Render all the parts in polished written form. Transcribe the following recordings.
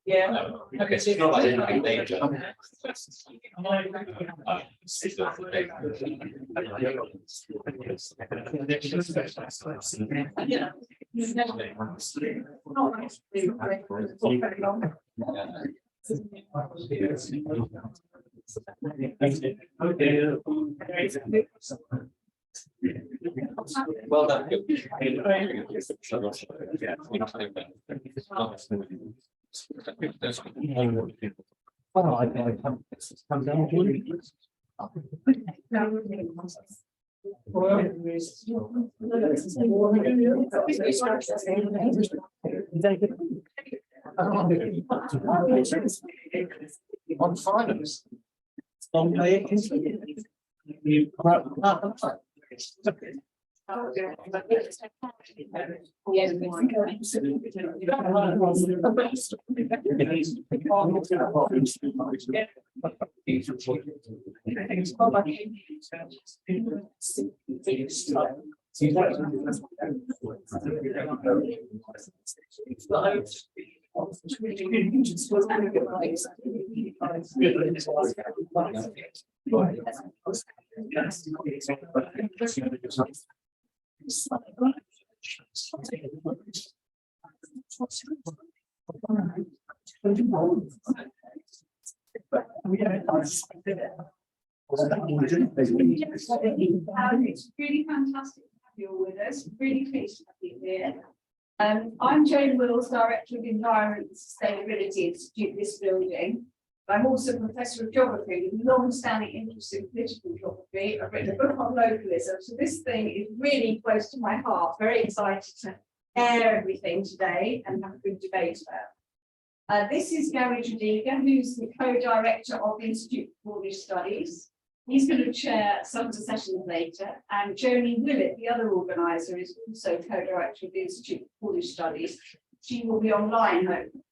Yeah. Okay, so it's not like anything major. Well done. Well, I come down to on finance. It's really fantastic to have you all with us. Really pleased to have you here. I'm Jane Wills, Director of Environment and Sustainability Institute in this building. I'm also Professor of Geography with long-standing interest in political geography. I've written a book on localism, so this thing is really close to my heart. Very excited to air everything today and have a good debate about. This is Gary Jadiga, who's the co-director of the Institute for Cornish Studies. He's going to chair some of the sessions later, and Joni Willett, the other organiser, is also co-director of the Institute for Cornish Studies. She will be online, hopefully.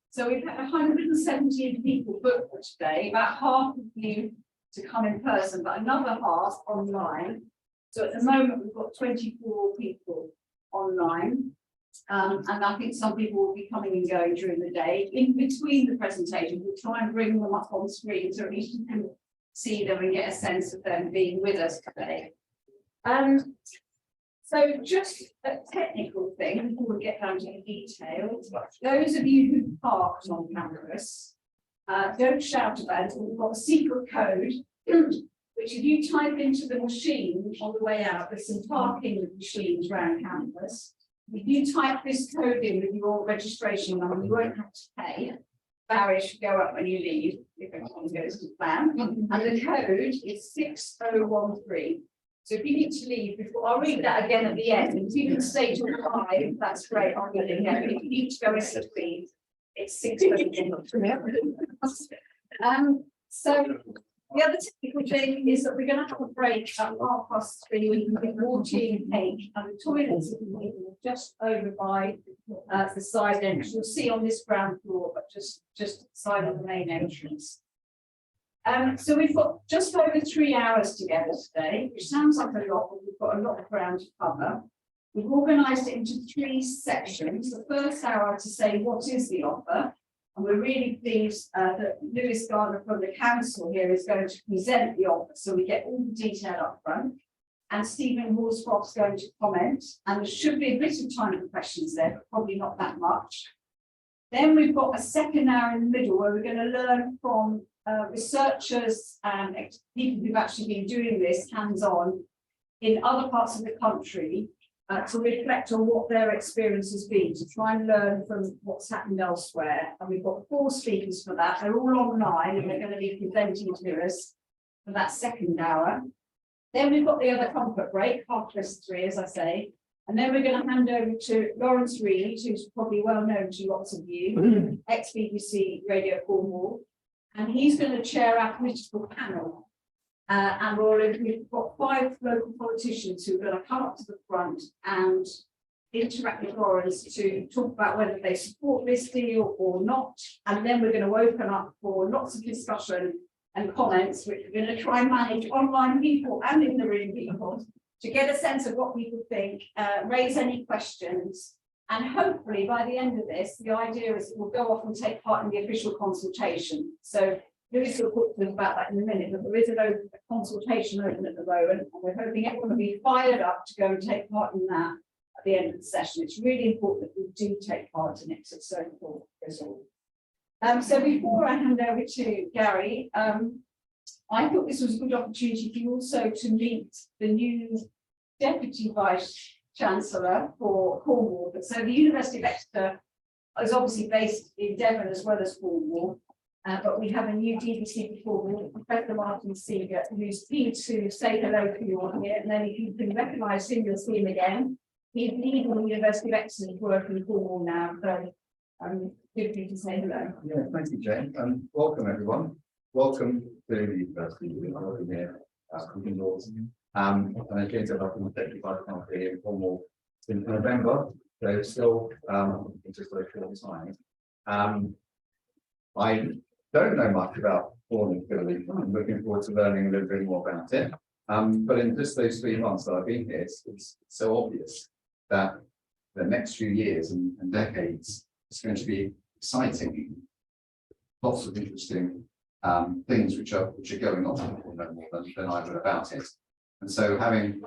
So we've had 117 people booked for today, about half of you to come in person, but another half online. So at the moment, we've got 24 people online. And I think some people will be coming and going during the day. In between the presentation, we'll try and bring them up on screen so at least you can see them and get a sense of them being with us today. So just a technical thing before we get down to the details. Those of you who parked on campus, don't shout about it. We've got a secret code, which if you type into the machine on the way out, there's some parking machines around campus. If you type this code in with your registration number, you won't have to pay. Barrier should go up when you leave, if everything goes to plan. And the code is 6013. So if you need to leave before, I'll read that again at the end. If you can stay till 5, that's great. I'll read it again. But if you need to go in between, it's 6013. So the other technical thing is that we're going to have a break at 3:30. We can get more tea and cake, and the toilets are just over by the side entrance. You'll see on this ground floor, but just side of the main entrance. So we've got just over 3 hours together today, which sounds like a lot, but we've got a lot of ground to cover. We've organised it into 3 sections. The first hour to say what is the offer. And we're really pleased that Lewis Gardner from the council here is going to present the offer, so we get all the detail up front. And Stephen Horscroft's going to comment, and there should be a bit of time for questions there, but probably not that much. Then we've got a second hour in the middle where we're going to learn from researchers and people who've actually been doing this hands-on in other parts of the country to reflect on what their experience has been, to try and learn from what's happened elsewhere. And we've got 4 speakers for that. They're all online and they're going to be presenting to us for that second hour. Then we've got the other comfort break, 3:30, as I say. And then we're going to hand over to Lawrence Reed, who's probably well known to lots of you, ex-BBC Radio Cornwall, and he's going to chair our political panel. And we've got 5 local politicians who are going to come up to the front and interact with Lawrence to talk about whether they support this deal or not. And then we're going to open up for lots of discussion and comments, which we're going to try and manage online people and in the room people to get a sense of what people think, raise any questions. And hopefully by the end of this, the idea is that we'll go off and take part in the official consultation. So Louis will talk to them about that in a minute, but there is a consultation open at the moment, and we're hoping everyone will be fired up to go and take part in that at the end of the session. It's really important that we do take part in it, so it's so important for us all. So before I hand over to Gary, I thought this was a good opportunity for you also to meet the new Deputy Vice Chancellor for Cornwall. So the University of Exeter is obviously based in Devon as well as Cornwall. But we have a new DVC before me, Professor Martin Seeger, who's keen to say hello to you all here, and then if you can recognise him, you'll see him again. He's leading the University of Exeter's work in Cornwall now, so good for you to say hello. Yeah, thank you, Jane, and welcome everyone. Welcome to the university. Welcome here, indoors. And again, to welcome the Deputy Vice Chancellor here in Cornwall in November. So it's still just a short time. I don't know much about Cornish. I'm looking forward to learning a little bit more about it. But in just those 3 months that I've been here, it's so obvious that the next few years and decades is going to be exciting. Lots of interesting things which are going on than I would about it. And so having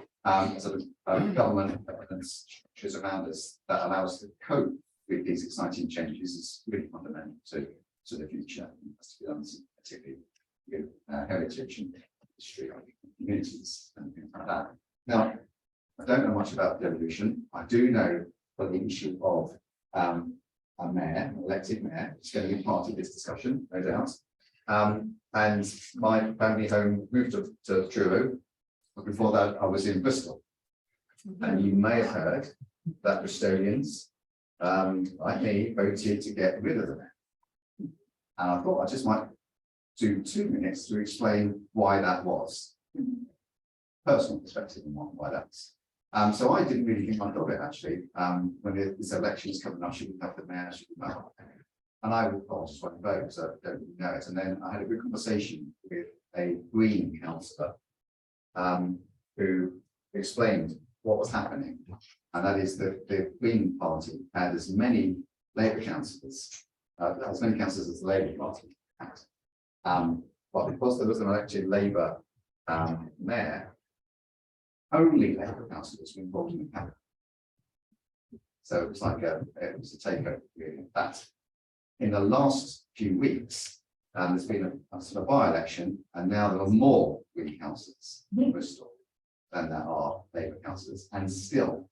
sort of government evidence structures around us that allow us to cope with these exciting changes is really fundamental to the future, particularly with heritage and history of communities and things like that. Now, I don't know much about devolution. I do know that the issue of a mayor, an elected mayor, is going to be part of this discussion, no doubt. And my family home moved to Truro. Before that, I was in Bristol. And you may have heard that Bristolians, like me, voted to get rid of the mayor. And I thought I just might do 2 minutes to explain why that was. Personal perspective on why that's. So I didn't really think much of it actually. When this election is coming up, should we have the mayor, should we not? And I just went to vote, so I don't really know it. And then I had a good conversation with a Green councillor who explained what was happening. And that is that the Green Party had as many Labour councillors as many councillors as the Labour Party had. But because there was an elected Labour mayor, only Labour councillors were involved in the cabinet. So it was like it was a takeover really. That in the last few weeks, there's been a sort of by-election, and now there are more Green councillors in Bristol than there are Labour councillors, and still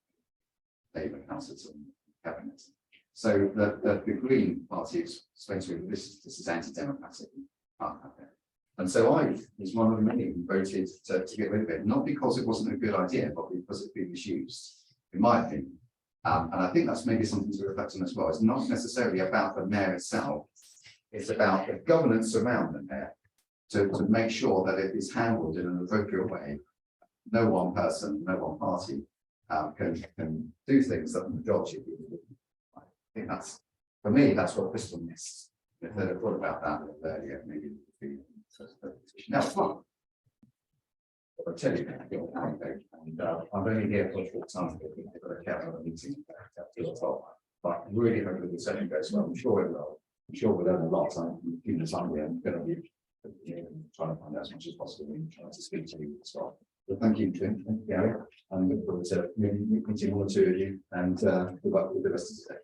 Labour councillors in the cabinet. So the Green Party explains to me this is anti-democratic. And so I was one of the many who voted to get rid of it, not because it wasn't a good idea, but because it's been misused, in my opinion. And I think that's maybe something to reflect on as well. It's not necessarily about the mayor itself, it's about the governance around the mayor to make sure that it is handled in an appropriate way. No one person, no one party can do things that the majority of people do. I think that's, for me, that's what Bristol missed. If they'd have thought about that a little earlier, maybe it would be now it's fun. I'll tell you that, and I'm only here for a short time because I've got a cabinet meeting at 2:00. But I'm really hoping the session goes well. I'm sure it will. I'm sure we'll learn a lot. I'm in the time where I'm going to be trying to find out as much as possible and trying to speak to you as well. But thank you, Tim. Thank you, Gary. I'm looking forward to meeting one or two of you, and good luck with the rest of the day.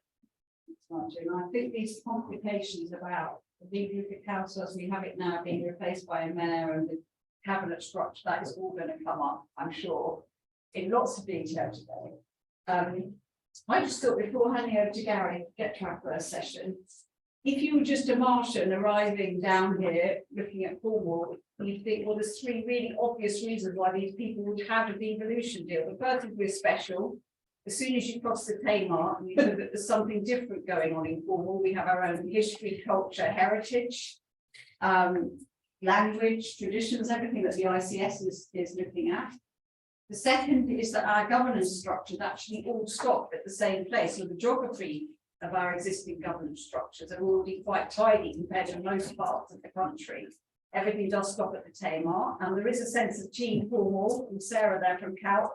I think these complications about the big council as we have it now being replaced by a mayor and the cabinet structure, that is all going to come up, I'm sure, in lots of detail today. I just thought before handing over to Gary to get to our first session, if you were just a Martian arriving down here looking at Cornwall, you'd think, well, there's 3 really obvious reasons why these people would have a devolution deal. The first is we're special. as soon as you cross the Tamar, and you know that there's something different going on in Cornwall. We have our own history, culture, heritage, language, traditions, everything that the ICS is looking at. The second is that our governance structures actually all stop at the same place. So the geography of our existing governance structures are already quite tidy compared to most parts of the country. Everything does stop at the Tamar, and there is a sense of Team Cornwall, and Sarah there from CALC.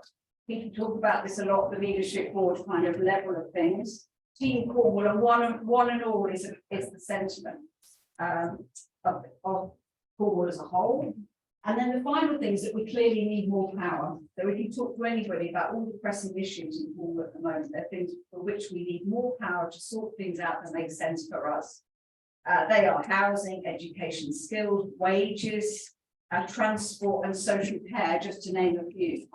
People talk about this a lot, the leadership board kind of level of things. Team Cornwall, and one and all is the sentiment of Cornwall as a whole. And then the final thing is that we clearly need more power. So if you talk to anybody about all the pressing issues in Cornwall at the moment, there are things for which we need more power to sort things out that make sense for us. They are housing, education, skills, wages, transport and social care, just to name a few.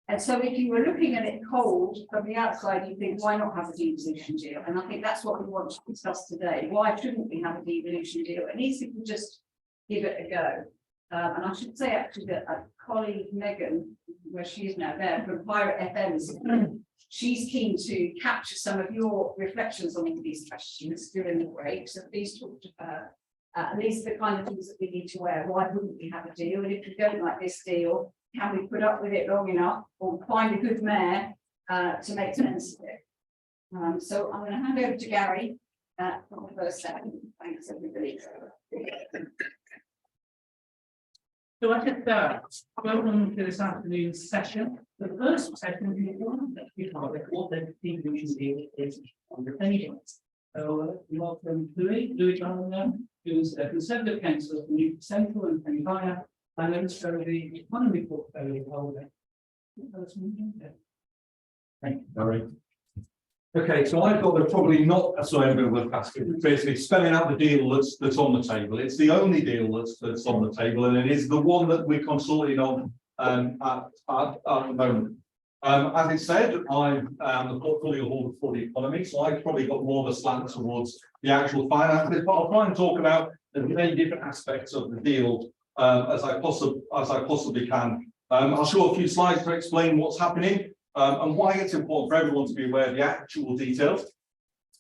And so if you were looking at it cold from the outside, you think, why not have a devolution deal? And I think that's what we want to discuss today. Why shouldn't we have a devolution deal? At least we can just give it a go. And I should say actually that a colleague, Megan, where she is now there from Pirate FM, she's keen to capture some of your reflections on all these questions during the break. So please talk to her. And these are the kind of things that we need to wear. Why wouldn't we have a deal? And if we don't like this deal, can we put up with it long enough or find a good mayor to make sense of it? So I'm going to hand over to Gary for the first second. Thanks, everybody. So I said welcome to this afternoon's session. The first session is one that we call what the devolution deal is on the table. So welcome Louis John, who's a Conservative councillor from New Central and Pennyfire, and also the economy portfolio holder. Thank you, Gary. Okay, so I thought they're probably not, so I'm going to look past it. Basically, spelling out the deal that's on the table. It's the only deal that's on the table, and it is the one that we're consulting on at the moment. As it said, I'm the portfolio holder for the economy, so I've probably got more of a slant towards the actual finances, but I'll try and talk about the many different aspects of the deal as I possibly can. I'll show a few slides to explain what's happening. And why it's important for everyone to be aware of the actual details.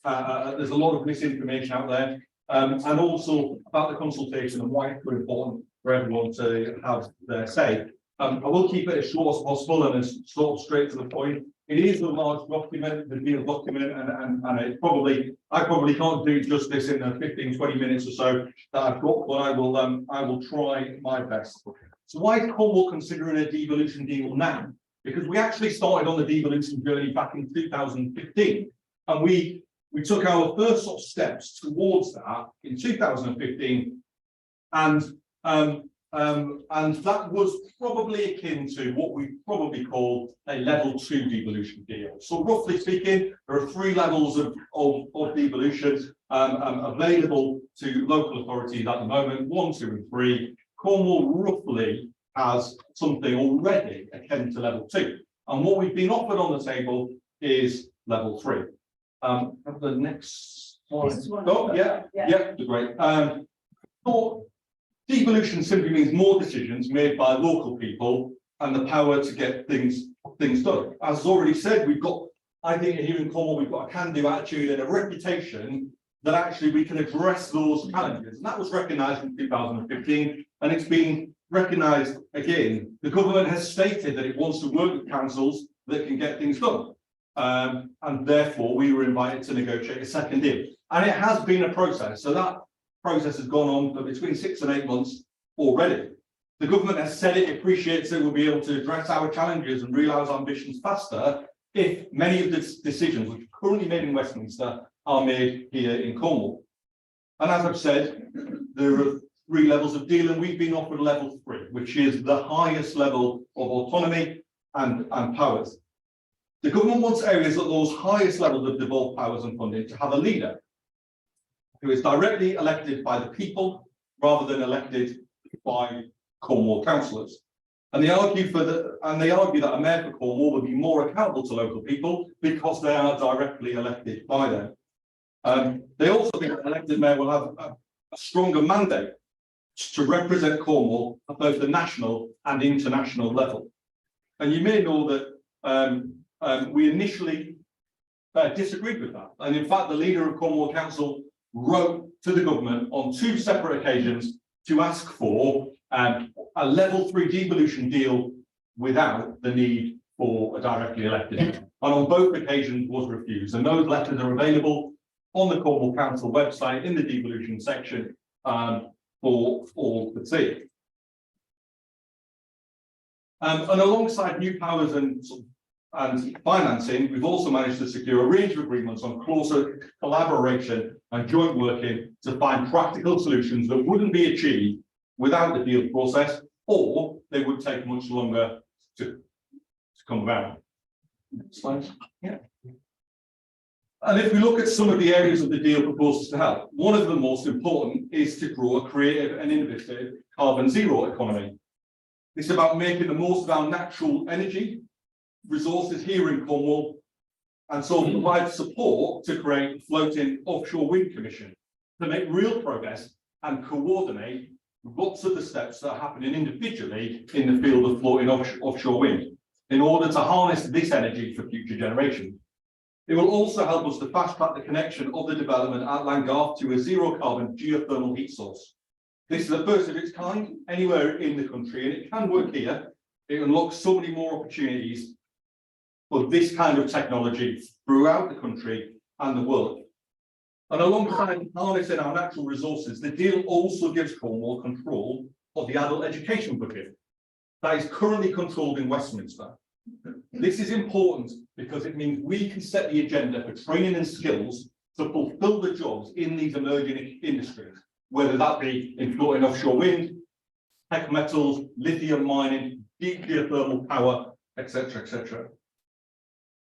There's a lot of misinformation out there, and also about the consultation and why it's so important for everyone to have their say. I will keep it as short as possible and as sort of straight to the point. It is a large document, the deal document, and I probably can't do justice in the 15-20 minutes or so that I've got, but I will try my best. So why is Cornwall considering a devolution deal now? Because we actually started on the devolution journey back in 2015, and we took our first sort of steps towards that in 2015, and that was probably akin to what we probably call a level 2 devolution deal. So roughly speaking, there are 3 levels of devolution available to local authorities at the moment: 1, 2, and 3. Cornwall roughly has something already akin to level 2, and what we've been offered on the table is level 3. The next slide. Oh, yeah, great. So devolution simply means more decisions made by local people and the power to get things done. As already said, we've got, I think here in Cornwall, we've got a can-do attitude and a reputation that actually we can address those challenges, and that was recognised in 2015, and it's been recognised again. The government has stated that it wants to work with councils that can get things done, and therefore we were invited to negotiate a second deal, and it has been a process. So that process has gone on for between 6 and 8 months already. The government has said it appreciates that we'll be able to address our challenges and realise ambitions faster if many of the decisions which are currently made in Westminster are made here in Cornwall. And as I've said, there are 3 levels of deal, and we've been offered level 3, which is the highest level of autonomy and powers. The government wants areas at those highest levels of devolved powers and funding to have a leader who is directly elected by the people rather than elected by Cornwall councillors. And they argue that a mayor for Cornwall would be more accountable to local people because they are directly elected by them. They also think that an elected mayor will have a stronger mandate to represent Cornwall at both the national and international level. And you may know that we initially disagreed with that. And in fact, the leader of Cornwall Council wrote to the government on 2 separate occasions to ask for a level 3 devolution deal without the need for a directly elected. And on both occasions was refused. And those letters are available on the Cornwall Council website in the devolution section for all to see. And alongside new powers and financing, we've also managed to secure a range of agreements on closer collaboration and joint working to find practical solutions that wouldn't be achieved without the deal process, or they would take much longer to come about. Next slide. Yeah. And if we look at some of the areas of the deal proposes to help, one of the most important is to grow a creative and innovative carbon zero economy. It's about making the most of our natural energy resources here in Cornwall, and so provide support to create a floating offshore wind commission to make real progress and coordinate lots of the steps that are happening individually in the field of floating offshore wind in order to harness this energy for future generations. It will also help us to fast track the connection of the development at Langgarth to a zero carbon geothermal heat source. This is the first of its kind anywhere in the country, and it can work here. It unlocks so many more opportunities for this kind of technology throughout the country and the world. And alongside harnessing our natural resources, the deal also gives Cornwall control of the adult education budget that is currently controlled in Westminster. This is important because it means we can set the agenda for training and skills to fulfill the jobs in these emerging industries, whether that be in floating offshore wind, tech metals, lithium mining, deep geothermal power, etc., etc.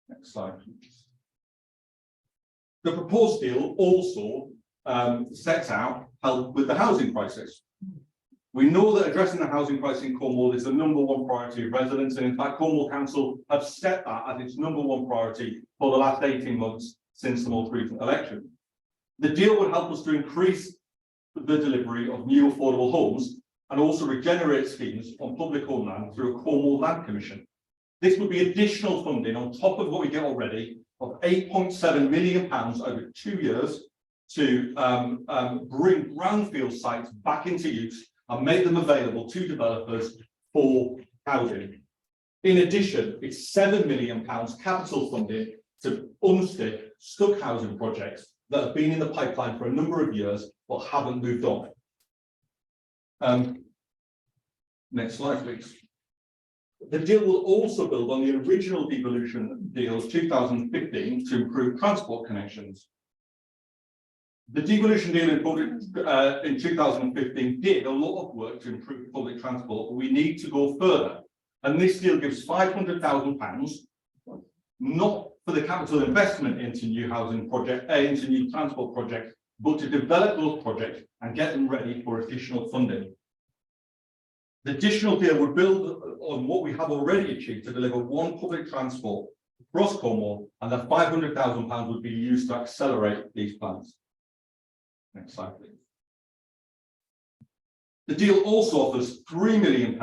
Next slide, please. The proposed deal also sets out help with the housing crisis. We know that addressing the housing crisis in Cornwall is the #1 priority of residents, and in fact, Cornwall Council have set that as its #1 priority for the last 18 months since the most recent election. The deal would help us to increase the delivery of new affordable homes and also regenerate schemes on public home land through a Cornwall Land Commission. This would be additional funding on top of what we get already of £8.7 million over 2 years to bring brownfield sites back into use and make them available to developers for housing. In addition, it's £7 million capital funding to unstick stuck housing projects that have been in the pipeline for a number of years but haven't moved on. Next slide, please. The deal will also build on the original devolution deal of 2015 to improve transport connections. The devolution deal in 2015 did a lot of work to improve public transport, but we need to go further. And this deal gives £500,000, not for the capital investment into new housing project, into new transport projects, but to develop those projects and get them ready for additional funding. The additional deal would build on what we have already achieved to deliver one public transport across Cornwall, and that £500,000 would be used to accelerate these plans. Next slide, please. The deal also offers £3 million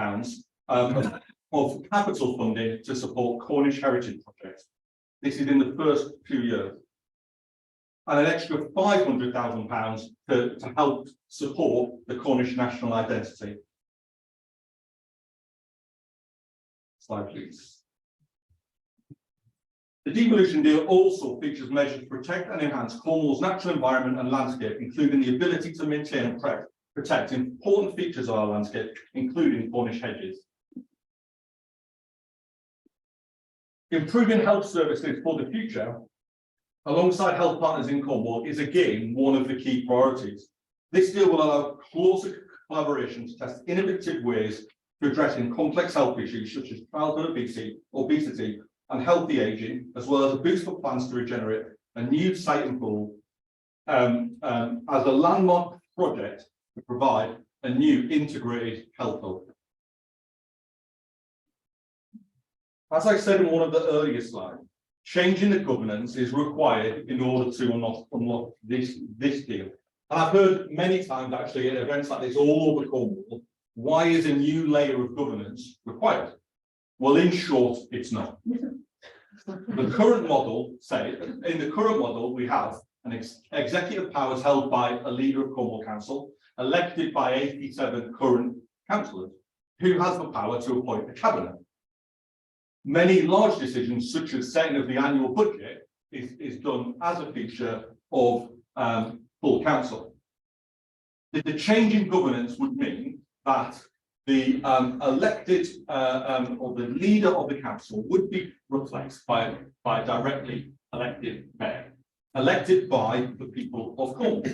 of capital funding to support Cornish heritage projects. This is in the first 2 years. And an extra £500,000 to help support the Cornish national identity. Slide, please. The devolution deal also features measures to protect and enhance Cornwall's natural environment and landscape, including the ability to maintain and protect important features of our landscape, including Cornish hedges. Improving health services for the future, alongside health partners in Cornwall, is again one of the key priorities. This deal will allow closer collaboration to test innovative ways to addressing complex health issues such as childhood obesity and healthy aging, as well as a boost for plans to regenerate a new site in Poole as a landmark project to provide a new integrated health hub. As I said in one of the earlier slides, changing the governance is required in order to unlock this deal. And I've heard many times actually at events like this all over Cornwall, why is a new layer of governance required? Well, in short, it's not. The current model, in the current model, we have an executive powers held by a leader of Cornwall Council, elected by 87 current councillors, who has the power to appoint a cabinet. Many large decisions, such as setting of the annual budget, is done as a feature of full council. The change in governance would mean that the elected or the leader of the council would be replaced by a directly elected mayor, elected by the people of Cornwall.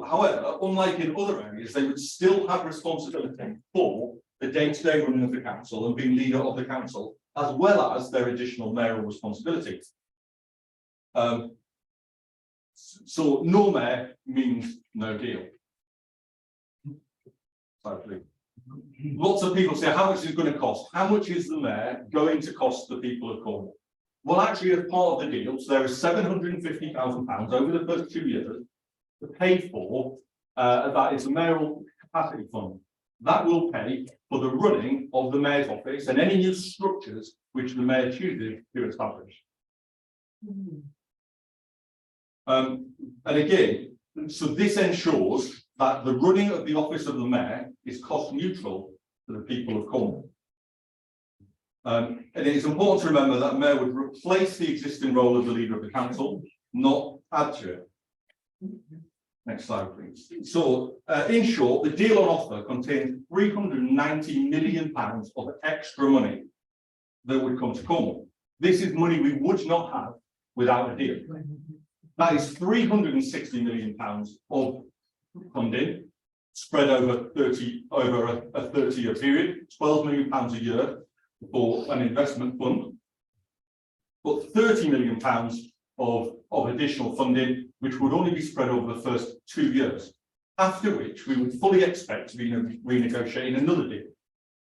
However, unlike in other areas, they would still have responsibility for the day-to-day running of the council and being leader of the council, as well as their additional mayoral responsibilities. So no mayor means no deal. Lots of people say, how much is it going to cost? How much is the mayor going to cost the people of Cornwall? Well, actually, as part of the deal, so there is £750,000 over the first 2 years to pay for that is a mayoral capacity fund. That will pay for the running of the mayor's office and any new structures which the mayor chooses to establish. And again, so this ensures that the running of the office of the mayor is cost neutral to the people of Cornwall. And it is important to remember that mayor would replace the existing role of the leader of the council, not add to it. Next slide, please. So, in short, the deal on offer contains £390 million of extra money that would come to Cornwall. This is money we would not have without a deal. That is £360 million of funding spread over a 30-year period, £12 million a year for an investment fund, but £30 million of additional funding, which would only be spread over the first 2 years, after which we would fully expect to be renegotiating another deal.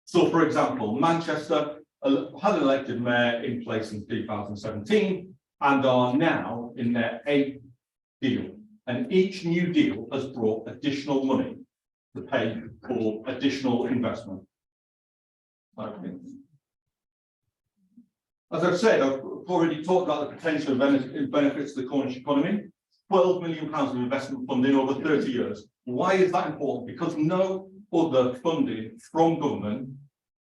So, for example, Manchester had an elected mayor in place in 2017 and are now in their 8th deal. And each new deal has brought additional money to pay for additional investment. As I've said, I've already talked about the potential benefits to the Cornish economy. £12 million of investment funding over 30 years. Why is that important? Because no other funding from government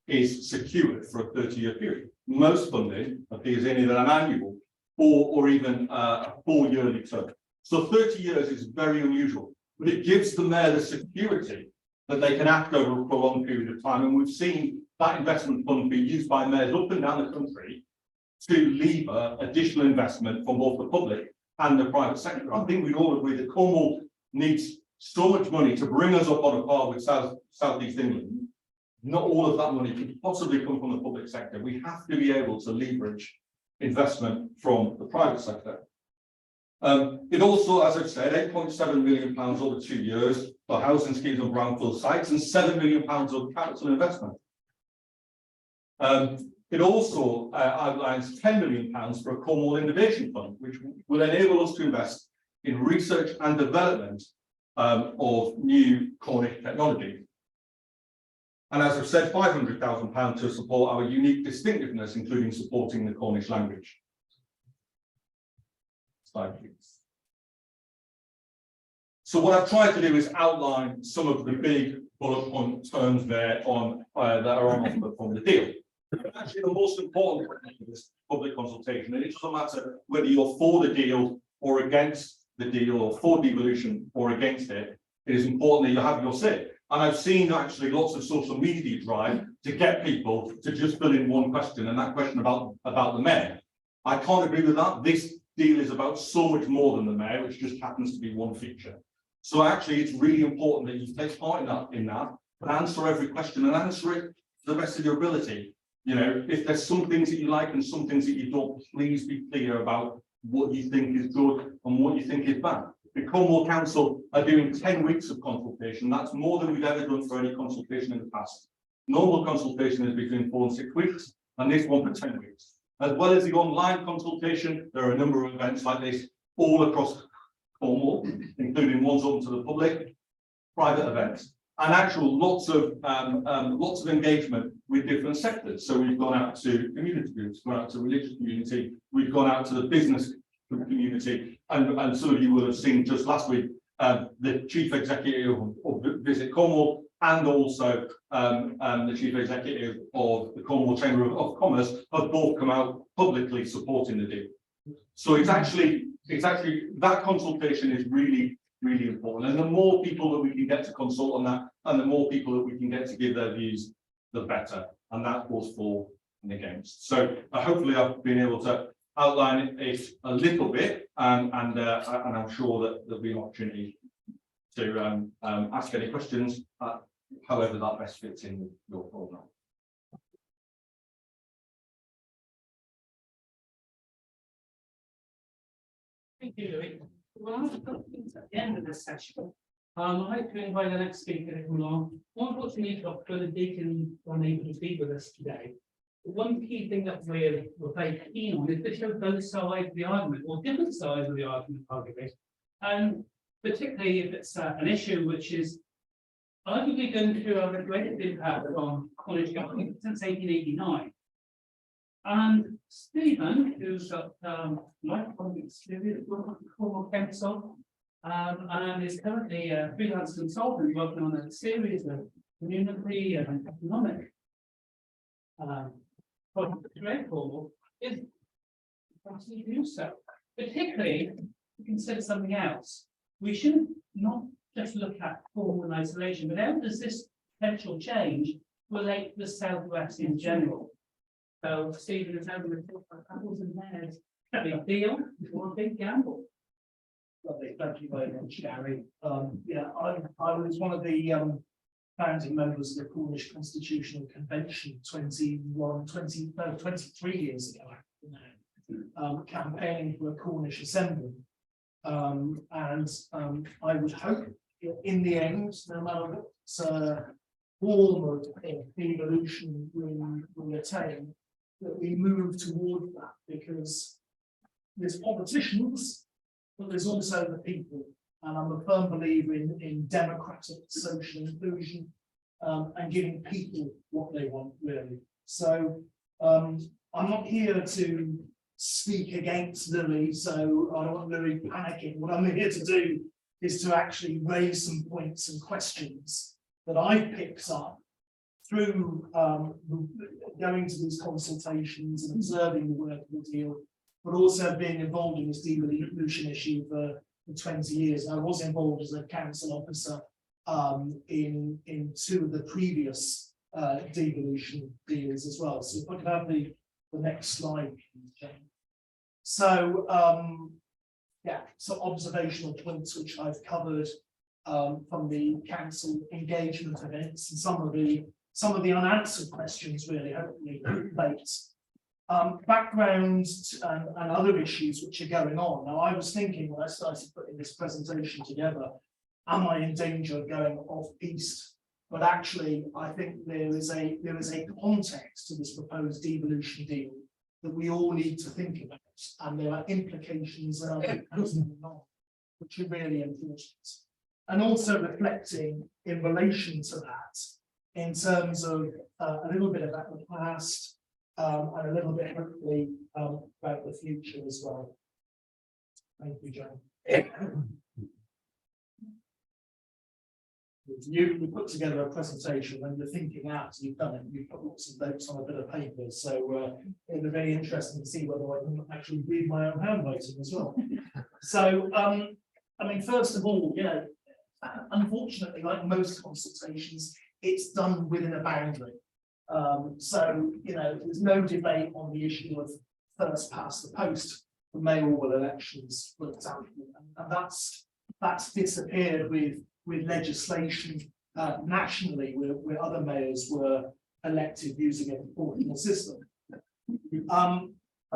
is secured for a 30-year period. Most funding appears in either an annual or even a 4-yearly term. So 30 years is very unusual, but it gives the mayor the security that they can act over a prolonged period of time. And we've seen that investment fund be used by mayors up and down the country to lever additional investment from both the public and the private sector. I think we'd all agree that Cornwall needs so much money to bring us up on a par with Southeast England. Not all of that money could possibly come from the public sector. We have to be able to leverage investment from the private sector. It also, as I've said, £8.7 million over 2 years for housing schemes on brownfield sites and £7 million of capital investment. It also outlines £10 million for a Cornwall Innovation Fund, which will enable us to invest in research and development of new Cornish technology. And as I've said, £500,000 to support our unique distinctiveness, including supporting the Cornish language. Slide, please. So what I've tried to do is outline some of the big bullet point terms there on that are on offer from the deal. Actually, the most important thing is public consultation, and it doesn't matter whether you're for the deal or against the deal, or for devolution or against it. It is important that you have your say. And I've seen actually lots of social media drive to get people to just fill in one question, and that question about the mayor. I can't agree with that. This deal is about so much more than the mayor, which just happens to be one feature. So actually, it's really important that you take part in that, but answer every question and answer it to the best of your ability. You know, if there's some things that you like and some things that you don't, please be clear about what you think is good and what you think is bad. The Cornwall Council are doing 10 weeks of consultation. That's more than we've ever done for any consultation in the past. Normal consultation is between 4 and 6 weeks, and this one for 10 weeks. As well as the online consultation, there are a number of events like this all across Cornwall, including ones open to the public, private events. and actual lots of engagement with different sectors. So we've gone out to community groups, gone out to religious community, we've gone out to the business community, and some of you will have seen just last week the chief executive of Visit Cornwall, and also the chief executive of the Cornwall Chamber of Commerce have both come out publicly supporting the deal. So it's actually that consultation is really important, and the more people that we can get to consult on that, and the more people that we can get to give their views, the better. And that was for and against. So hopefully I've been able to outline it a little bit, and I'm sure that there'll be an opportunity to ask any questions, however that best fits in with your program. Thank you, Louis. Well, I've got things at the end of this session. I'd like to invite the next speaker to come along. Unfortunately, Dr. Deacon unable to be with us today. One key thing that we're very keen on is to show both sides of the argument, or different sides of the argument, arguably, and particularly if it's an issue which is arguably going to have a great impact on Cornish government since 1889. And Stephen, who's got lifetime experience with the Cornwall Council, and is currently a freelance consultant working on a series of community and economic projects throughout Cornwall, is actually do so. Particularly, to consider something else. We should not just look at Cornwall in isolation, but how does this potential change relate to the Southwest in general? So Stephen is having to talk about apples and pears. A big deal or a big gamble. Lovely, thank you very much, Gary. Yeah, I was one of the founding members of the Cornish Constitutional Convention 23 years ago, campaigning for a Cornish Assembly. And I would hope in the end, no matter what form of devolution we attain, that we move toward that, because there's politicians, but there's also the people. And I'm a firm believer in democratic social inclusion and giving people what they want, really. So I'm not here to speak against Lily, so I don't want Lily panicking. What I'm here to do is to actually raise some points and questions that I've picked up through going to these consultations and observing the work of the deal, but also being involved in this devolution issue for 20 years. I was involved as a council officer in two of the previous devolution deals as well. So if I could have the next slide. So yeah, so observational points which I've covered from the council engagement events, and some of the unanswered questions really hopefully late. Background and other issues which are going on. Now, I was thinking when I started putting this presentation together, am I in danger of going off piste? But actually, I think there is a context to this proposed devolution deal that we all need to think about, and there are implications which are really important. And also reflecting in relation to that, in terms of a little bit about the past, and a little bit hopefully about the future as well. Thank you, John. You put together a presentation when you're thinking out, you've done it, you've put lots of notes on a bit of paper, so it'll be very interesting to see whether I can actually read my own handwriting as well. So, I mean, first of all, you know, unfortunately, like most consultations, it's done within a boundary. So, you know, there's no debate on the issue of first past the post for mayoral elections, for example, and that's disappeared with legislation nationally where other mayors were elected using a proportional system. I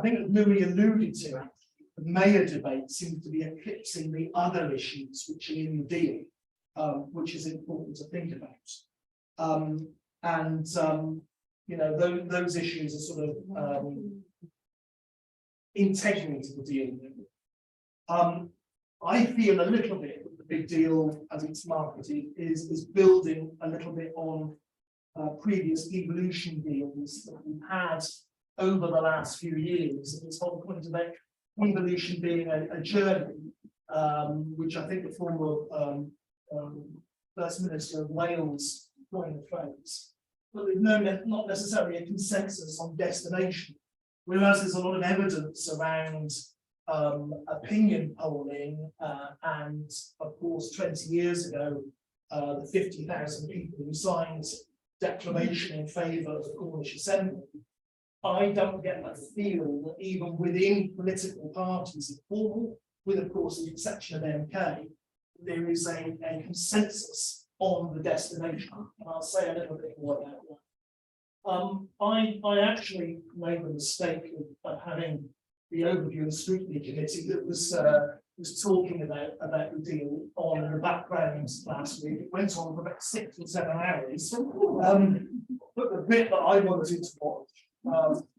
think that Louis alluded to, the mayor debate seems to be eclipsing the other issues which are in the deal, which is important to think about. You know, those issues are sort of integral to the deal. I feel a little bit that the big deal as it's marketed is building a little bit on previous devolution deals that we've had over the last few years. And this whole point about devolution being a journey, which I think the former First Minister of Wales coined the phrase. But there's not necessarily a consensus on destination, whereas there's a lot of evidence around opinion polling, and of course 20 years ago the 50,000 people who signed declaration in favour of the Cornish Assembly. I don't get the feel that even within political parties in Cornwall, with of course the exception of MK, there is a consensus on the destination. And I'll say a little bit more about that. I actually made the mistake of having the overview and scrutiny committee that was talking about the deal on the background last week. It went on for about 6 or 7 hours. But the bit that I wanted to watch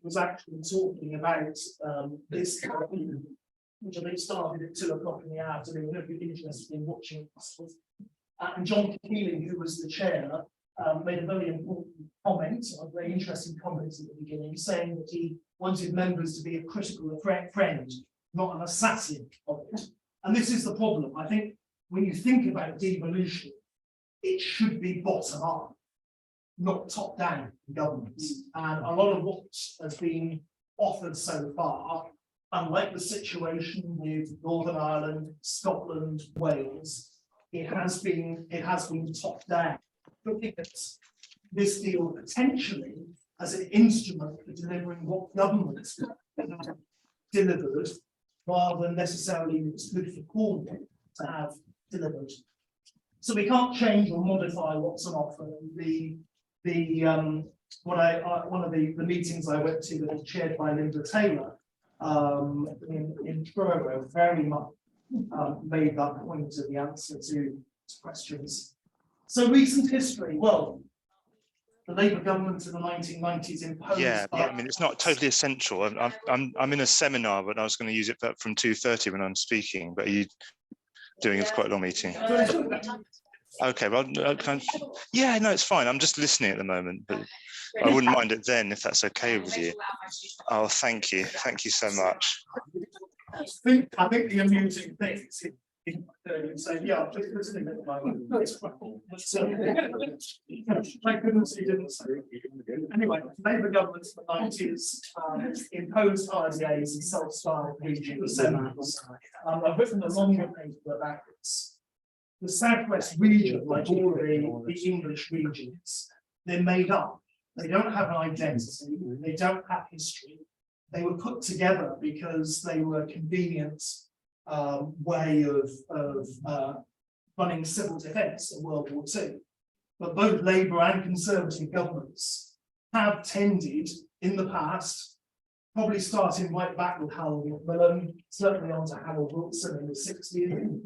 was actually talking about this, which I think started at 2 o'clock in the afternoon. If you're interested in watching this, and John Keeling, who was the chair, made a very important comment, a very interesting comment at the beginning, saying that he wanted members to be a critical friend, not an assassin of it. And this is the problem. I think when you think about devolution, it should be bottom up, not top down governments. And a lot of what has been offered so far, unlike the situation with Northern Ireland, Scotland, Wales, it has been top down. Looking at this deal potentially as an instrument for delivering what governments delivered, rather than necessarily it's good for Cornwall to have delivered. So we can't change or modify what's on offer. One of the meetings I went to that was chaired by Linda Taylor in Truro very much made that point of the answer to questions. So recent history, well, the Labour government in the 1990s imposed. Yeah, I mean, it's not totally essential. I'm in a seminar, but I was going to use it from 2:30 when I'm speaking. But are you doing it for quite a long meeting? Okay, well, yeah, no, it's fine. I'm just listening at the moment, but I wouldn't mind it then if that's okay with you. Oh, thank you so much. I think the amusing thing is saying, yeah, I'm just listening at the moment. Thank goodness he didn't say. Anyway, Labour governments in the 90s imposed RDAs and self-styled regional assemblies. I've written a longer paper about this. The Southwest region, like all the English regions, they're made up. They don't have an identity. They don't have history. They were put together because they were a convenient way of running civil defence in World War II. But both Labour and Conservative governments have tended in the past, probably starting right back with Harold Macmillan, certainly on to Harold Wilson in the 60s,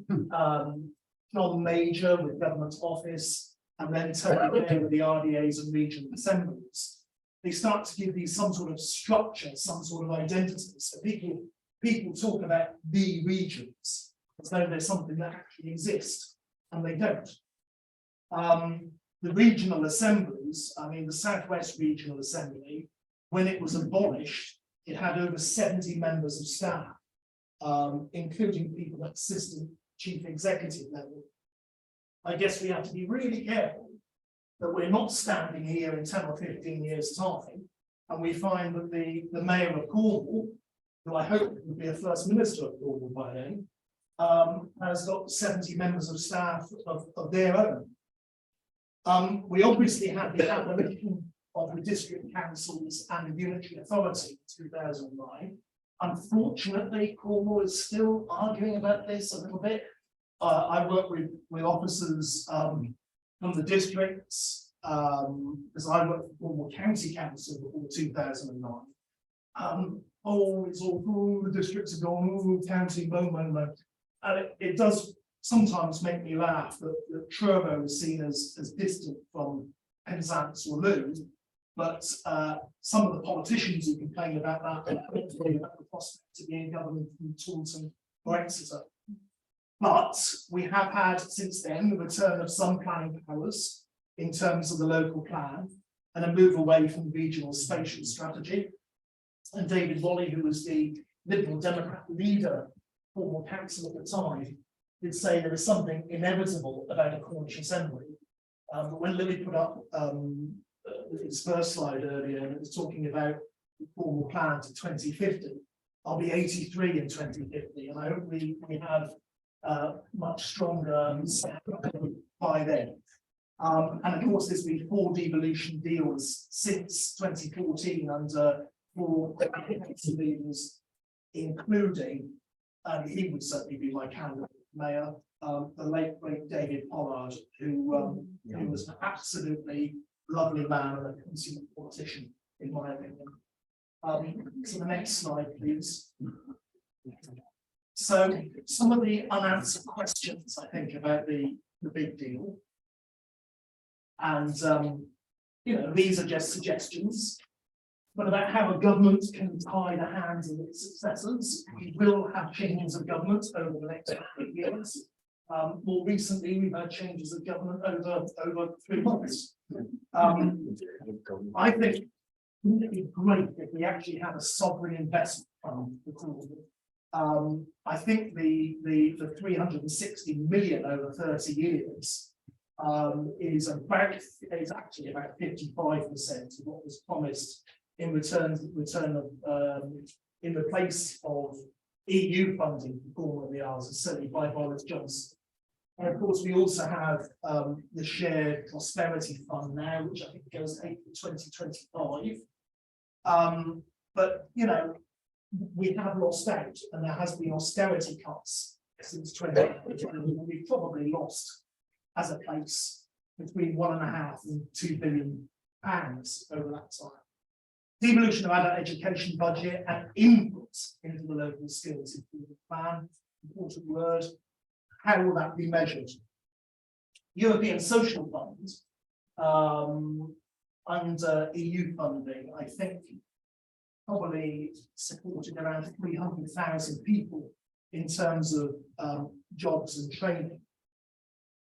John Major with Government Office, and then Tony Blair with the RDAs and regional assemblies. They start to give these some sort of structure, some sort of identity. So people talk about the regions as though there's something that actually exists, and they don't. The regional assemblies, I mean, the Southwest Regional Assembly, when it was abolished, it had over 70 members of staff, including people at assistant chief executive level. I guess we have to be really careful that we're not standing here in 10 or 15 years' time, and we find that the mayor of Cornwall, who I hope will be a First Minister of Cornwall by then, has got 70 members of staff of their own. We obviously had the abolition of the district councils and the unitary authority in 2009. Unfortunately, Cornwall is still arguing about this a little bit. I work with officers from the districts, because I worked for Cornwall County Council before 2009. It's all the districts are gone, county, boom. And it does sometimes make me laugh that Truro is seen as distant from Penzance or Lewes, but some of the politicians who complain about that about the prospect of being government from Taunton or Exeter. But we have had since then the return of some planning powers in terms of the local plan and a move away from regional spatial strategy. And David Wally, who was the Liberal Democrat leader, Cornwall Council at the time, did say there was something inevitable about a Cornish Assembly. But when Louis put up his first slide earlier, and it was talking about the Cornwall plan to 2050, I'll be 83 in 2050, and I hope we have much stronger by then. And of course, there's been 4 devolution deals since 2014 under 4 leaders, including, and he would certainly be my candidate mayor, the late great David Pollard, who was an absolutely lovely man and a consummate politician, in my opinion. So the next slide, please. So some of the unanswered questions, I think, about the big deal. And these are just suggestions, but about how a government can tie the hands of its successors. We will have changes of government over the next 8 years. More recently, we've had changes of government over 3 months. I think it'd be great if we actually had a sovereign investment fund. I think the 360 million over 30 years is actually about 55% of what was promised in return of in the place of EU funding for Cornwall and the Isles, certainly by Boris Johnson. And of course, we also have the Shared Prosperity Fund now, which I think goes to April 2025. But we have lost out, and there has been austerity cuts since 2020. We've probably lost as a place between £1.5 and £2 billion over that time. Devolution of adult education budget and input into the local skills improvement plan, important word. How will that be measured? European Social Fund under EU funding, I think, probably supported around 300,000 people in terms of jobs and training.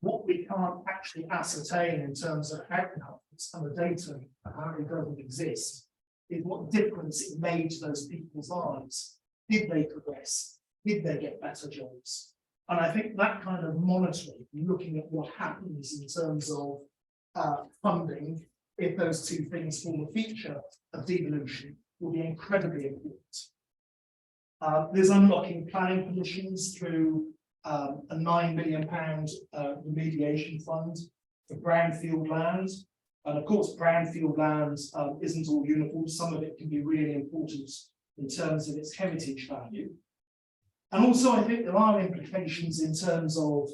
What we can't actually ascertain in terms of outcomes and the data apparently doesn't exist is what difference it made to those people's lives. Did they progress? Did they get better jobs? And I think that kind of monitoring, looking at what happens in terms of funding, if those two things form a feature of devolution, will be incredibly important. There's unlocking planning permissions through a £9 million remediation fund for brownfield land. And of course, brownfield land isn't all uniform. Some of it can be really important in terms of its heritage value. And also, I think there are implications in terms of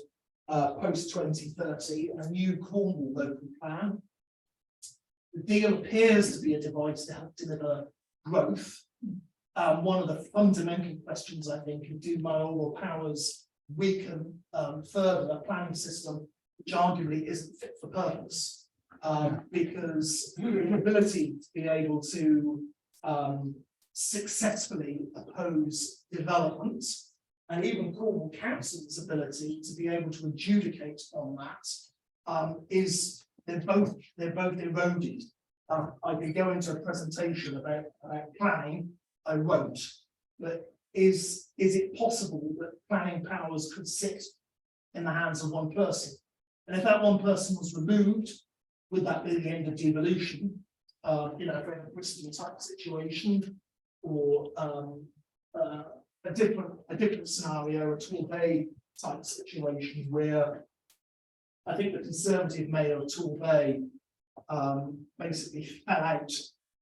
post-2030, a new Cornwall local plan. The deal appears to be a device to help deliver growth. One of the fundamental questions, I think, is do mayoral powers weaken further a planning system which arguably isn't fit for purpose? Because the ability to be able to successfully oppose development, and even Cornwall Council's ability to be able to adjudicate on that, they're both eroded. I could go into a presentation about planning, I won't, but is it possible that planning powers could sit in the hands of one person? And if that one person was removed, would that be the end of devolution? For a Bristol type situation, or a different scenario, a Torbay type situation where I think the Conservative mayor of Torbay basically fell out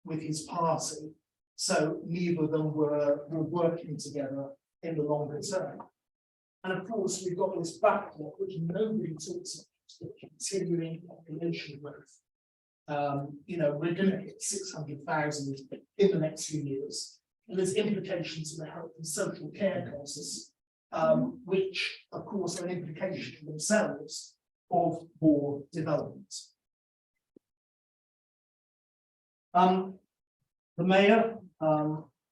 with his party, so neither of them were working together in the longer term. And of course, we've got this backlog which nobody talks about, the continuing population growth. We're going to hit 600,000 in the next few years, and there's implications for the health and social care costs, which of course are an implication themselves of more development. The mayor,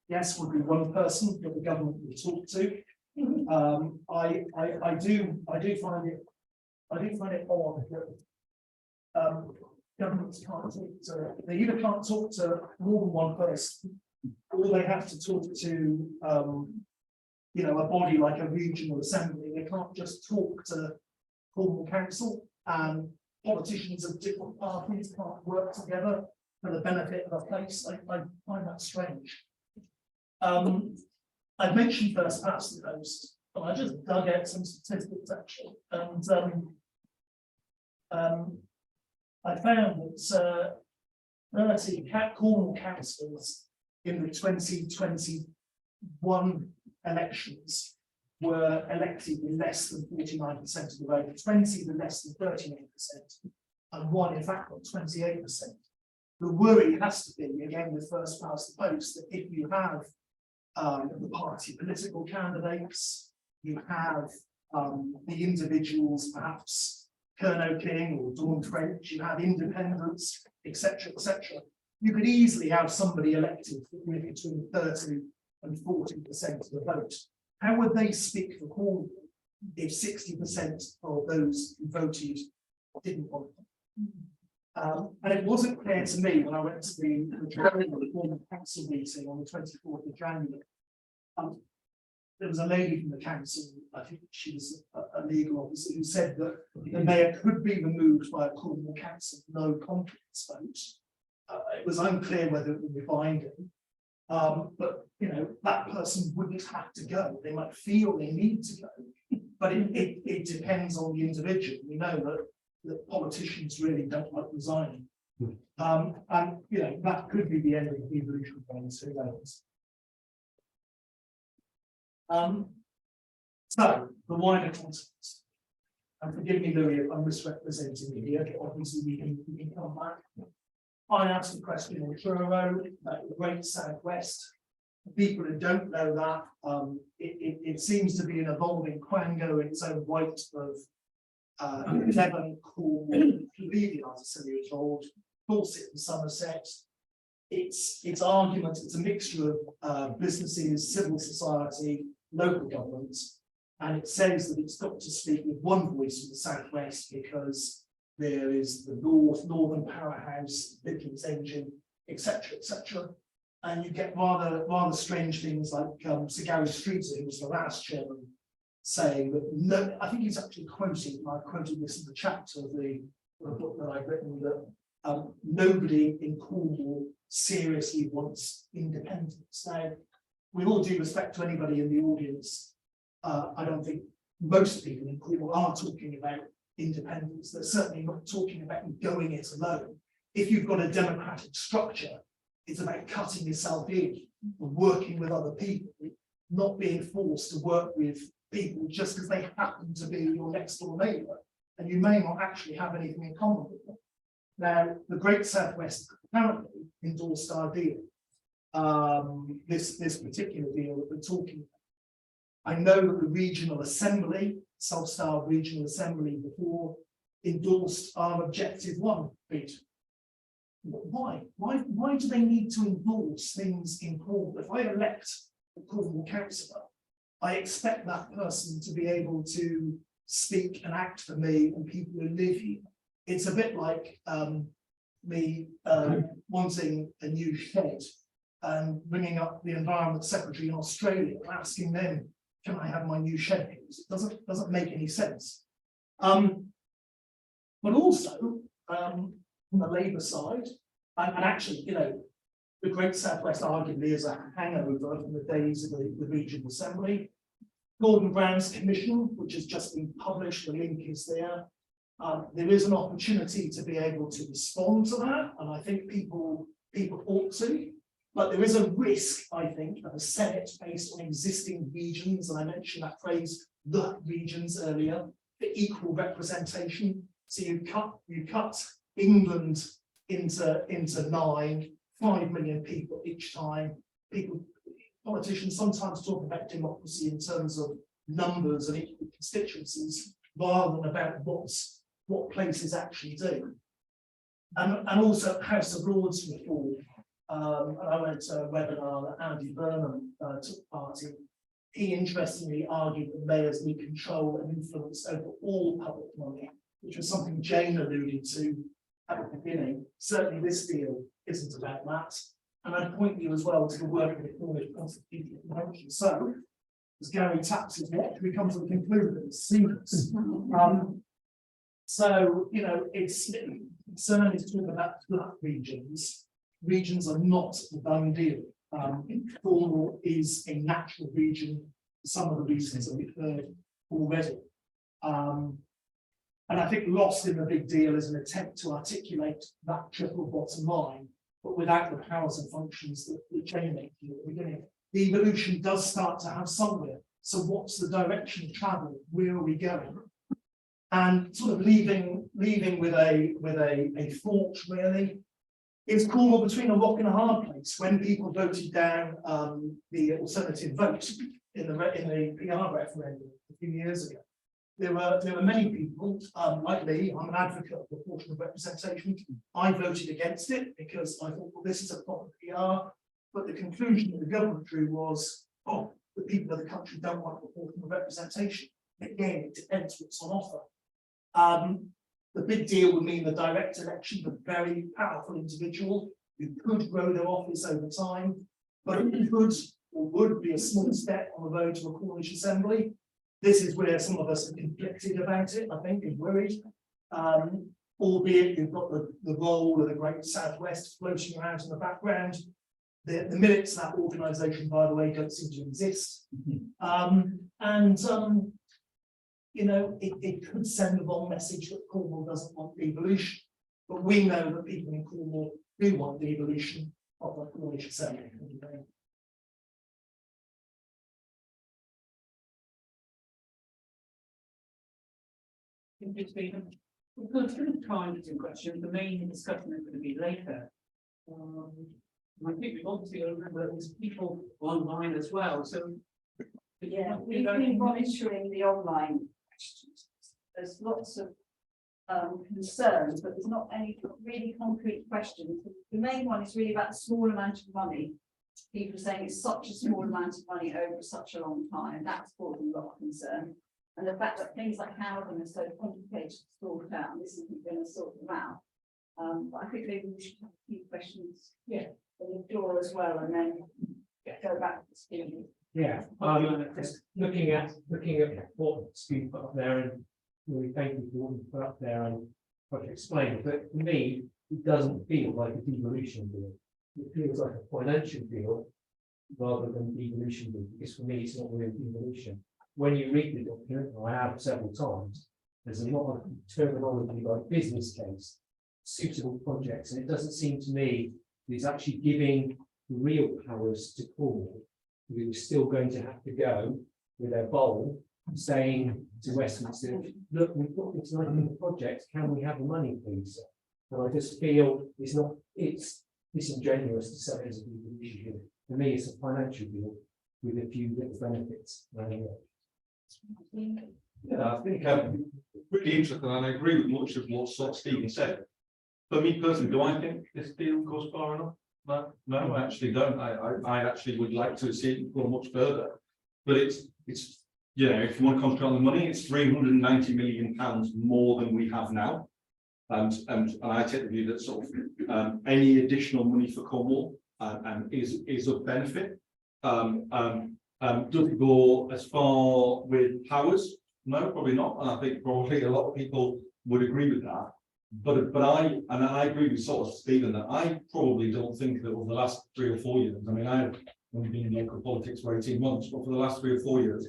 yes, would be one person that the government would talk to. I do find it odd that governments can't talk to, they either can't talk to more than one person, or they have to talk to a body like a regional assembly. They can't just talk to Cornwall Council, and politicians of different parties can't work together for the benefit of a place. I find that strange. I've mentioned first past the post, but I just dug out some statistics actually, and I found that 30 Cornwall councillors in the 2021 elections were elected with less than 49% of the vote, 20 with less than 39%, and one in fact got 28%. The worry has to be, again with first past the post, that if you have the party political candidates, you have the individuals, perhaps Kerno King or Dawn French, you have independents, etc., etc. You could easily have somebody elected with between 30 and 40% of the vote. How would they speak for Cornwall if 60% of those who voted didn't want them? And it wasn't clear to me when I went to the Cornwall Council meeting on the 24th of January. There was a lady from the council, I think she was a legal officer, who said that the mayor could be removed by a Cornwall Council no confidence vote. It was unclear whether it would be binding, but that person wouldn't have to go. They might feel they need to go, but it depends on the individual. We know that politicians really don't like resigning, and that could be the end of the devolution plans. Who knows? So the wider context, and forgive me, Louis, if I'm misrepresenting you here, but obviously we can come back. I asked the question on Truro Road, the Great Southwest. For people who don't know that, it seems to be an evolving quango in its own right of Devon, Cornwall, Cleveland, as I was told, Dorset and Somerset. Its argument, it's a mixture of businesses, civil society, local governments, and it says that it's got to speak with one voice from the southwest because there is the northern powerhouse, Dickens engine, etc., etc. And you get rather strange things like Sir Gary Streeter, who was the last chairman, saying that no, I think he's actually quoting, and I've quoted this in the chapter of the book that I've written, that nobody in Cornwall seriously wants independence. Now, with all due respect to anybody in the audience, I don't think most people in Cornwall are talking about independence. They're certainly not talking about going it alone. If you've got a democratic structure, it's about cutting yourself in and working with other people, not being forced to work with people just because they happen to be your next door neighbour, and you may not actually have anything in common with them. Now, the Great Southwest apparently endorsed our deal, this particular deal that we're talking about. I know that the Regional Assembly, Self-Styled Regional Assembly before, endorsed our Objective 1 bid. Why? Why do they need to endorse things in Cornwall? If I elect a Cornwall councillor, I expect that person to be able to speak and act for me and people who live here. It's a bit like me wanting a new shed and bringing up the Environment Secretary in Australia and asking them, can I have my new shed, please? It doesn't make any sense. But also, from the Labour side, and actually, the Great Southwest arguably is a hangover from the days of the Regional Assembly. Gordon Brown's commission, which has just been published, the link is there. There is an opportunity to be able to respond to that, and I think people ought to. But there is a risk, I think, of a Senate based on existing regions, and I mentioned that phrase, the regions, earlier, for equal representation. So you cut England into 5 million people each time. Politicians sometimes talk about democracy in terms of numbers and equal constituencies, rather than about what places actually do. And also House of Lords reform. And I went to a webinar that Andy Burnham took part in. he interestingly argued that mayors need control and influence over all public money, which was something Jane alluded to at the beginning. Certainly this deal isn't about that. And I'd point you as well to the work of the Cornish Constitutional Convention. So, as Gary taps his watch, we come to the conclusion that it's seamless. So, you know, it's concern is talking about flat regions. Regions are not a done deal. Cornwall is a natural region for some of the reasons that we've heard already. And I think lost in the big deal is an attempt to articulate that triple bottom line, but without the powers and functions that Jane mentioned at the beginning. The evolution does start to have somewhere. So what's the direction of travel? Where are we going? And sort of leaving with a thought really. Is Cornwall between a rock and a hard place? When people voted down the alternative vote in the PR referendum a few years ago, there were many people, like me, I'm an advocate of proportional representation. I voted against it because I thought, well, this is a proper PR. But the conclusion that the government drew was, oh, the people of the country don't want proportional representation. Again, it depends what's on offer. The big deal would mean the direct election of a very powerful individual who could grow their office over time, but it could or would be a small step on the road to a Cornish assembly. This is where some of us are conflicted about it, I think, and worried. Albeit you've got the role of the Great Southwest floating around in the background. The minutes of that organisation, by the way, don't seem to exist. You know, it could send the wrong message that Cornwall doesn't want devolution, but we know that people in Cornwall do want devolution of the Cornish assembly. We'll go through time to questions. The main discussion is going to be later. I think we've obviously got to remember there's people online as well. So yeah, we've been monitoring the online questions. There's lots of concerns, but there's not any really concrete questions. The main one is really about the small amount of money. People are saying it's such a small amount of money over such a long time. That's causing a lot of concern. And the fact that things like housing are so complicated to sort out, and this isn't going to sort them out. But I think maybe we should have a few questions. Yeah. On the door as well, and then go back to the speaking. Yeah, just looking at what Steve put up there, and really thank you for what you put up there and what you explained. But for me, it doesn't feel like a devolution deal. It feels like a financial deal rather than a devolution deal, because for me, it's not really devolution. When you read the document, and I have several times, there's a lot of terminology like business case, suitable projects, and it doesn't seem to me it's actually giving real powers to Cornwall, who is still going to have to go with their bowl saying to Westminster, look, we've got this nice little project, can we have the money, please? And I just feel it's disingenuous to say it's a devolution deal. For me, it's a financial deal with a few little benefits. Yeah, I think really interesting, and I agree with much of what Stephen said. For me personally, do I think this deal goes far enough? No, I actually don't. I actually would like to see it go much further. But it's you know, if you want to concentrate on the money, it's £390 million more than we have now. And I take the view that sort of any additional money for Cornwall is of benefit. Does it go as far with powers? No, probably not. And I think probably a lot of people would agree with that. But I agree with sort of Stephen that I probably don't think that over the last 3 or 4 years, I mean, I've only been in local politics for 18 months, but for the last 3 or 4 years,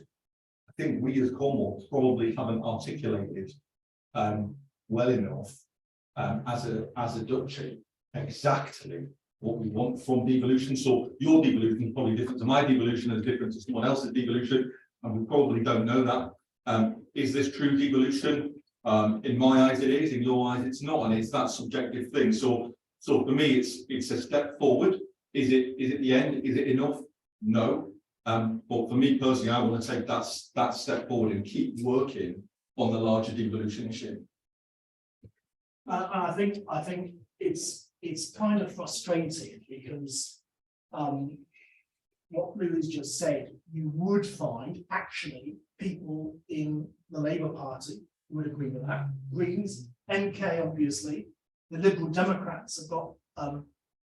I think we as Cornwall probably haven't articulated well enough as a duchy exactly what we want from devolution. So your devolution is probably different to my devolution, is different to someone else's devolution, and we probably don't know that. Is this true devolution? In my eyes it is, in your eyes it's not, and it's that subjective thing. So for me it's a step forward. Is it the end? Is it enough? No. But for me personally, I want to take that step forward and keep working on the larger devolution issue. I think it's kind of frustrating because what Lou has just said, you would find actually people in the Labour Party who would agree with that. Greens, MK, obviously, the Liberal Democrats have got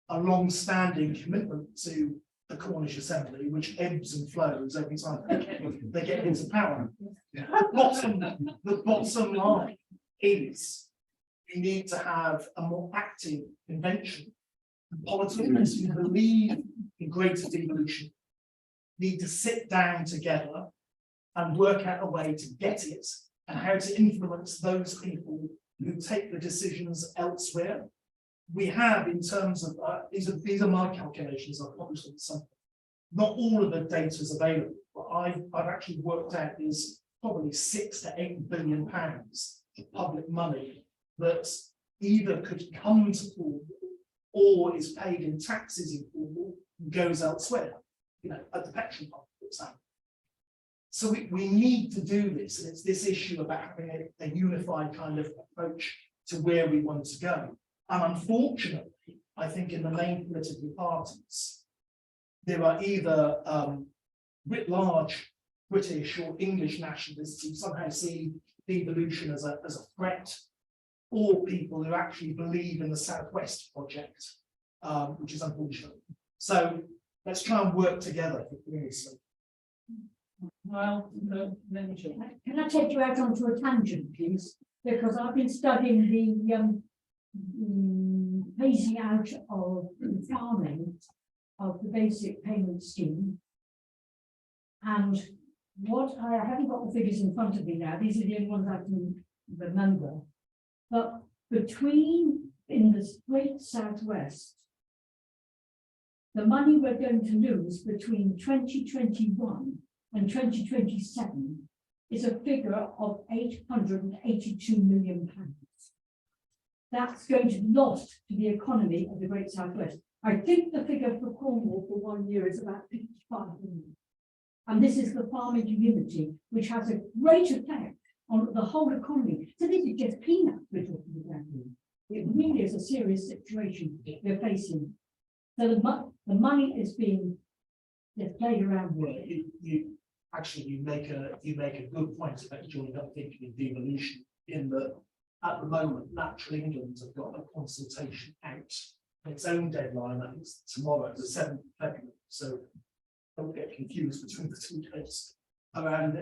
a long-standing commitment to the Cornish Assembly, which ebbs and flows every time they get into power. The bottom line is we need to have a more active convention. Politicians who believe in greater devolution need to sit down together and work out a way to get it and how to influence those people who take the decisions elsewhere. We have, in terms of these are my calculations. I've published them something. Not all of the data is available, but I've actually worked out there's probably £6 to £8 billion of public money that either could come to Cornwall or is paid in taxes in Cornwall and goes elsewhere, you know, at the petrol pump, for example. So we need to do this, and it's this issue about having a unified kind of approach to where we want to go. And unfortunately, I think in the main political parties, there are either writ large British or English nationalists who somehow see devolution as a threat, or people who actually believe in the Southwest project, which is unfortunate. So let's try and work together. Well, let me check. Can I take you out onto a tangent, please? Because I've been studying the phasing out of farming of the basic payment scheme. And what I haven't got the figures in front of me now, these are the only ones I can remember. But between in the Great Southwest, the money we're going to lose between 2021 and 2027 is a figure of £882 million. That's going to be lost to the economy of the Great Southwest. I think the figure for Cornwall for 1 year is about 55 million. And this is the farming community, which has a great effect on the whole economy. So this is just peanuts we're talking about here. It really is a serious situation we're facing. So the money is being played around with. You make a good point about joined up thinking of devolution, in that at the moment Natural England have got a consultation out. Its own deadline, I think it's tomorrow, the 7th of February. So don't get confused between the two dates around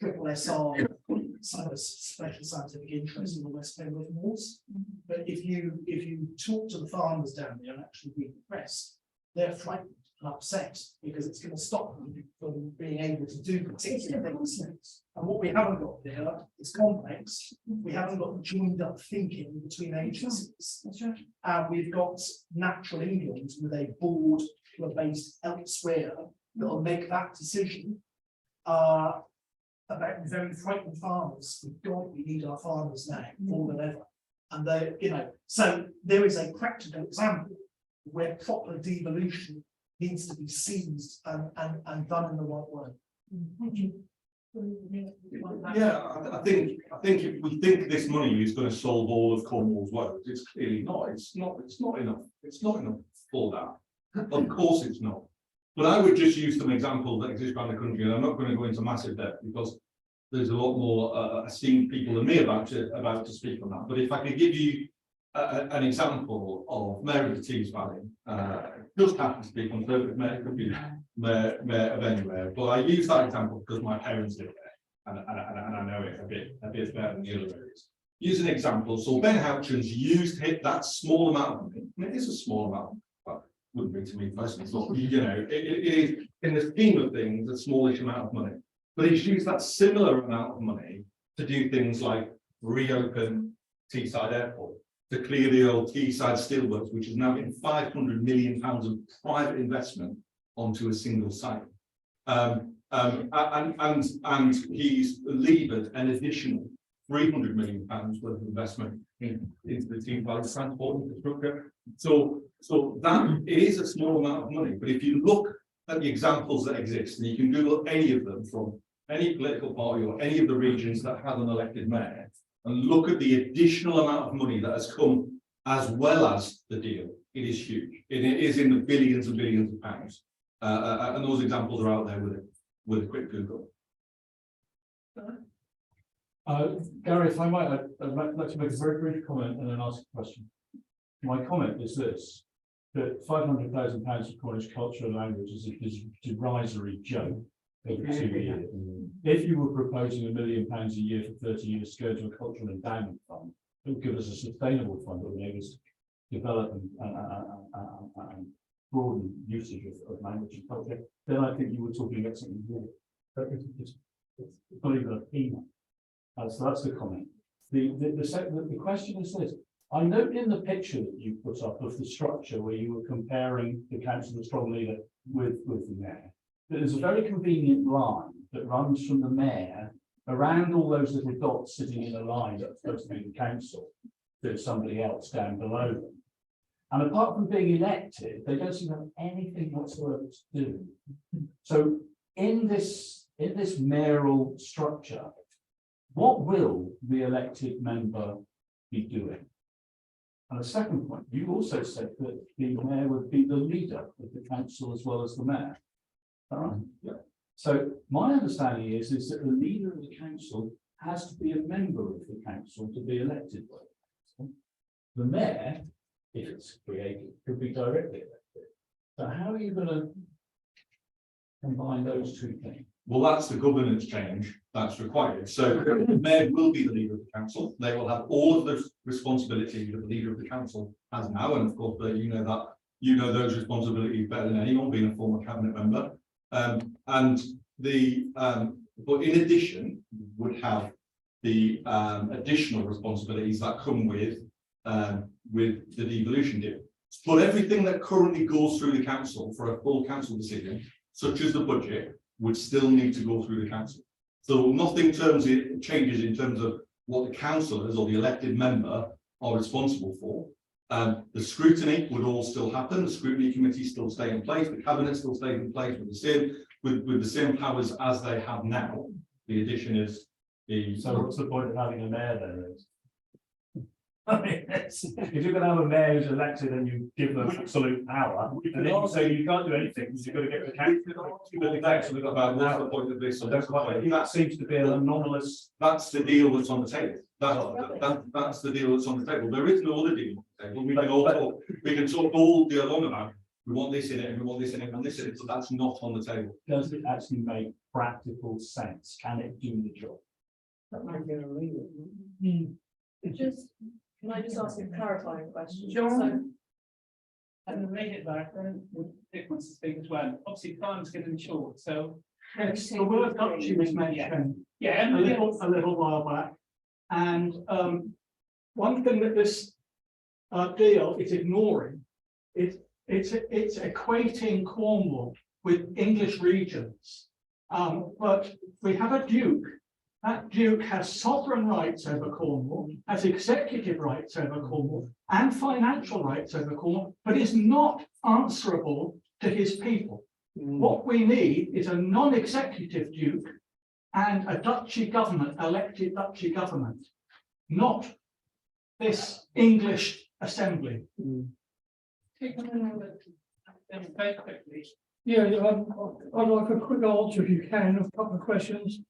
triple SR, special scientific interest in the West Midlands Moors. But if you talk to the farmers down there and actually read the press, they're frightened and upset because it's going to stop them from being able to do particular things. And what we haven't got there is complex. We haven't got joined up thinking between agencies. That's right. And we've got Natural England with a board who are based elsewhere that will make that decision about very frightened farmers. God, we need our farmers now more than ever. And they, you know, so there is a practical example where proper devolution needs to be seized and done in the right way. Thank you. Yeah, I think if we think this money is going to solve all of Cornwall's woes, it's clearly not. It's not enough. It's not enough for that. Of course it's not. But I would just use some examples that exist around the country, and I'm not going to go into massive depth because there's a lot more esteemed people than me about to speak on that. But if I could give you an example of Mayor of the Tees Valley, just happen to be Conservative Mayor, could be Mayor of anywhere, but I use that example because my parents live there, and I know it a bit better than the other areas. Use an example. So Ben Houchins used that small amount of money. I mean, it is a small amount, but wouldn't be to me personally. It's not, you know, it is in the scheme of things a smallish amount of money. But he's used that similar amount of money to do things like reopen Teesside Airport, to clear the old Teesside Steelworks, which is now getting £500 million of private investment onto a single site. And he's levered an additional £300 million worth of investment into the Tees Valley transport infrastructure. So that is a small amount of money. But if you look at the examples that exist, and you can Google any of them from any political party or any of the regions that has an elected mayor, and look at the additional amount of money that has come as well as the deal, it is huge. It is in the billions and billions of pounds. And those examples are out there with a quick Google. Gary, if I might, I'd like to make a very brief comment and then ask a question. My comment is this, that £500,000 of Cornish culture and language is a derisory joke over 2 years. If you were proposing £1 million a year for 30 years to go to a cultural endowment fund, it would give us a sustainable fund that would enable us to develop and broaden usage of language and culture, then I think you were talking about something more. It's not even a peanut. So that's the comment. The question is this. I note in the picture that you put up of the structure where you were comparing the council, the strong leader with the mayor, that there's a very convenient line that runs from the mayor around all those little dots sitting in a line that's supposed to be the council to somebody else down below them. And apart from being elected, they don't seem to have anything whatsoever to do. So in this mayoral structure, what will the elected member be doing? And the second point, you also said that the mayor would be the leader of the council as well as the mayor. All right. Yeah. So my understanding is that the leader of the council has to be a member of the council to be elected by the council. The mayor, if it's created, could be directly elected. So how are you going to combine those two things? Well, that's the governance change that's required. So the mayor will be the leader of the council. They will have all of the responsibility that the leader of the council has now. And of course, you know those responsibilities better than anyone, being a former cabinet member. But in addition, would have the additional responsibilities that come with the devolution deal. But everything that currently goes through the council for a full council decision, such as the budget, would still need to go through the council. So nothing changes in terms of what the councillors or the elected member are responsible for. The scrutiny would all still happen. The scrutiny committee still stay in place. The cabinet still stays in place with the same powers as they have now. The addition is the. So what's the point of having a mayor then? I mean, if you're going to have a mayor who's elected and you give them absolute power, and then you say you can't do anything because you've got to get the council. What's the point of this? That seems to be an anomalous. That's the deal that's on the table. That's the deal that's on the table. There is no other deal on the table. We can talk all day long about we want this in it and we want this in it and this in it. So that's not on the table. Does it actually make practical sense? Can it do the job? Can I just ask a clarifying question? Sure. So, And then make it back, then Dick wants to speak as well. Obviously, time's getting short, so. The word Dutchy was mentioned Yeah, a little while back. And one thing that this deal is ignoring is it's equating Cornwall with English regions. But we have a duke. That duke has sovereign rights over Cornwall, has executive rights over Cornwall, and financial rights over Cornwall, but is not answerable to his people. What we need is a non-executive duke and a duchy government, elected duchy government, not this English assembly. Very quickly. Yeah, I'd like a quick answer if you can, a couple of questions.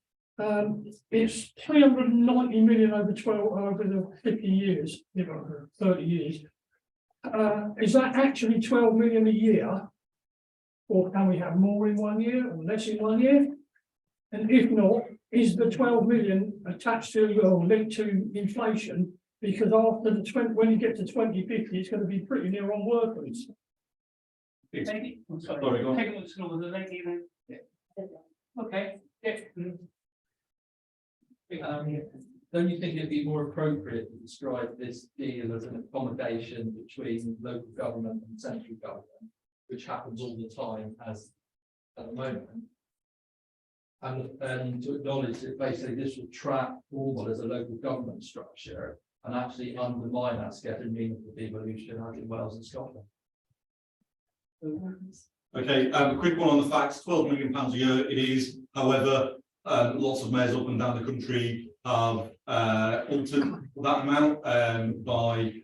It's 390 million over the 50 years, 30 years. Is that actually 12 million a year? Or can we have more in 1 year or less in 1 year? And if not, is the 12 million attached to or linked to inflation? Because after when you get to 2050, it's going to be pretty near on workers. Lady, I'm sorry. Sorry, go on. Taking what's called the lady then. Okay. Yeah. Don't you think it'd be more appropriate to describe this deal as an accommodation between local government and central government, which happens all the time as at the moment? And to acknowledge that basically this will trap Cornwall as a local government structure and actually undermine that scattered meaningful devolution as in Wales and Scotland. Okay, a quick one on the facts. £12 million a year. It is, however, lots of mayors up and down the country have altered that amount by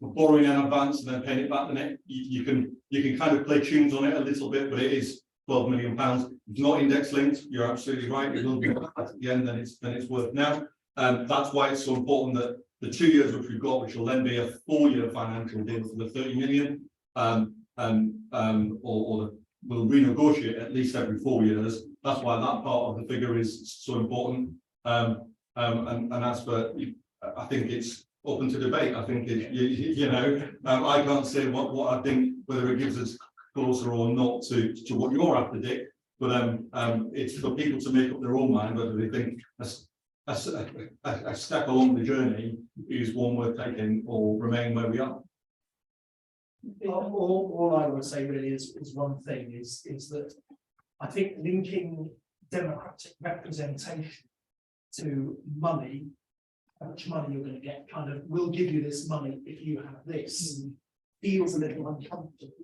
borrowing in advance and then paying it back the next, you can kind of play tunes on it a little bit, but it is £12 million. It's not index linked. You're absolutely right. It will be at the end, then it's worth now. That's why it's so important that the 2 years which we've got, which will then be a 4-year financial deal for the 30 million, we'll renegotiate at least every 4 years. That's why that part of the figure is so important. And as for, I think it's open to debate. I think I can't say what I think, whether it gives us closer or not to what you're after, Dick. But it's for people to make up their own mind whether they think a step along the journey is one worth taking or remain where we are. All I would say really is one thing is that I think linking democratic representation to money, how much money you're going to get, kind of, we'll give you this money if you have this, feels a little uncomfortable.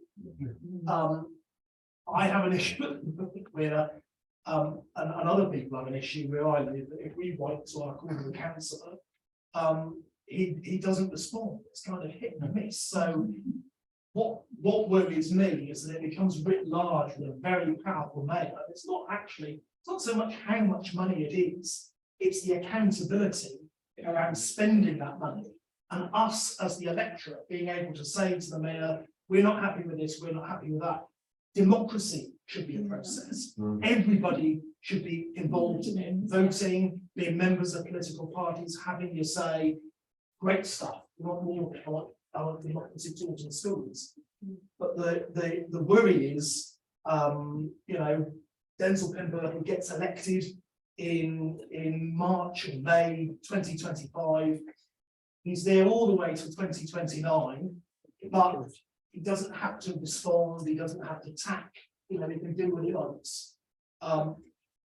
I have an issue where and other people have an issue where I live, that if we write to our Cornwall councillor, he doesn't respond. It's kind of hit and miss. So what worries me is that it becomes writ large with a very powerful mayor. It's not so much how much money it is, it's the accountability around spending that money, and us as the electorate being able to say to the mayor, we're not happy with this, we're not happy with that. Democracy should be a process. Everybody should be involved in it, voting, being members of political parties, having your say. Great stuff. We want more of our democracy taught in schools. But the worry is, Denzel Pemberton gets elected in March or May 2025. He's there all the way to 2029, but he doesn't have to respond, he doesn't have to tack, he can do what he wants.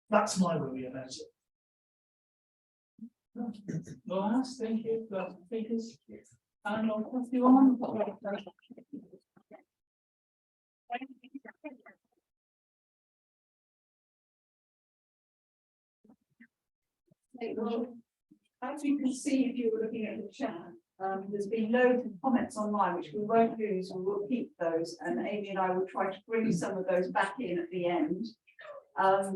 That's my worry about it. Last, thank you for the speakers. And I'll pass you on. Well, as you can see, if you were looking at the chat, there's been loads of comments online, which we won't lose, and we'll keep those. And Amy and I will try to bring some of those back in at the end. A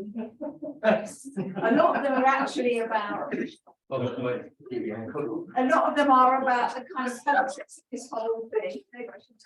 lot of them are actually about. A lot of them are about the kind of politics of this whole thing. Maybe I should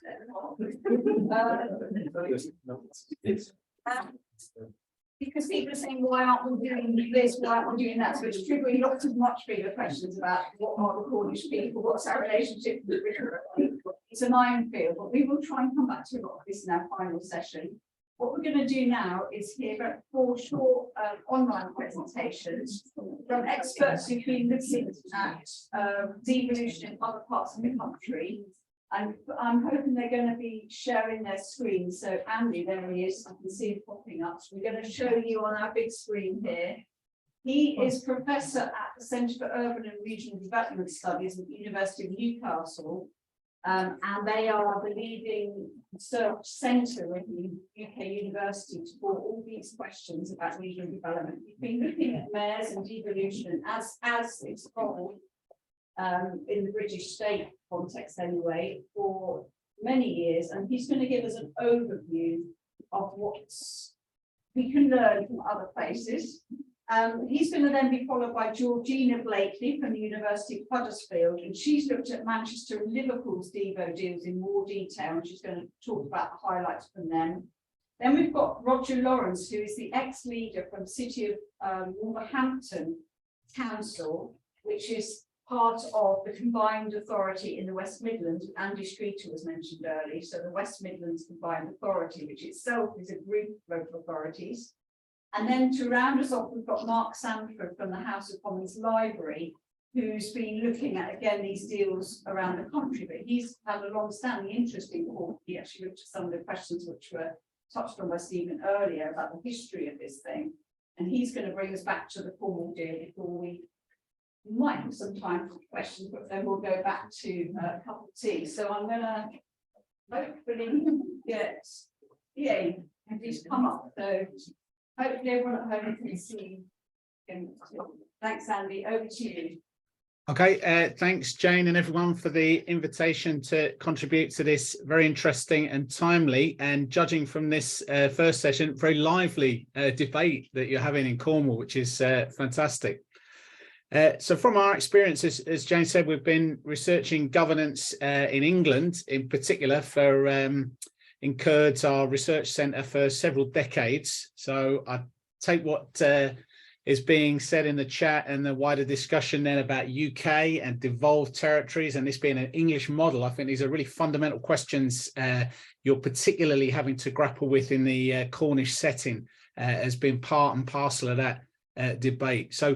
because people are saying, why aren't we doing this, why aren't we doing that? So it's triggering lots of much bigger questions about what are the Cornish people, what's our relationship with the British people. It's a minefield, but we will try and come back to a lot of this in our final session. What we're going to do now is hear 4 short online presentations from experts who've been looking at devolution in other parts of the country. And I'm hoping they're going to be sharing their screen. So Andy, there he is. I can see him popping up. So we're going to show you on our big screen here. He is professor at the Centre for Urban and Regional Development Studies at the University of Newcastle. And they are the leading research centre in the UK university for all these questions about regional development. We've been looking at mayors and devolution as it's called in the British state context anyway, for many years, and he's going to give us an overview of what we can learn from other places. He's going to then be followed by Georgina Blakely from the University of Huddersfield, and she's looked at Manchester and Liverpool's Devo deals in more detail, and she's going to talk about the highlights from them. Then we've got Roger Lawrence, who is the ex-leader from City of Wolverhampton Council, which is part of the combined authority in the West Midlands. Andy Streeter was mentioned earlier, so the West Midlands Combined Authority, which itself is a group of local authorities. And then to round us off, we've got Mark Sanford from the House of Commons Library, who's been looking at, again, these deals around the country, but he's had a long-standing interest in Cornwall. He actually looked at some of the questions which were touched on by Stephen earlier about the history of this thing. And he's going to bring us back to the Cornwall deal before we might have some time for questions, but then we'll go back to a cup of tea. So I'm going to hopefully get, yeah, and he's come up. So hopefully everyone at home can see him too. Thanks, Andy. Over to you. Okay, thanks Jane and everyone for the invitation to contribute to this very interesting and timely, and judging from this first session, very lively debate that you're having in Cornwall, which is fantastic. So from our experience, as Jane said, we've been researching governance in England in particular for Incurred, our research centre, for several decades. So I take what is being said in the chat and the wider discussion then about UK and devolved territories, and this being an English model. I think these are really fundamental questions you're particularly having to grapple with in the Cornish setting as being part and parcel of that debate. So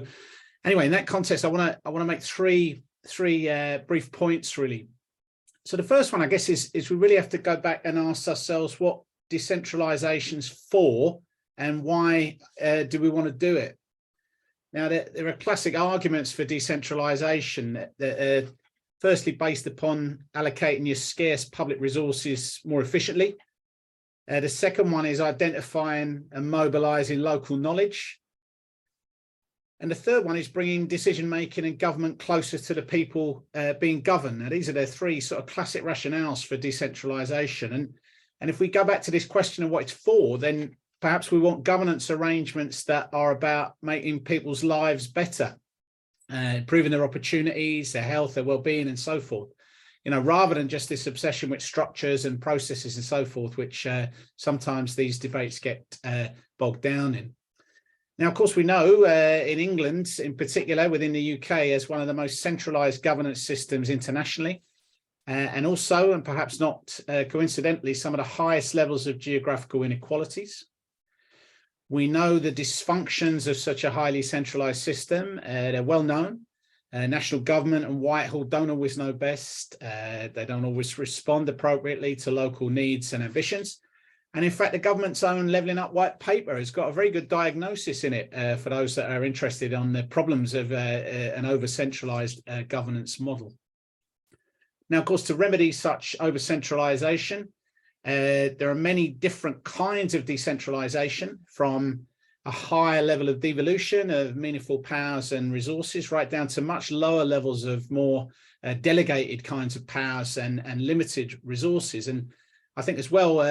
anyway, in that context, I want to make three brief points really. So the first one, I guess, is we really have to go back and ask ourselves what decentralization's for and why do we want to do it. Now, there are classic arguments for decentralisation that are firstly based upon allocating your scarce public resources more efficiently. The second one is identifying and mobilising local knowledge. And the third one is bringing decision-making and government closer to the people being governed. Now, these are the three sort of classic rationales for decentralisation. And if we go back to this question of what it's for, then perhaps we want governance arrangements that are about making people's lives better, improving their opportunities, their health, their well-being, and so forth. You know, rather than just this obsession with structures and processes and so forth, which sometimes these debates get bogged down in. Now, of course, we know in England, in particular, within the UK, as one of the most centralised governance systems internationally, and also, and perhaps not coincidentally, some of the highest levels of geographical inequalities. We know the dysfunctions of such a highly centralised system. They're well known. National government and Whitehall don't always know best. They don't always respond appropriately to local needs and ambitions. And in fact, the government's own Levelling Up white paper has got a very good diagnosis in it for those that are interested on the problems of an over-centralised governance model. Now, of course, to remedy such over-centralisation, there are many different kinds of decentralisation, from a higher level of devolution of meaningful powers and resources right down to much lower levels of more delegated kinds of powers and limited resources. And I think as well,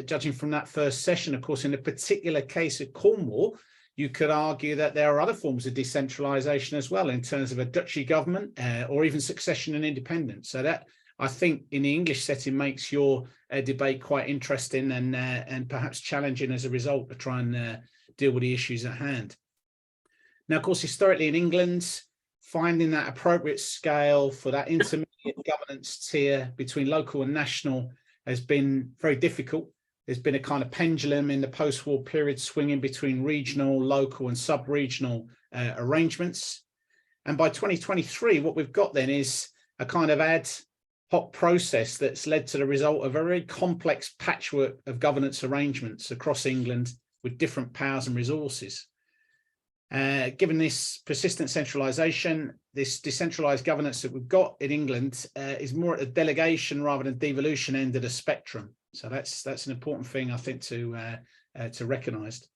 judging from that first session, of course, in the particular case of Cornwall, you could argue that there are other forms of decentralisation as well in terms of a duchy government or even succession and independence. So that, I think, in the English setting makes your debate quite interesting and perhaps challenging as a result to try and deal with the issues at hand. Now, of course, historically in England, finding that appropriate scale for that intermediate governance tier between local and national has been very difficult. There's been a kind of pendulum in the post-war period swinging between regional, local and sub-regional arrangements. And by 2023, what we've got then is a kind of ad hoc process that's led to the result of a very complex patchwork of governance arrangements across England with different powers and resources. Given this persistent centralisation, this decentralised governance that we've got in England is more at the delegation rather than devolution end of the spectrum. So that's an important thing, I think, to recognise.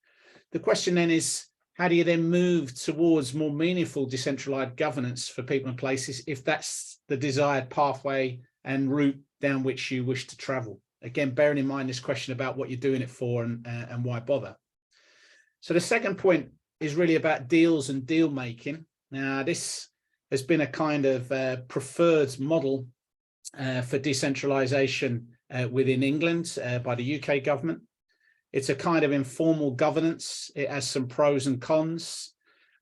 The question then is, how do you then move towards more meaningful decentralised governance for people and places if that's the desired pathway and route down which you wish to travel? Again, bearing in mind this question about what you're doing it for and why bother. So the second point is really about deals and deal making. Now, this has been a kind of preferred model for decentralisation within England by the UK government. It's a kind of informal governance. It has some pros and cons.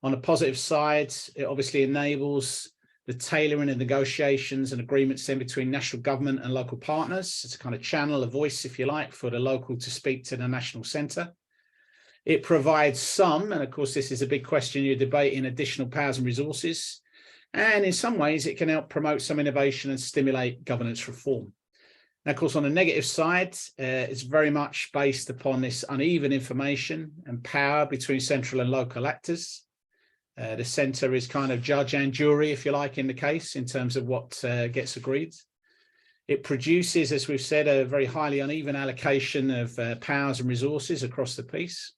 On the positive side, it obviously enables the tailoring and negotiations and agreements in between national government and local partners. It's a kind of channel, a voice, if you like, for the local to speak to the national centre. It provides some, and of course this is a big question you're debating, additional powers and resources. And in some ways it can help promote some innovation and stimulate governance reform. Now, of course, on the negative side, it's very much based upon this uneven information and power between central and local actors. The centre is kind of judge and jury, if you like, in the case, in terms of what gets agreed. It produces, as we've said, a very highly uneven allocation of powers and resources across the piece.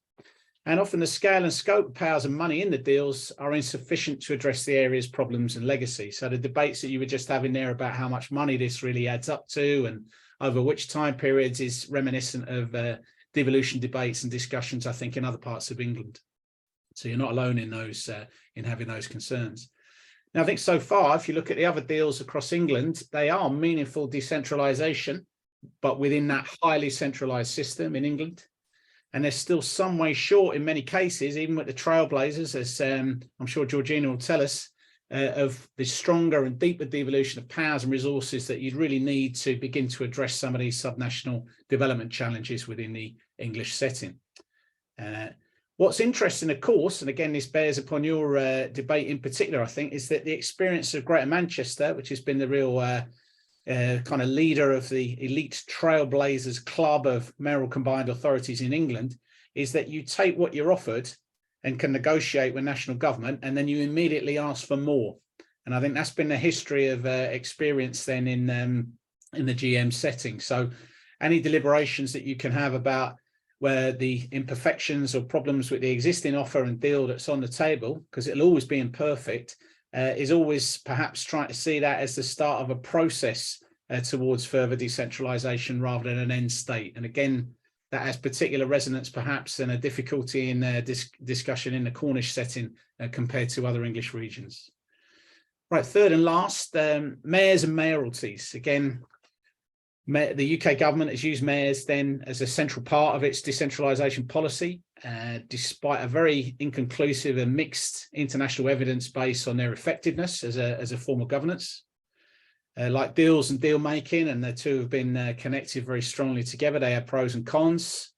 And often the scale and scope, powers and money in the deals are insufficient to address the area's problems and legacy. So the debates that you were just having there about how much money this really adds up to and over which time periods is reminiscent of devolution debates and discussions, I think, in other parts of England. So you're not alone in those, in having those concerns. Now, I think so far, if you look at the other deals across England, they are meaningful decentralisation, but within that highly centralised system in England. And there's still some way short in many cases, even with the trailblazers, as I'm sure Georgina will tell us, of the stronger and deeper devolution of powers and resources that you'd really need to begin to address some of these subnational development challenges within the English setting. What's interesting, of course, and again, this bears upon your debate in particular, I think, is that the experience of Greater Manchester, which has been the real kind of leader of the elite trailblazers club of mayoral combined authorities in England, is that you take what you're offered and can negotiate with national government, and then you immediately ask for more. And I think that's been the history of experience then in the GM setting. So any deliberations that you can have about where the imperfections or problems with the existing offer and deal that's on the table, because it'll always be imperfect, is always perhaps trying to see that as the start of a process towards further decentralisation rather than an end state. And again, that has particular resonance perhaps and a difficulty in discussion in the Cornish setting compared to other English regions. Right, third and last, mayors and mayoralties. Again, the UK government has used mayors then as a central part of its decentralisation policy, despite a very inconclusive and mixed international evidence base on their effectiveness as a form of governance. Like deals and deal making, and the two have been connected very strongly together. They have pros and cons.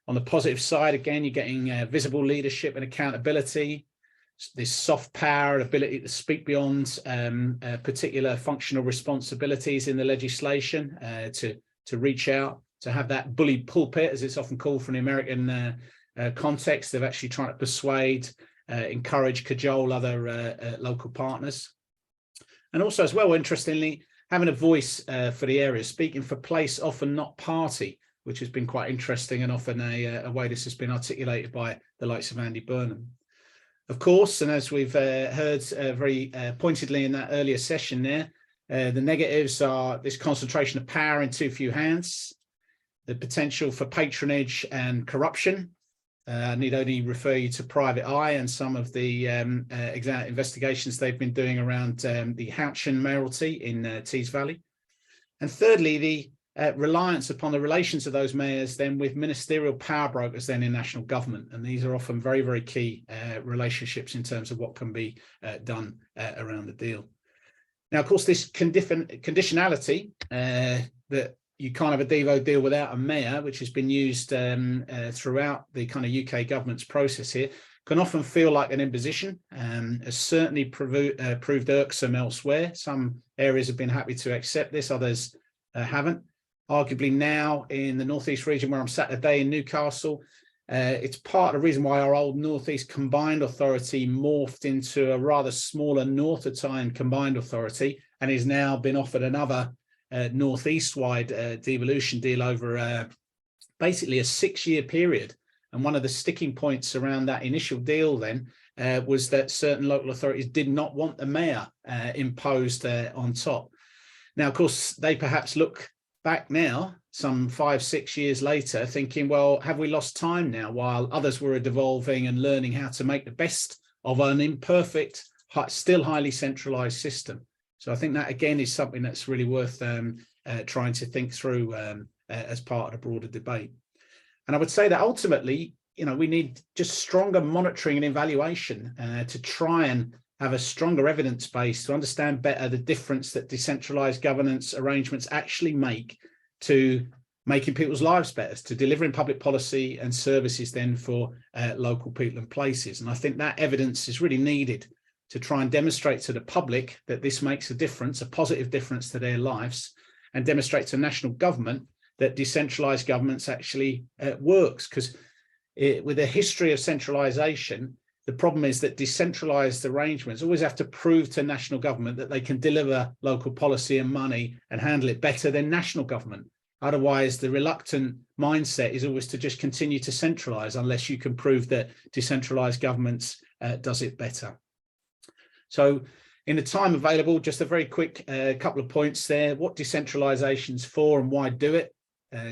On the positive side, again, you're getting visible leadership and accountability, this soft power, ability to speak beyond particular functional responsibilities in the legislation, to reach out, to have that bully pulpit, as it's often called from the American context, of actually trying to persuade, encourage, cajole other local partners. And also as well, interestingly, having a voice for the area, speaking for place, often not party, which has been quite interesting and often a way this has been articulated by the likes of Andy Burnham. Of course, and as we've heard very pointedly in that earlier session there, the negatives are this concentration of power in too few hands, the potential for patronage and corruption. I need only refer you to Private Eye and some of the investigations they've been doing around the Houchin mayoralty in Tees Valley. And thirdly, the reliance upon the relations of those mayors then with ministerial power brokers then in national government. And these are often very, very key relationships in terms of what can be done around the deal. Now, of course, this conditionality that you can't have a Devo deal without a mayor, which has been used throughout the kind of UK government's process here, can often feel like an imposition, has certainly proved irksome elsewhere. Some areas have been happy to accept this, others haven't. Arguably now in the Northeast region where I'm sat today in Newcastle, it's part of the reason why our old Northeast Combined Authority morphed into a rather smaller North of Tyne Combined Authority and is now been offered another northeast-wide devolution deal over basically a 6-year period. And one of the sticking points around that initial deal then was that certain local authorities did not want the mayor imposed on top. Now, of course, they perhaps look back now, some 5-6 years later, thinking, well, have we lost time now while others were devolving and learning how to make the best of an imperfect, still highly centralised system? So I think that, again, is something that's really worth trying to think through as part of the broader debate. And I would say that ultimately, you know, we need just stronger monitoring and evaluation to try and have a stronger evidence base to understand better the difference that decentralised governance arrangements actually make to making people's lives better, to delivering public policy and services then for local people and places. And I think that evidence is really needed to try and demonstrate to the public that this makes a difference, a positive difference to their lives, and demonstrate to national government that decentralised governance actually works. Because with a history of centralisation, the problem is that decentralised arrangements always have to prove to national government that they can deliver local policy and money and handle it better than national government. Otherwise, the reluctant mindset is always to just continue to centralise unless you can prove that decentralised governments does it better. So in the time available, just a very quick couple of points there. What decentralisation is for and why do it?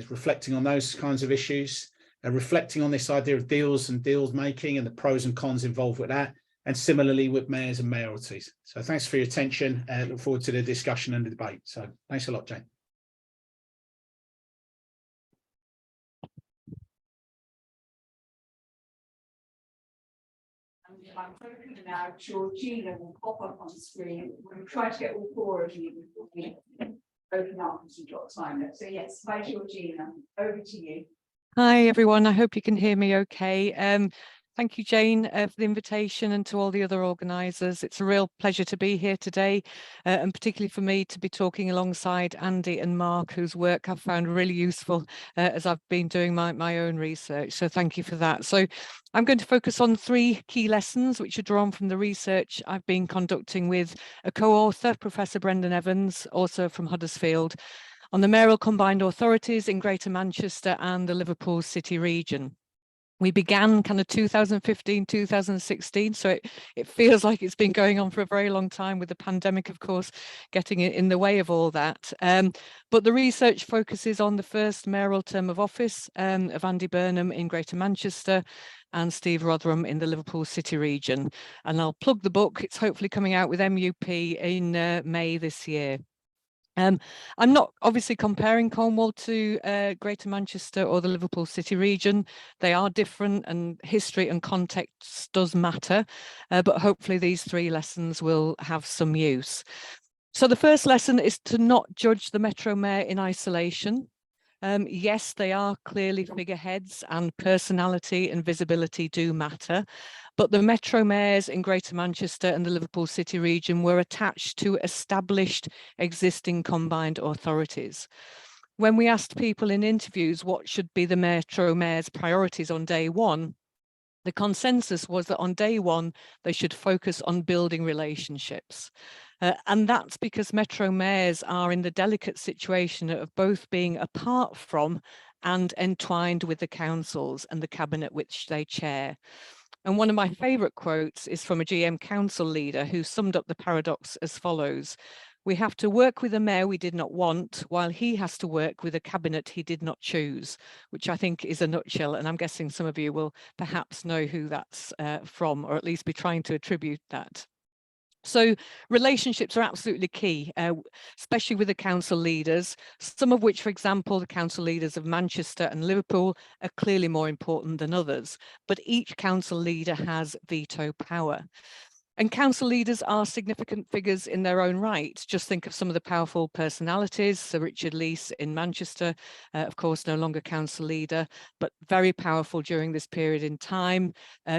Reflecting on those kinds of issues. Reflecting on this idea of deals and deals making and the pros and cons involved with that. And similarly with mayors and mayoralties. So thanks for your attention. Look forward to the discussion and the debate. So thanks a lot, Jane. I'm hoping now Georgina will pop up on screen. We'll try to get all four of you before we open up and drop time. So yes, hi Georgina, over to you. Hi everyone, I hope you can hear me okay. Thank you, Jane, for the invitation, and to all the other organisers. It's a real pleasure to be here today, and particularly for me to be talking alongside Andy and Mark, whose work I've found really useful as I've been doing my own research. So thank you for that. So I'm going to focus on 3 key lessons which are drawn from the research I've been conducting with a co-author, Professor Brendan Evans, also from Huddersfield, on the mayoral combined authorities in Greater Manchester and the Liverpool City region. We began kind of 2015, 2016, so it feels like it's been going on for a very long time, with the pandemic, of course, getting in the way of all that. But the research focuses on the first mayoral term of office of Andy Burnham in Greater Manchester and Steve Rotherham in the Liverpool City region. And I'll plug the book. It's hopefully coming out with MUP in May this year. I'm not obviously comparing Cornwall to Greater Manchester or the Liverpool City region. They are different, and history and context does matter, but hopefully these 3 lessons will have some use. So the first lesson is to not judge the Metro Mayor in isolation. Yes, they are clearly figureheads, and personality and visibility do matter. But the Metro Mayors in Greater Manchester and the Liverpool City region were attached to established existing combined authorities. When we asked people in interviews what should be the Metro Mayor's priorities on day one, the consensus was that on day one, they should focus on building relationships. And that's because Metro Mayors are in the delicate situation of both being apart from and entwined with the councils and the cabinet which they chair. And one of my favourite quotes is from a GM council leader who summed up the paradox as follows: "We have to work with a mayor we did not want, while he has to work with a cabinet he did not choose," which I think is a nutshell. And I'm guessing some of you will perhaps know who that's from, or at least be trying to attribute that. So relationships are absolutely key, especially with the council leaders, some of which, for example, the council leaders of Manchester and Liverpool are clearly more important than others, but each council leader has veto power. And council leaders are significant figures in their own right. Just think of some of the powerful personalities. Sir Richard Leese in Manchester, of course, no longer council leader, but very powerful during this period in time.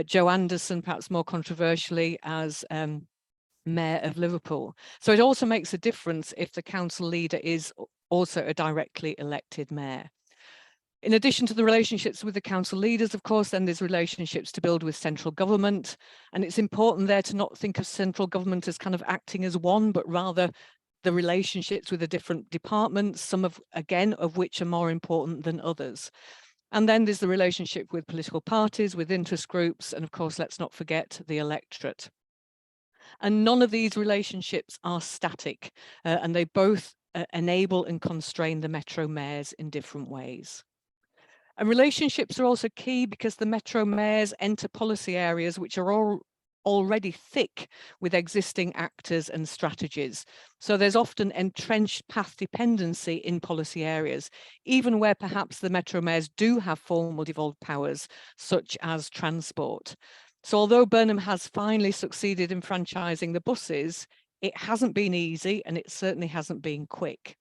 Joe Anderson, perhaps more controversially, as Mayor of Liverpool. So it also makes a difference if the council leader is also a directly elected mayor. In addition to the relationships with the council leaders, of course, then there's relationships to build with central government. And it's important there to not think of central government as kind of acting as one, but rather the relationships with the different departments, some of, again, of which are more important than others. And then there's the relationship with political parties, with interest groups, and of course, let's not forget the electorate. And none of these relationships are static, and they both enable and constrain the Metro Mayors in different ways. And relationships are also key because the Metro Mayors enter policy areas which are already thick with existing actors and strategies. So there's often entrenched path dependency in policy areas, even where perhaps the Metro Mayors do have formal devolved powers, such as transport. So although Burnham has finally succeeded in franchising the buses, it hasn't been easy, and it certainly hasn't been quick.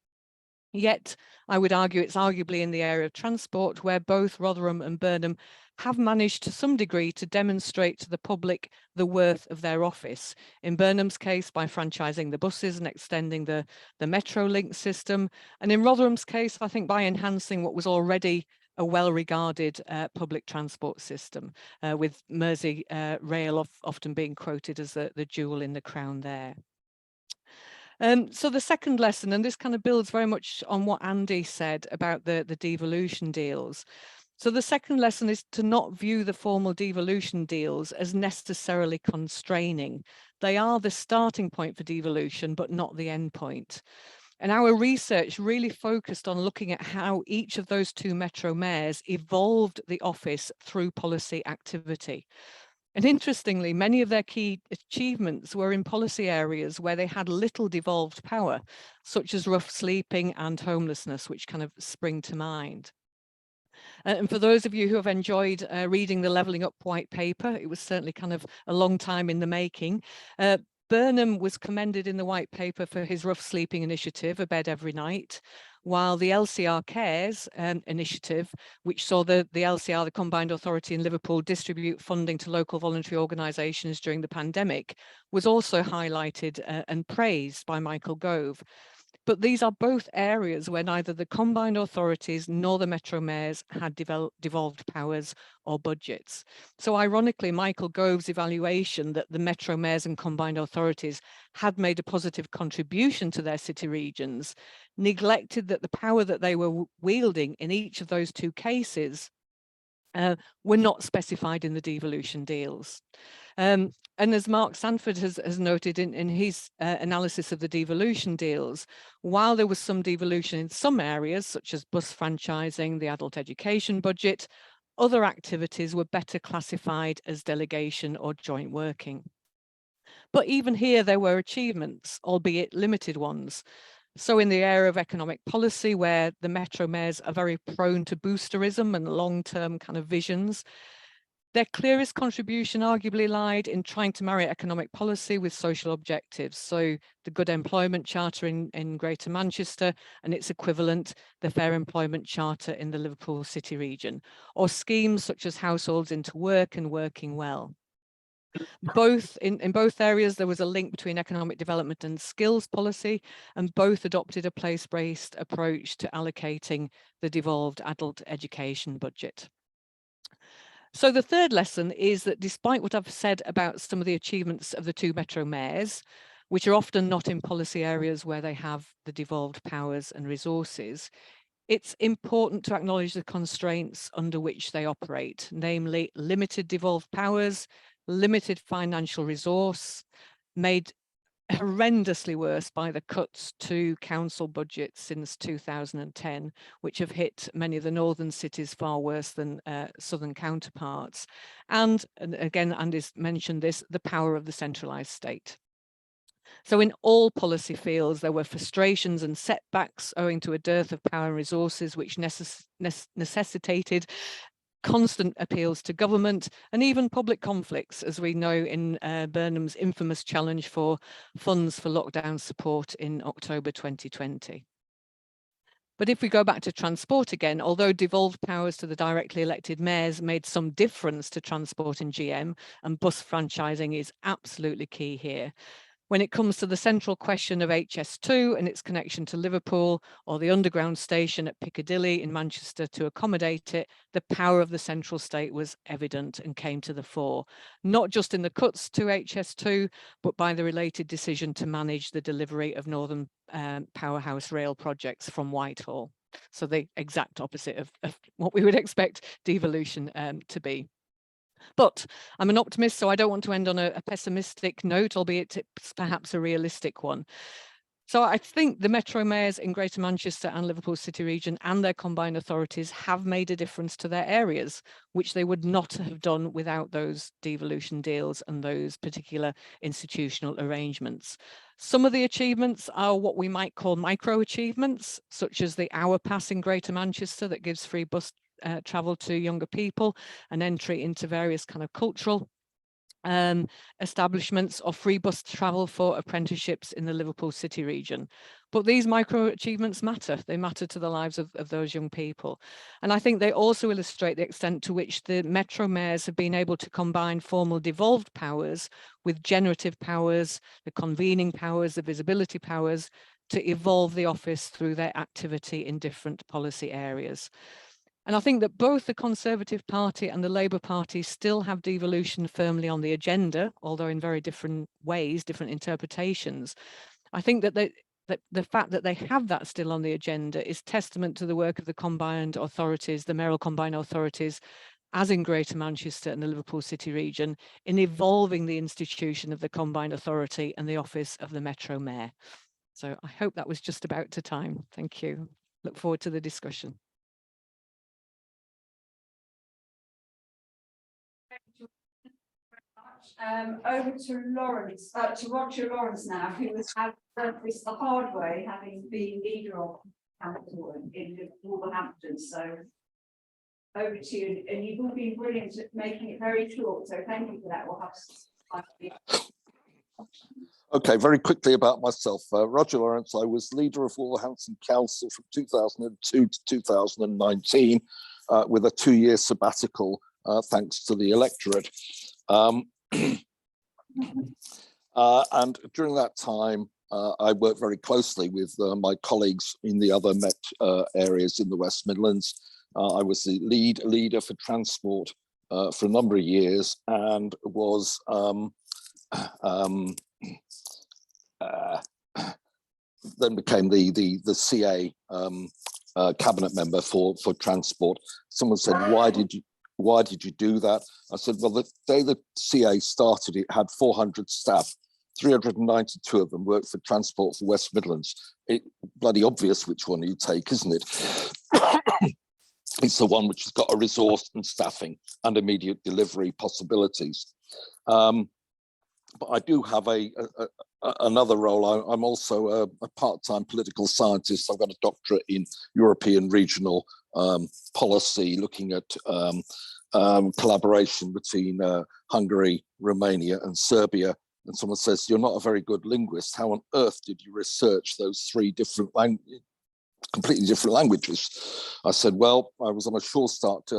Yet, I would argue it's arguably in the area of transport where both Rotherham and Burnham have managed to some degree to demonstrate to the public the worth of their office. In Burnham's case, by franchising the buses and extending the Metrolink system. And in Rotherham's case, I think by enhancing what was already a well-regarded public transport system, with Mersey Rail often being quoted as the jewel in the crown there. So the second lesson, and this kind of builds very much on what Andy said about the devolution deals. So the second lesson is to not view the formal devolution deals as necessarily constraining. They are the starting point for devolution, but not the end point. And our research really focused on looking at how each of those two metro mayors evolved the office through policy activity. And interestingly, many of their key achievements were in policy areas where they had little devolved power, such as rough sleeping and homelessness, which kind of spring to mind. And for those of you who have enjoyed reading the Levelling Up white paper, it was certainly kind of a long time in the making. Burnham was commended in the white paper for his rough sleeping initiative, A Bed Every Night, while the LCR Cares initiative, which saw the LCR, the Combined Authority in Liverpool, distribute funding to local voluntary organisations during the pandemic, was also highlighted and praised by Michael Gove. But these are both areas where neither the combined authorities nor the metro mayors had devolved powers or budgets. So ironically, Michael Gove's evaluation that the metro mayors and combined authorities had made a positive contribution to their city regions neglected that the power that they were wielding in each of those two cases were not specified in the devolution deals. And as Mark Sanford has noted in his analysis of the devolution deals, while there was some devolution in some areas, such as bus franchising, the adult education budget, other activities were better classified as delegation or joint working. But even here, there were achievements, albeit limited ones. So in the area of economic policy, where the metro mayors are very prone to boosterism and long-term kind of visions, their clearest contribution arguably lied in trying to marry economic policy with social objectives. So the Good Employment Charter in Greater Manchester and its equivalent, the Fair Employment Charter in the Liverpool City region, or schemes such as Households into Work and Working Well. In both areas, there was a link between economic development and skills policy, and both adopted a place-based approach to allocating the devolved adult education budget. So the third lesson is that despite what I've said about some of the achievements of the two metro mayors, which are often not in policy areas where they have the devolved powers and resources, it's important to acknowledge the constraints under which they operate, namely limited devolved powers, limited financial resource, made horrendously worse by the cuts to council budgets since 2010, which have hit many of the northern cities far worse than southern counterparts. And again, Andy's mentioned this, the power of the centralised state. So in all policy fields, there were frustrations and setbacks owing to a dearth of power and resources, which necessitated constant appeals to government and even public conflicts, as we know in Burnham's infamous challenge for funds for lockdown support in October 2020. But if we go back to transport again, although devolved powers to the directly elected mayors made some difference to transport in GM, and bus franchising is absolutely key here, when it comes to the central question of HS2 and its connection to Liverpool, or the underground station at Piccadilly in Manchester to accommodate it, the power of the central state was evident and came to the fore, not just in the cuts to HS2, but by the related decision to manage the delivery of Northern Powerhouse rail projects from Whitehall. So the exact opposite of what we would expect devolution to be. But I'm an optimist, so I don't want to end on a pessimistic note, albeit it's perhaps a realistic one. So I think the metro mayors in Greater Manchester and Liverpool City region and their combined authorities have made a difference to their areas, which they would not have done without those devolution deals and those particular institutional arrangements. Some of the achievements are what we might call micro achievements, such as the hour pass in Greater Manchester that gives free bus travel to younger people and entry into various kind of cultural establishments, or free bus travel for apprenticeships in the Liverpool City region. But these micro achievements matter. They matter to the lives of those young people. And I think they also illustrate the extent to which the metro mayors have been able to combine formal devolved powers with generative powers, the convening powers, the visibility powers, to evolve the office through their activity in different policy areas. And I think that both the Conservative Party and the Labour Party still have devolution firmly on the agenda, although in very different ways, different interpretations. I think that the fact that they have that still on the agenda is testament to the work of the combined authorities, the mayoral combined authorities, as in Greater Manchester and the Liverpool City region, in evolving the institution of the combined authority and the office of the Metro Mayor. So I hope that was just about to time. Thank you. Look forward to the discussion. Over to Lawrence, to Roger Lawrence now, who has had this the hard way, having been leader of council in Wolverhampton. So over to you, and you've all been brilliant at making it very short. So thank you for that. We'll have. Okay, very quickly about myself. Roger Lawrence, I was leader of Wolverhampton Council from 2002 to 2019 with a 2-year sabbatical thanks to the electorate. And during that time, I worked very closely with my colleagues in the other Met areas in the West Midlands. I was the leader for transport for a number of years and was then became the CA cabinet member for transport. Someone said, why did you do that? I said, well, the day the CA started, it had 400 staff. 392 of them worked for transport for West Midlands. It's bloody obvious which one you take, isn't it? It's the one which has got a resource and staffing and immediate delivery possibilities. But I do have another role. I'm also a part-time political scientist. I've got a doctorate in European regional policy, looking at collaboration between Hungary, Romania, and Serbia. And someone says, you're not a very good linguist. How on earth did you research those three completely different languages? I said, well, I was on a Sure Start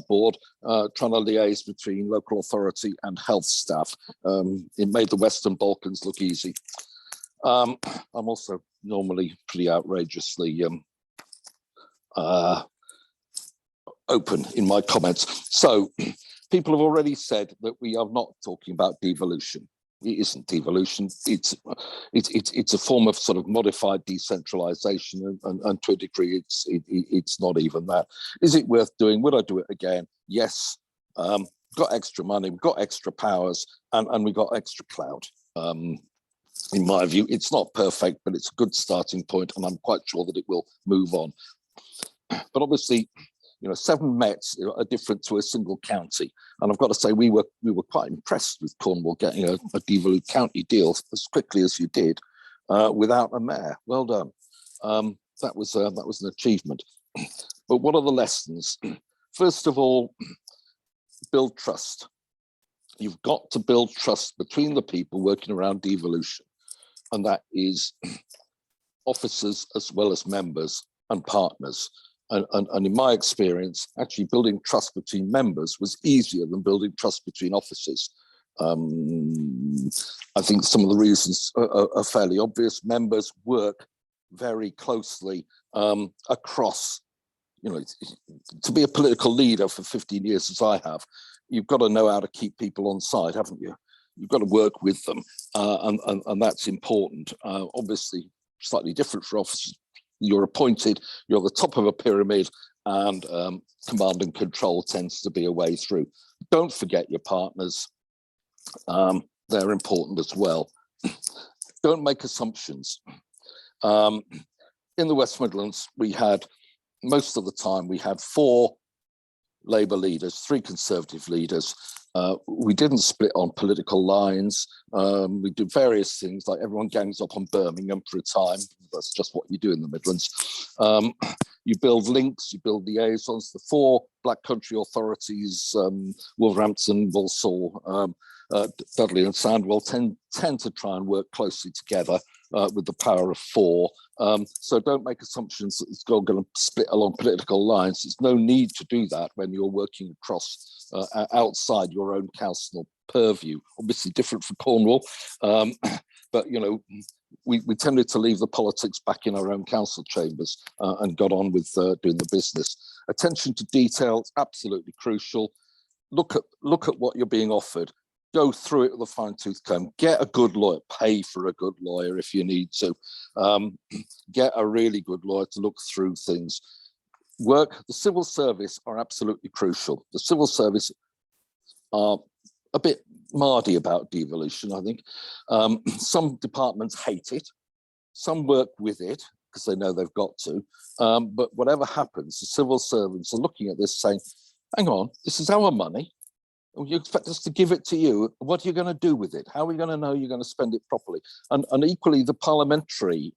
board trying to liaise between local authority and health staff. It made the Western Balkans look easy. I'm also normally pretty outrageously open in my comments. So people have already said that we are not talking about devolution. It isn't devolution. It's a form of sort of modified decentralization, and to a degree, it's not even that. Is it worth doing? Would I do it again? Yes. Got extra money, we've got extra powers, and we got extra clout. In my view, it's not perfect, but it's a good starting point, and I'm quite sure that it will move on. But obviously, 7 Mets are different to a single county, and I've got to say we were quite impressed with Cornwall getting a devolute county deal as quickly as you did, without a mayor. Well done. That was an achievement. But what are the lessons? First of all, build trust. You've got to build trust between the people working around devolution, and that is officers as well as members and partners. And in my experience, actually building trust between members was easier than building trust between officers. I think some of the reasons are fairly obvious. Members work very closely across, to be a political leader for 15 years as I have, you've got to know how to keep people on side, haven't you? You've got to work with them, and that's important. Obviously, slightly different for officers. You're appointed, you're at the top of a pyramid, and command and control tends to be a way through. Don't forget your partners. They're important as well. Don't make assumptions. In the West Midlands, most of the time, we had 4 Labour leaders, 3 Conservative leaders. We didn't split on political lines. We did various things, like everyone gangs up on Birmingham for a time. That's just what you do in the Midlands. You build links, you build liaisons. The 4 Black Country authorities, Wolverhampton, Walsall, Dudley and Sandwell, tend to try and work closely together with the power of 4. So don't make assumptions that it's going to split along political lines. There's no need to do that when you're working across outside your own council purview. Obviously different for Cornwall, but we tended to leave the politics back in our own council chambers and got on with doing the business. Attention to detail is absolutely crucial. Look at what you're being offered. go through it with a fine tooth comb, get a good lawyer, pay for a good lawyer if you need to, get a really good lawyer to look through things. The civil service are absolutely crucial. The civil service are a bit mardy about devolution, I think. Some departments hate it, some work with it because they know they've got to, but whatever happens, the civil servants are looking at this saying, hang on, this is our money. You expect us to give it to you. What are you going to do with it? How are we going to know you're going to spend it properly? And equally, the parliamentary,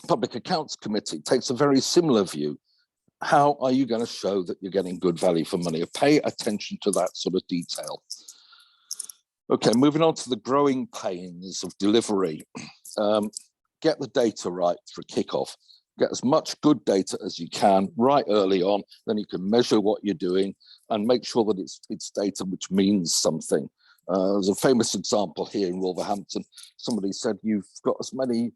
Public Accounts Committee takes a very similar view. How are you going to show that you're getting good value for money? Pay attention to that sort of detail. Okay, moving on to the growing pains of delivery. Get the data right for kickoff. Get as much good data as you can right early on, then you can measure what you're doing and make sure that it's data which means something. There's a famous example here in Wolverhampton. Somebody said you've got as many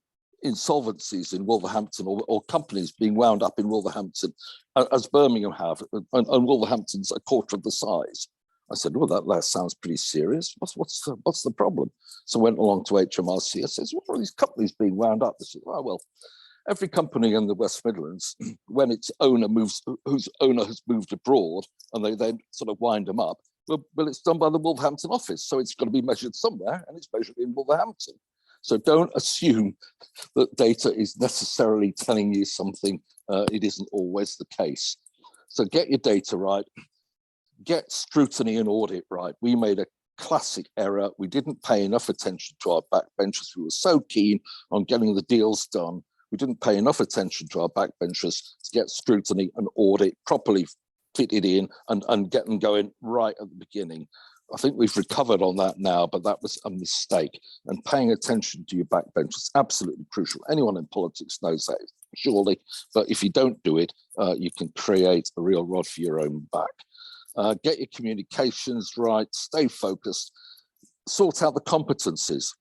insolvencies in Wolverhampton or companies being wound up in Wolverhampton as Birmingham have, and Wolverhampton's a quarter of the size. I said, well, that sounds pretty serious. What's the problem? So I went along to HMRC. I said, what are these companies being wound up? They said, oh, well, every company in the West Midlands, when its owner whose owner has moved abroad, and they then sort of wind them up, well, it's done by the Wolverhampton office, so it's got to be measured somewhere, and it's measured in Wolverhampton. So don't assume that data is necessarily telling you something. It isn't always the case. So get your data right, get scrutiny and audit right. We made a classic error. We didn't pay enough attention to our backbenchers. We were so keen on getting the deals done. We didn't pay enough attention to our backbenchers to get scrutiny and audit properly fitted in and get them going right at the beginning. I think we've recovered on that now, but that was a mistake. And paying attention to your backbench is absolutely crucial. Anyone in politics knows that, surely. But if you don't do it, you can create a real rod for your own back. Get your communications right, stay focused, sort out the competencies.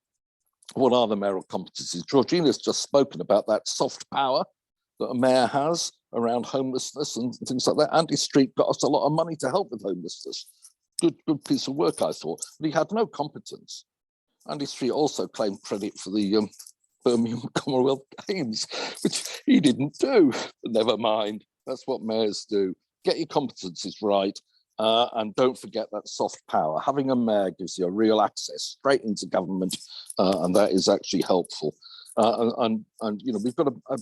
What are the mayoral competencies? Georgina's just spoken about that soft power that a mayor has around homelessness and things like that. Andy Street got us a lot of money to help with homelessness. Good piece of work, I thought, but he had no competence. Andy Street also claimed credit for the Birmingham Commonwealth Games, which he didn't do. But never mind, that's what mayors do. Get your competencies right, and don't forget that soft power. Having a mayor gives you a real access straight into government, and that is actually helpful. And you know, we've got a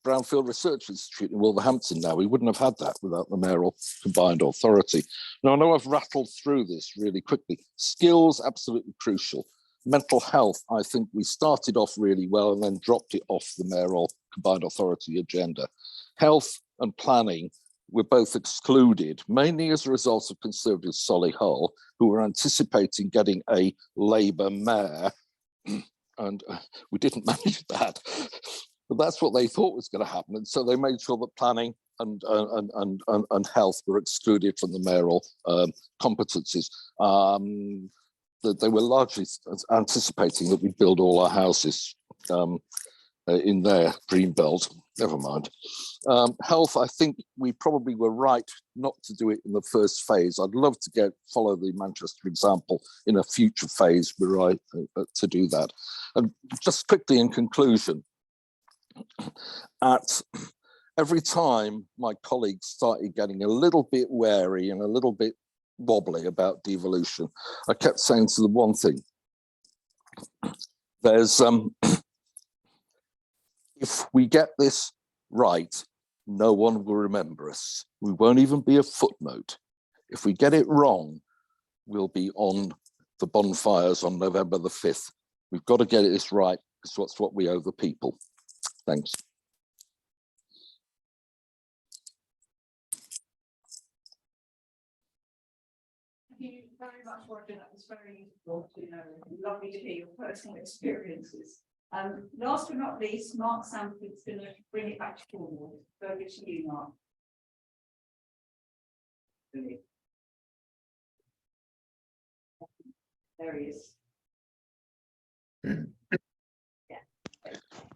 Brownfield Research Institute in Wolverhampton now. We wouldn't have had that without the mayoral combined authority. Now, I know I've rattled through this really quickly. Skills, absolutely crucial. Mental health, I think we started off really well and then dropped it off the mayoral combined authority agenda. Health and planning were both excluded, mainly as a result of Conservative Solihull, who were anticipating getting a Labour mayor, and we didn't manage that. But that's what they thought was going to happen, and so they made sure that planning and health were excluded from the mayoral competencies. That they were largely anticipating that we'd build all our houses in their green belt. Never mind. Health, I think we probably were right not to do it in the first phase. I'd love to follow the Manchester example in a future phase. We're right to do that. And just quickly in conclusion, at every time my colleagues started getting a little bit wary and a little bit wobbly about devolution, I kept saying to them one thing. There's if we get this right, no one will remember us. We won't even be a footnote. If we get it wrong, we'll be on the bonfires on November the 5th. We've got to get this right because that's what we owe the people. Thanks. Thank you very much, Roger. That was very useful to know. Lovely to hear your personal experiences. Last but not least, Mark Sanford's going to bring it back to Cornwall. Over to you, Mark. There he is.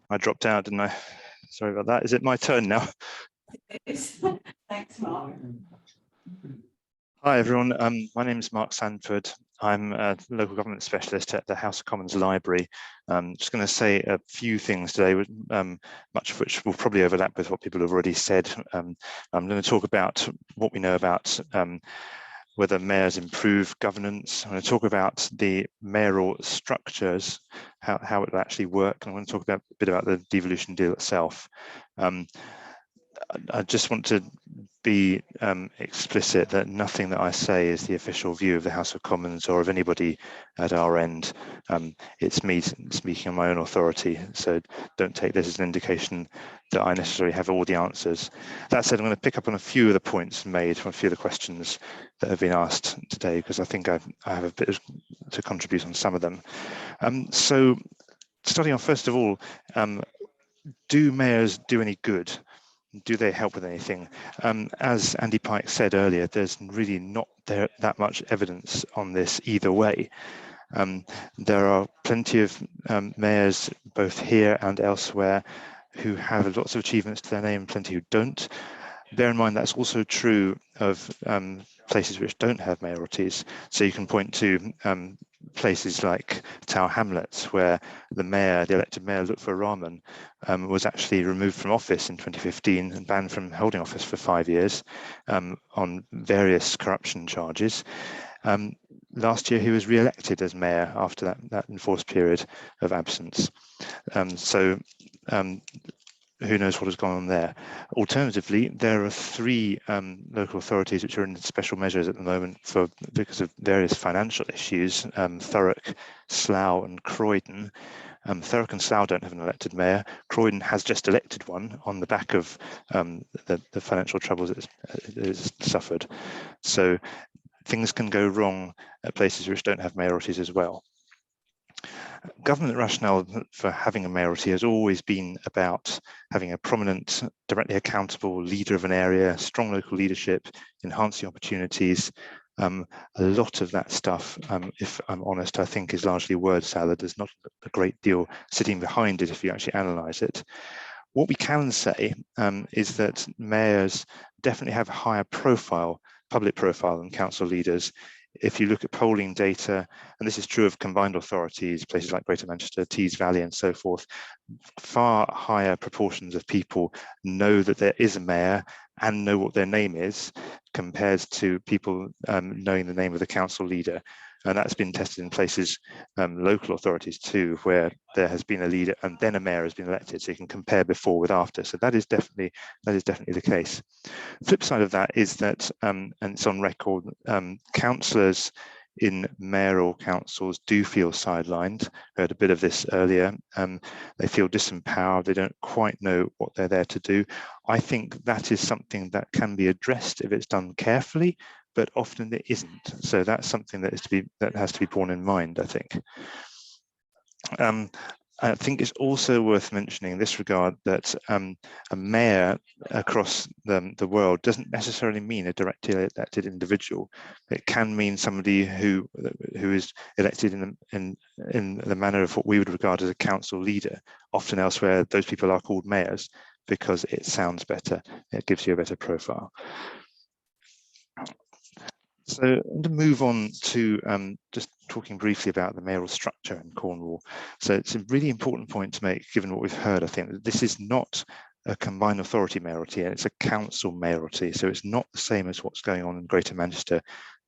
I dropped out, didn't I? Sorry about that. Is it my turn now? Thanks, Mark. Hi everyone, my name is Mark Sanford. I'm a local government specialist at the House of Commons Library. Just going to say a few things today, much of which will probably overlap with what people have already said. I'm going to talk about what we know about whether mayors improve governance. I'm going to talk about the mayoral structures, how it will actually work. And I'm going to talk a bit about the devolution deal itself. I just want to be explicit that nothing that I say is the official view of the House of Commons or of anybody at our end. It's me speaking on my own authority, so don't take this as an indication that I necessarily have all the answers. That said, I'm going to pick up on a few of the points made from a few of the questions that have been asked today, because I think I have a bit to contribute on some of them. So starting off, first of all, do mayors do any good? Do they help with anything? As Andy Pike said earlier, there's really not that much evidence on this either way. There are plenty of mayors, both here and elsewhere, who have lots of achievements to their name, plenty who don't. Bear in mind that's also true of places which don't have mayoralties. So you can point to places like Tower Hamlets, where the elected mayor, Lutfur Rahman, was actually removed from office in 2015 and banned from holding office for 5 years on various corruption charges. Last year, he was re-elected as mayor after that enforced period of absence. Who knows what has gone on there. Alternatively, there are 3 local authorities which are in special measures at the moment because of various financial issues, Thurrock, Slough and Croydon. Thurrock and Slough don't have an elected mayor. Croydon has just elected one on the back of the financial troubles it's suffered. So things can go wrong at places which don't have mayoralties as well. Government rationale for having a mayoralty has always been about having a prominent, directly accountable leader of an area, strong local leadership, enhancing opportunities. A lot of that stuff, if I'm honest, I think is largely word salad. There's not a great deal sitting behind it if you actually analyse it. What we can say is that mayors definitely have a higher profile, public profile than council leaders. If you look at polling data, and this is true of combined authorities, places like Greater Manchester, Tees Valley and so forth, far higher proportions of people know that there is a mayor and know what their name is compared to people knowing the name of the council leader. And that's been tested in places, local authorities too, where there has been a leader and then a mayor has been elected. So you can compare before with after. So that is definitely the case. Flip side of that is that, and it's on record, councillors in mayoral councils do feel sidelined. We heard a bit of this earlier. They feel disempowered. They don't quite know what they're there to do. I think that is something that can be addressed if it's done carefully, but often it isn't. So that's something that has to be borne in mind, I think. I think it's also worth mentioning in this regard that a mayor across the world doesn't necessarily mean a directly elected individual. It can mean somebody who is elected in the manner of what we would regard as a council leader. Often elsewhere, those people are called mayors because it sounds better. It gives you a better profile. So I'm going to move on to just talking briefly about the mayoral structure in Cornwall. So it's a really important point to make, given what we've heard. I think that this is not a combined authority mayoralty, and it's a council mayoralty. So it's not the same as what's going on in Greater Manchester,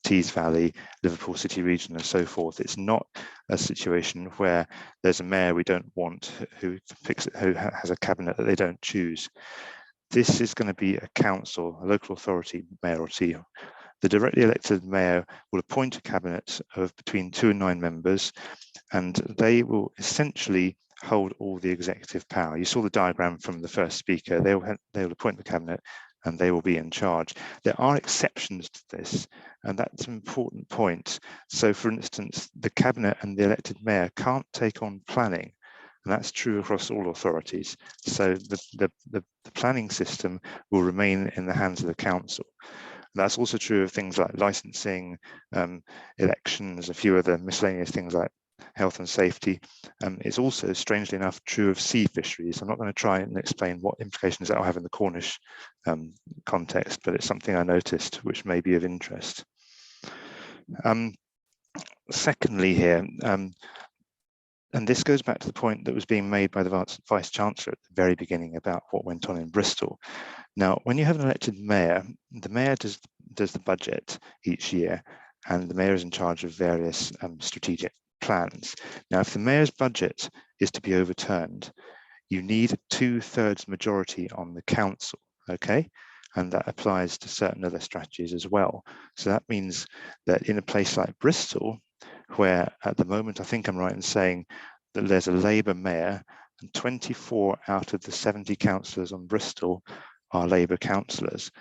Tees Valley, Liverpool City Region, and so forth. It's not a situation where there's a mayor we don't want who has a cabinet that they don't choose. This is going to be a council, a local authority mayoralty. The directly elected mayor will appoint a cabinet of between 2 and 9 members, and they will essentially hold all the executive power. You saw the diagram from the first speaker. They will appoint the cabinet and they will be in charge. There are exceptions to this, and that's an important point. So, for instance, the cabinet and the elected mayor can't take on planning, and that's true across all authorities. So the planning system will remain in the hands of the council. That's also true of things like licensing, elections, a few other miscellaneous things like health and safety. It's also, strangely enough, true of sea fisheries. I'm not going to try and explain what implications that will have in the Cornish context, but it's something I noticed which may be of interest. Secondly here, and this goes back to the point that was being made by the Vice Chancellor at the very beginning about what went on in Bristol. Now, when you have an elected mayor, the mayor does the budget each year, and the mayor is in charge of various strategic plans. Now, if the mayor's budget is to be overturned, you need a 2/3 majority on the council, okay? And that applies to certain other strategies as well. So that means that in a place like Bristol, where at the moment, I think I'm right in saying that there's a Labour mayor and 24 out of the 70 councillors on Bristol are Labour councillors.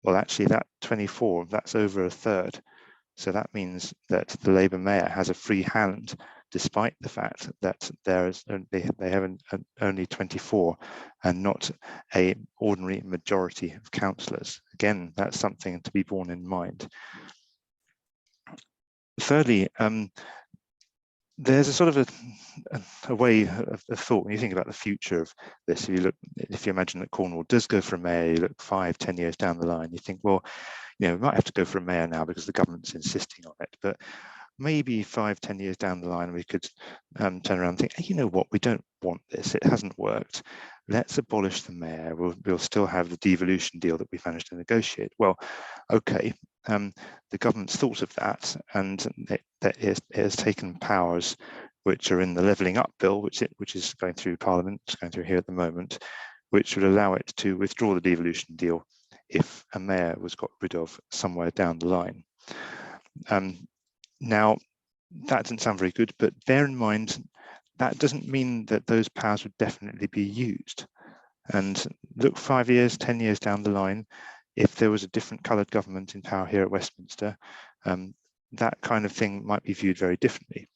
Well, actually that 24, that's over a third. So that means that the Labour mayor has a free hand, despite the fact that they have only 24 and not a ordinary majority of councillors. Again, that's something to be borne in mind. Thirdly, there's a sort of a way of thought when you think about the future of this. If you imagine that Cornwall does go for a mayor, you look 5-10 years down the line, you think, well, we might have to go for a mayor now because the government's insisting on it. But maybe 5-10 years down the line, we could turn around and think, hey, you know what, we don't want this. It hasn't worked. Let's abolish the mayor. We'll still have the devolution deal that we've managed to negotiate. Well, okay. The government's thought of that, and it has taken powers which are in the Levelling Up Bill, which is going through Parliament, it's going through here at the moment, which would allow it to withdraw the devolution deal if a mayor was got rid of somewhere down the line. Now, that doesn't sound very good, but bear in mind, that doesn't mean that those powers would definitely be used. And look 5 years, 10 years down the line, if there was a different coloured government in power here at Westminster, that kind of thing might be viewed very differently.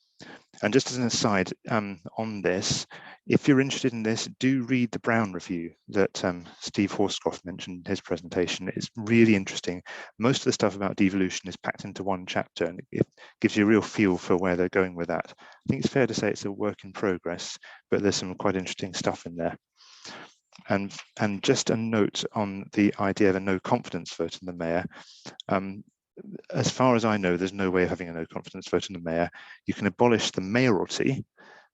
And just as an aside on this, if you're interested in this, do read the Brown Review that Steve Horscroft mentioned in his presentation. It's really interesting. Most of the stuff about devolution is packed into one chapter, and it gives you a real feel for where they're going with that. I think it's fair to say it's a work in progress, but there's some quite interesting stuff in there. And just a note on the idea of a no confidence vote in the mayor. As far as I know, there's no way of having a no confidence vote in the mayor. You can abolish the mayoralty,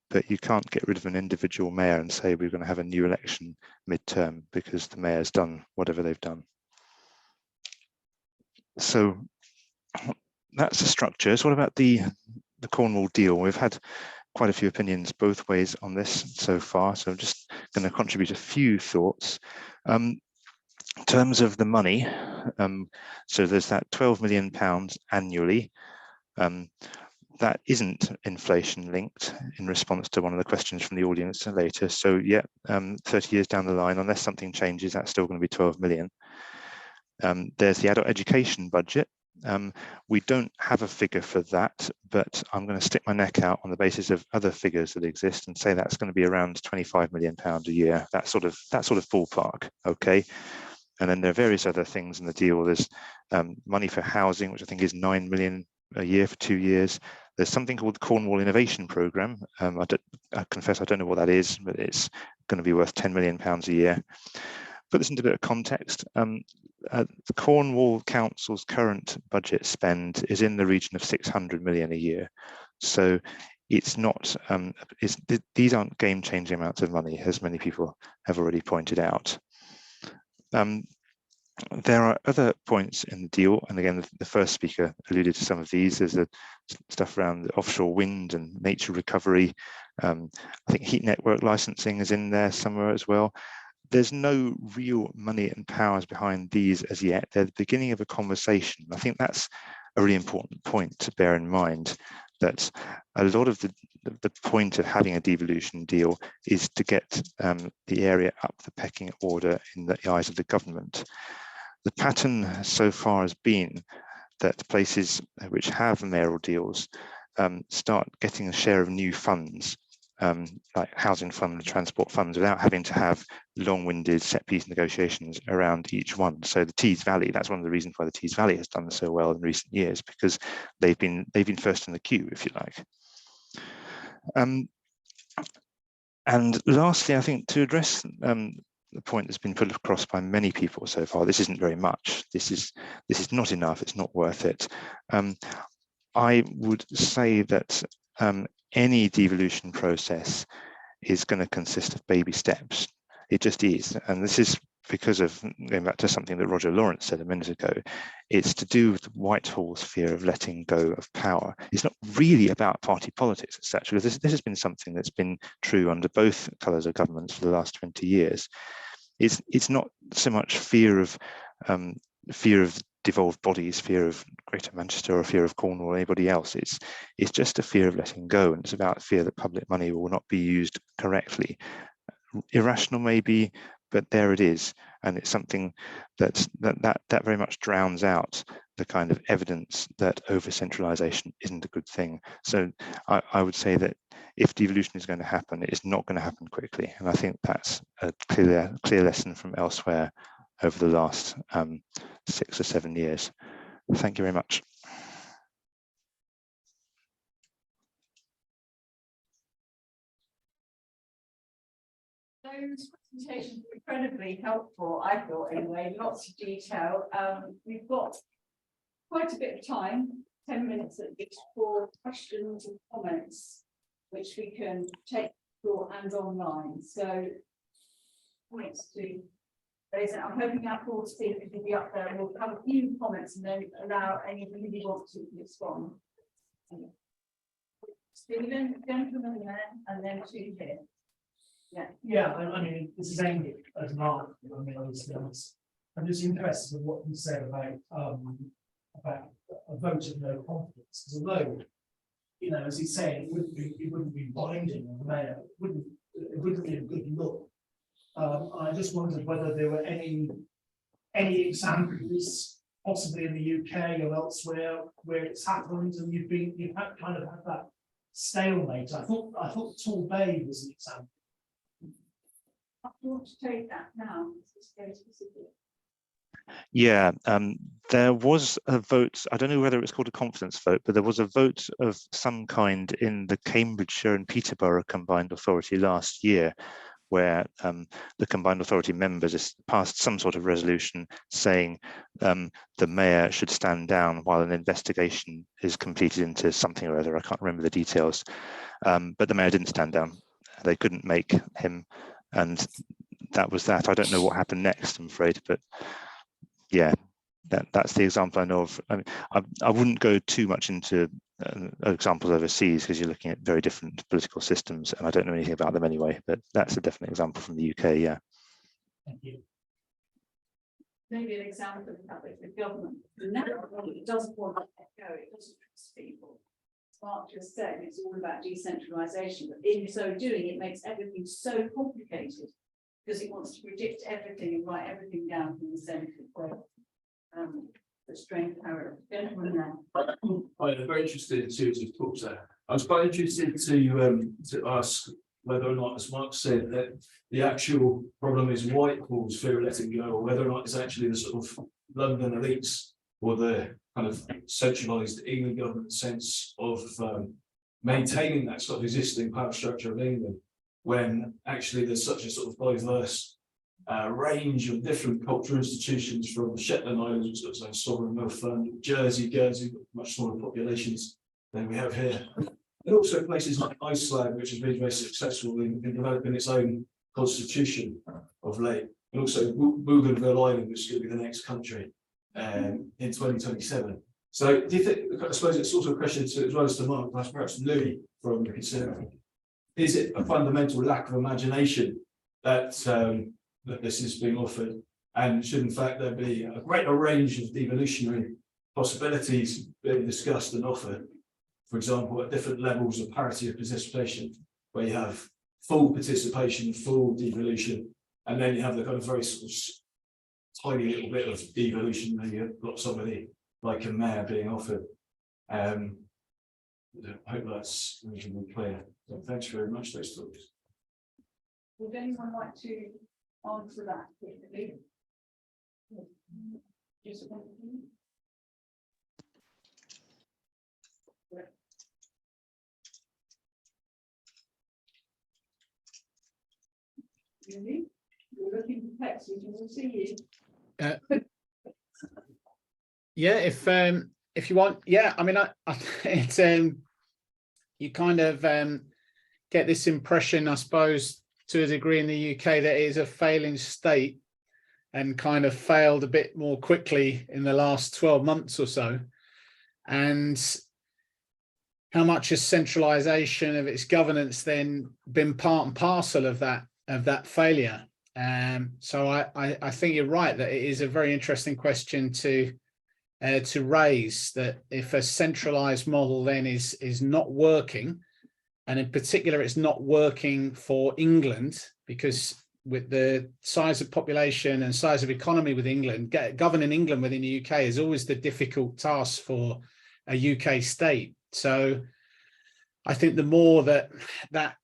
but you can't get rid of an individual mayor and say we're going to have a new election midterm because the mayor's done whatever they've done. So that's the structure. So what about the Cornwall deal? We've had quite a few opinions both ways on this so far, so I'm just going to contribute a few thoughts. In terms of the money, so there's that £12 million annually. That isn't inflation linked, in response to one of the questions from the audience later. So yeah, 30 years down the line, unless something changes, that's still going to be 12 million. There's the adult education budget. We don't have a figure for that, but I'm going to stick my neck out on the basis of other figures that exist and say that's going to be around £25 million a year. That sort of ballpark, okay. And then there are various other things in the deal. There's money for housing, which I think is 9 million a year for 2 years. There's something called the Cornwall Innovation Programme. I confess I don't know what that is, but it's going to be worth £10 million a year. Put this into a bit of context. The Cornwall Council's current budget spend is in the region of 600 million a year. So it's not, these aren't game-changing amounts of money, as many people have already pointed out. There are other points in the deal, and again, the first speaker alluded to some of these. There's the stuff around the offshore wind and nature recovery. I think heat network licensing is in there somewhere as well. There's no real money and powers behind these as yet. They're the beginning of a conversation. I think that's a really important point to bear in mind, that a lot of the point of having a devolution deal is to get the area up the pecking order in the eyes of the government. The pattern so far has been that places which have mayoral deals start getting a share of new funds, like housing fund and transport funds, without having to have long-winded set-piece negotiations around each one. So the Tees Valley, that's one of the reasons why the Tees Valley has done so well in recent years, because they've been first in the queue, if you like. And lastly, I think to address the point that's been put across by many people so far, this isn't very much. This is not enough. It's not worth it. I would say that any devolution process is going to consist of baby steps. It just is. And this is because of, going back to something that Roger Lawrence said a minute ago, it's to do with Whitehall's fear of letting go of power. It's not really about party politics, etc. This has been something that's been true under both colours of governments for the last 20 years. It's not so much fear of devolved bodies, fear of Greater Manchester or fear of Cornwall or anybody else. It's just a fear of letting go, and it's about fear that public money will not be used correctly. Irrational maybe, but there it is, and it's something that very much drowns out the kind of evidence that over-centralisation isn't a good thing. So I would say that if devolution is going to happen, it is not going to happen quickly, and I think that's a clear lesson from elsewhere over the last 6 or 7 years. Thank you very much. Those presentations were incredibly helpful, I thought, anyway, lots of detail. We've got quite a bit of time, 10 minutes at least, for questions and comments, which we can take through and online. So, points to raise it. I'm hoping our four speakers will be up there. We'll have a few comments and then allow anybody who wants to respond. Stephen, gentleman there, and then two here. Yeah, I mean, this is aimed at Mark. I mean, obviously, I'm just interested in what you said about a vote of no confidence. Because although, you know, as he's saying, it wouldn't be binding on the mayor. It wouldn't be a good look. I just wondered whether there were any examples, possibly in the UK or elsewhere, where it's happened and you've had kind of had that stalemate. I thought Tall Bay was an example. I want to take that now. Yeah, there was a vote. I don't know whether it was called a confidence vote, but there was a vote of some kind in the Cambridgeshire and Peterborough Combined Authority last year, where the Combined Authority members passed some sort of resolution saying the mayor should stand down while an investigation is completed into something or other. I can't remember the details, but the mayor didn't stand down. They couldn't make him, and that was that. I don't know what happened next, I'm afraid, but yeah, that's the example I know of. I mean, I wouldn't go too much into examples overseas because you're looking at very different political systems, and I don't know anything about them anyway, but that's a definite example from the UK, yeah. Thank you. Maybe an example of that with the government. Now it doesn't want to let go, it doesn't trust people. Mark just said it's all about decentralisation, but in so doing, it makes everything so complicated because it wants to predict everything and write everything down from the centre. The strength power. Gentlemen now. I'm very interested in series of talks there. I was quite interested to ask whether or not, as Mark said, that the actual problem is Whitehall's fear of letting go, or whether or not it's actually the sort of London elites or the kind of centralised England government sense of maintaining that sort of existing power structure of England, when actually there's such a sort of diverse range of different cultural institutions, from the Shetland Islands, which looks like a sovereign wealth fund, Jersey, much smaller populations than we have here. And also places like Iceland, which has been very successful in developing its own constitution of late. And also Bougainville Island, which is going to be the next country in 2027. So do you think, I suppose it's also a question to, as well as to Mark, perhaps Louis from the Conservative, is it a fundamental lack of imagination that that this is being offered, and should in fact there be a greater range of devolutionary possibilities being discussed and offered, for example, at different levels of parity of participation, where you have full participation, full devolution, and then you have the kind of very sort of tiny little bit of devolution where you've got somebody like a mayor being offered. I hope that's reasonably clear. So thanks very much, those talks. Would anyone like to answer that quickly? Just one. Really? You're looking perplexed, we can see you. Yeah, if you want, yeah, I mean, it's you kind of get this impression, I suppose, to a degree in the UK that it is a failing state and kind of failed a bit more quickly in the last 12 months or so. And how much has centralisation of its governance then been part and parcel of that failure? So I think you're right that it is a very interesting question to raise, that if a centralised model then is not working, and in particular it's not working for England, because with the size of population and size of economy with England, governing England within the UK is always the difficult task for a UK state. So I think the more that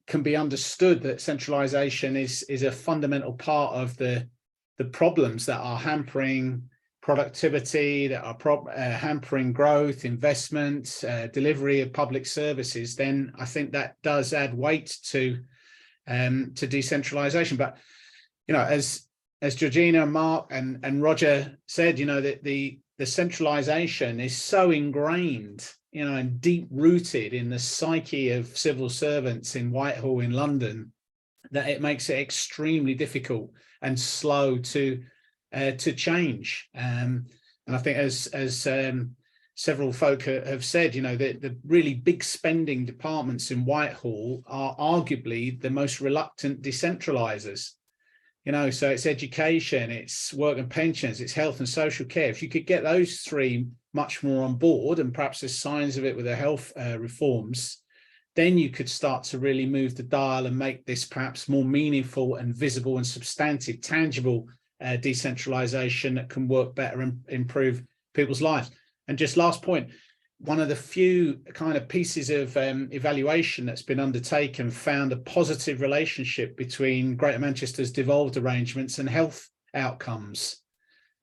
can be understood, that centralisation is a fundamental part of the problems that are hampering productivity, that are hampering growth, investment, delivery of public services, then I think that does add weight to decentralisation. But as Georgina, Mark, and Roger said, that the centralisation is so ingrained, and deep rooted in the psyche of civil servants in Whitehall in London, that it makes it extremely difficult and slow to change. And I think as several folk have said, the really big spending departments in Whitehall are arguably the most reluctant decentralisers. So it's education, it's work and pensions, it's health and social care. If you could get those three much more on board, and perhaps there's signs of it with the health reforms, then you could start to really move the dial and make this perhaps more meaningful and visible and substantive, tangible decentralisation that can work better and improve people's lives. And just last point, one of the few kind of pieces of evaluation that's been undertaken found a positive relationship between Greater Manchester's devolved arrangements and health outcomes.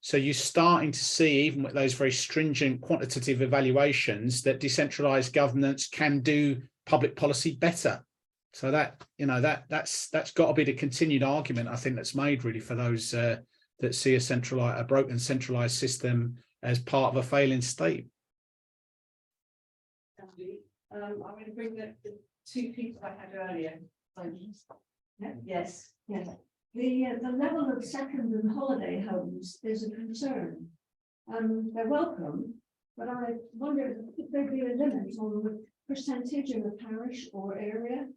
So you're starting to see, even with those very stringent quantitative evaluations, that decentralised governance can do public policy better. So that's got to be the continued argument, I think, that's made really for those that see a broken centralised system as part of a failing state. I'm going to bring the two people I had earlier. Yes. The level of second and holiday homes is a concern. They're welcome, but I wonder if there'd be a limit on the percentage in the parish or area.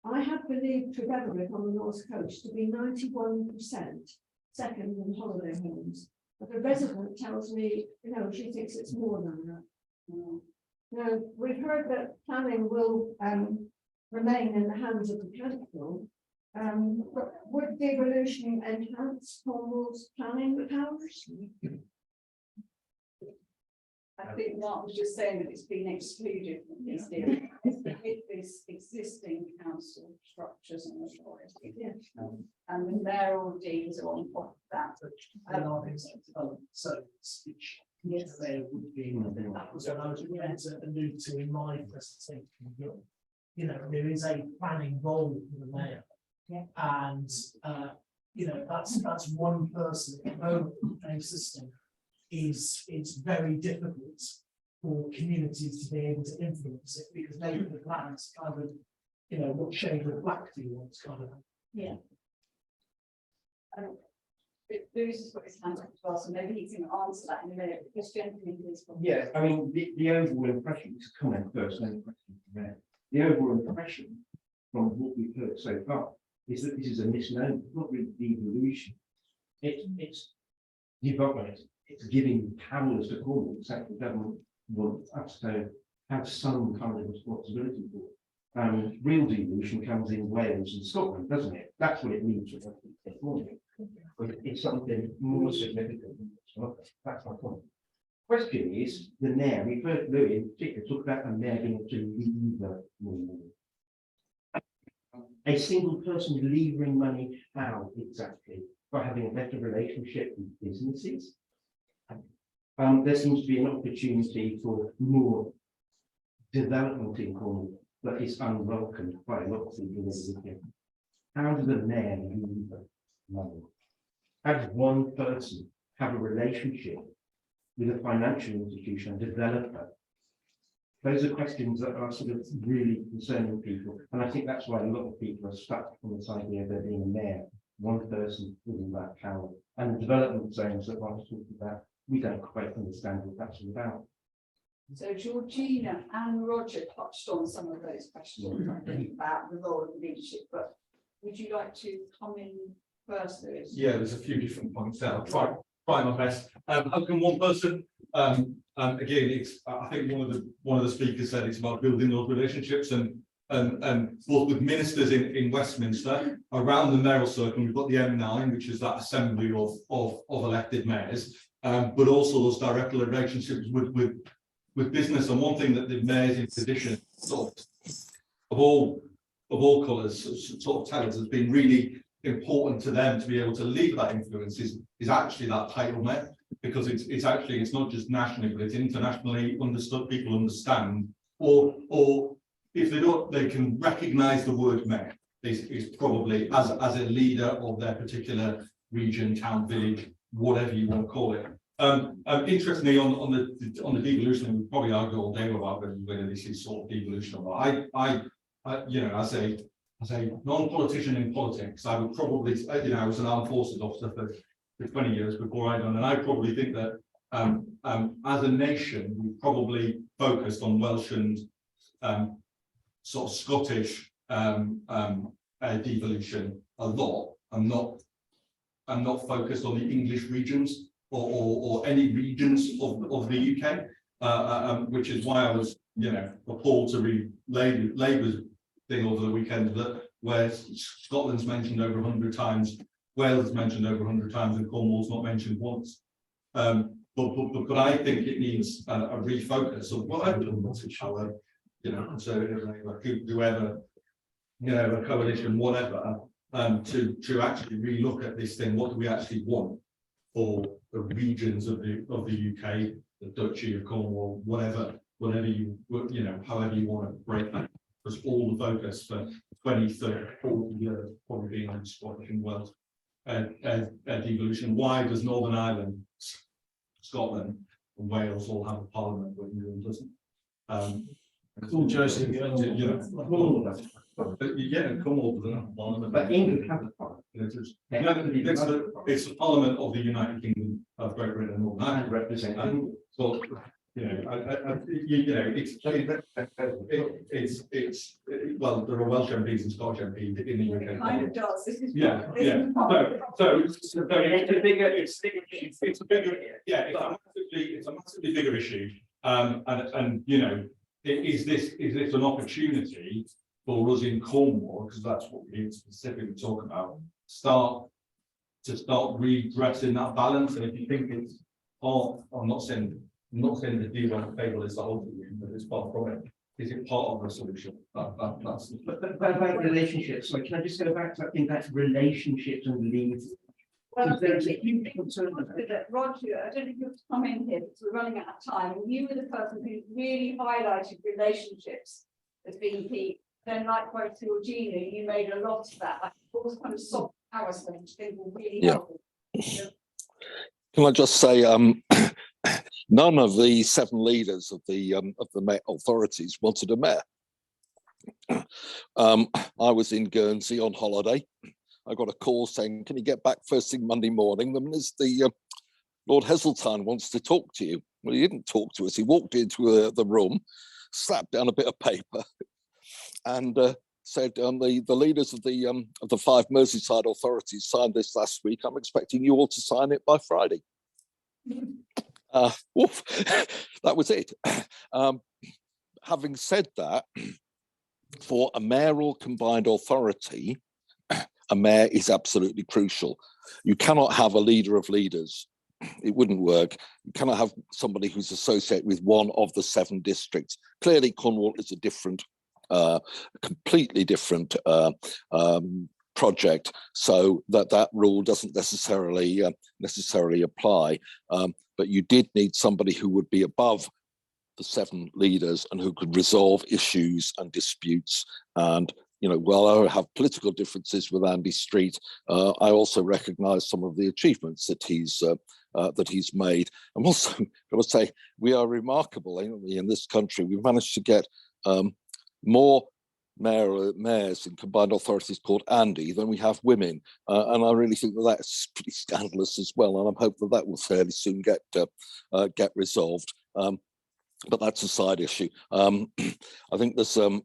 I have believed Trevelyan on the North Coast to be 91% second and holiday homes, but the resident tells me, she thinks it's more than that. Now, we've heard that planning will remain in the hands of the council, but would devolution enhance Cornwall's planning powers? I think Mark was just saying that it's been excluded from this deal with this existing council structures and authority. And the mayoral deeds are on top of that. Yes, there would be. That was what I was going to allude to in my presentation. There is a planning role for the mayor. Yeah. And that's one person at the moment in a system. It's very difficult for communities to be able to influence it, because maybe the plans kind of, what shade of black do you want kind of. Yeah. Bruce has got his hand up as well, so maybe he can answer that in a minute, because gentlemen, please. Yeah, I mean, the overall impression, to comment first, and then question, the overall impression from what we've heard so far is that this is a misnomer, not really devolution. It's development. It's giving powers to Cornwall. The central government wants us to have some kind of responsibility for it. Real devolution comes in Wales and Scotland, doesn't it? That's what it means. But it's something more significant. That's my point. Question is, the mayor, we've heard Louis in particular talk about the mayor being to lever money. A single person levering money, how exactly? By having a better relationship with businesses. There seems to be an opportunity for more development in Cornwall that is unwelcomed by a lot of people. How does the mayor lever money? How does one person have a relationship with a financial institution, a developer? Those are questions that are sort of really concerning people. And I think that's why a lot of people are stuck on this idea of there being a mayor, one person within that power. And the development zones that I was talking about, we don't quite understand what that's all about. So Georgina and Roger touched on some of those questions, I think, about the role of leadership, but would you like to come in first, Lewis? Yeah, there's a few different points there. I'll try my best. How can one person? Again, it's I think one of the speakers said it's about building those relationships and both with ministers in Westminster around the mayoral circle. We've got the M9, which is that assembly of elected mayors, but also those direct relationships with business. And one thing that the mayors in position sort of all colours sort of tell us has been really important to them to be able to leave that influence is actually that title mayor, because it's not just nationally, but it's internationally understood. People understand, or if they don't, they can recognise the word mayor is probably as a leader of their particular region, town, village, whatever you want to call it. Interestingly, on the devolution, we probably argue all day about whether this is sort of devolution or not. I you know, as a non-politician in politics, I would probably, you know, I was an armed forces officer for 20 years before I done, and I probably think that as a nation, we've probably focused on Welsh and sort of Scottish devolution a lot. I'm not focused on the English regions or any regions of the UK, which is why I was, you know, appalled to read Labour's thing over the weekend, that where Scotland's mentioned over 100 times, Wales is mentioned over 100 times, and Cornwall's not mentioned once. But I think it needs a refocus of whatever, you know, Conservative, whoever, you know, a coalition, whatever, to actually relook at this thing. What do we actually want for the regions of the UK, the Duchy of Cornwall, whatever you know, however you want to break that. Because all the focus for 20, 30, 40 years probably being on Scottish and Welsh devolution. Why does Northern Ireland, Scotland, and Wales all have a parliament when England doesn't? It's all Joseph, you know, yeah, Cornwall doesn't have a parliament, but England has a parliament. It's the Parliament of the United Kingdom of Great Britain and Northern Ireland. Representing. So, you know, you know, it's well, there are Welsh MPs and Scottish MPs in the UK. It kind of does. Yeah. So it's a bigger, it's a massively bigger issue. And you know, is this an opportunity for us in Cornwall, because that's what we need to specifically talk about, start redressing that balance. And if you think it's part, I'm not saying the deal on the table is the whole thing, but it's far from it. Is it part of the solution? That's but about relationships. So can I just go back to, I think that's relationships and leads. Well, There's a huge concern about Roger, I don't know if you have to come in here because we're running out of time. And you were the person who really highlighted relationships as being key. Then, likewise, Georgina, you made a lot of that. Like, what was kind of soft power thing, which I think will really help. Can I just say, none of the 7 leaders of the authorities wanted a mayor. I was in Guernsey on holiday. I got a call saying, "Can you get back first thing Monday morning? The Minister, Lord Heseltine wants to talk to you." Well, he didn't talk to us. He walked into the room, slapped down a bit of paper, and said, "The leaders of the 5 Merseyside authorities signed this last week. I'm expecting you all to sign it by Friday." Oof, that was it. Having said that, for a mayoral combined authority, a mayor is absolutely crucial. You cannot have a leader of leaders. It wouldn't work. You cannot have somebody who's associated with one of the 7 districts. Clearly, Cornwall is a different, completely different project, so that rule doesn't necessarily apply. But you did need somebody who would be above the 7 leaders and who could resolve issues and disputes. And you know, while I have political differences with Andy Street, I also recognise some of the achievements that he's that he's made. I'm also going to say we are remarkable, ain't we, in this country. We've managed to get more mayors in combined authorities called Andy than we have women, and I really think that that's pretty scandalous as well. And I'm hoping that will fairly soon get resolved. But that's a side issue. I think there's a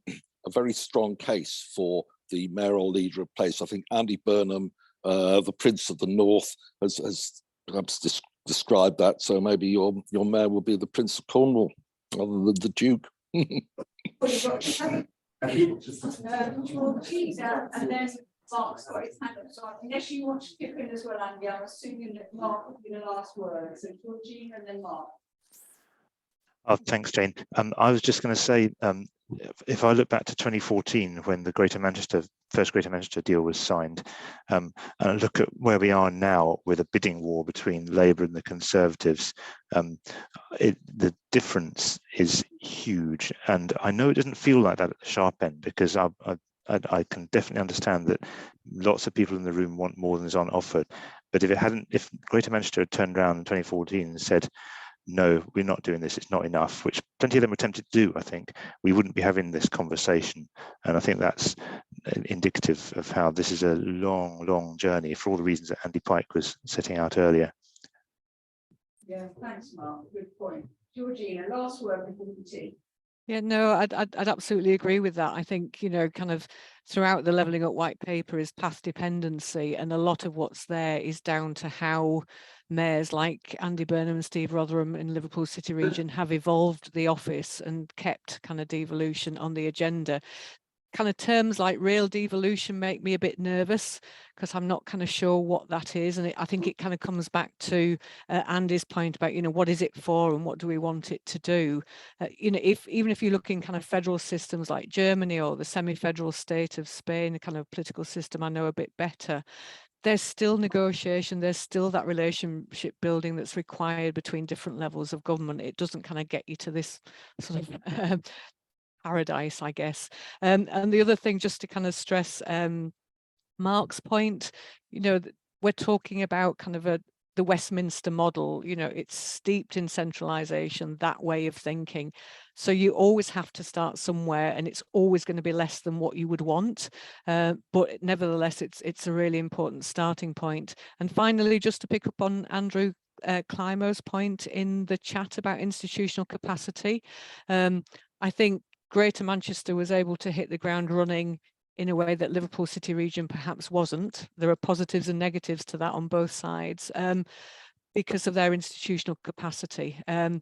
very strong case for the mayoral leader of place. I think Andy Burnham, the Prince of the North, has perhaps described that. So maybe your mayor will be the Prince of Cornwall rather than the Duke. Georgina, and then Mark's got his hand up, so unless you want to chip in as well, Andy, I'm assuming that Mark will be the last word, so Georgina and then Mark. Oh, thanks, Jane. I was just going to say, if I look back to 2014, when the first Greater Manchester deal was signed, and I look at where we are now with a bidding war between Labour and the Conservatives, the difference is huge. And I know it doesn't feel like that at the sharp end, because I can definitely understand that lots of people in the room want more than is on offer. But if Greater Manchester had turned around in 2014 and said, no, we're not doing this, it's not enough, which plenty of them were tempted to do, I think, we wouldn't be having this conversation. And I think that's indicative of how this is a long, long journey for all the reasons that Andy Pike was setting out earlier. Yeah, thanks, Mark. Good point. Georgina, last word before the tea. Yeah, no, I'd absolutely agree with that. I think, kind of throughout the Levelling Up white paper is path dependency, and a lot of what's there is down to how mayors like Andy Burnham and Steve Rotherham in Liverpool City region have evolved the office and kept kind of devolution on the agenda. Kind of terms like real devolution make me a bit nervous, because I'm not kind of sure what that is. And I think it kind of comes back to Andy's point about, what is it for and what do we want it to do? Even if you look in kind of federal systems like Germany or the semi-federal state of Spain, a kind of political system I know a bit better, there's still negotiation, there's still that relationship building that's required between different levels of government. It doesn't kind of get you to this sort of paradise, I guess. And the other thing, just to kind of stress Mark's point, we're talking about kind of the Westminster model. It's steeped in centralisation, that way of thinking. So you always have to start somewhere, and it's always going to be less than what you would want. But nevertheless, it's a really important starting point. And finally, just to pick up on Andrew Climo's point in the chat about institutional capacity, I think Greater Manchester was able to hit the ground running in a way that Liverpool City region perhaps wasn't. There are positives and negatives to that on both sides because of their institutional capacity. I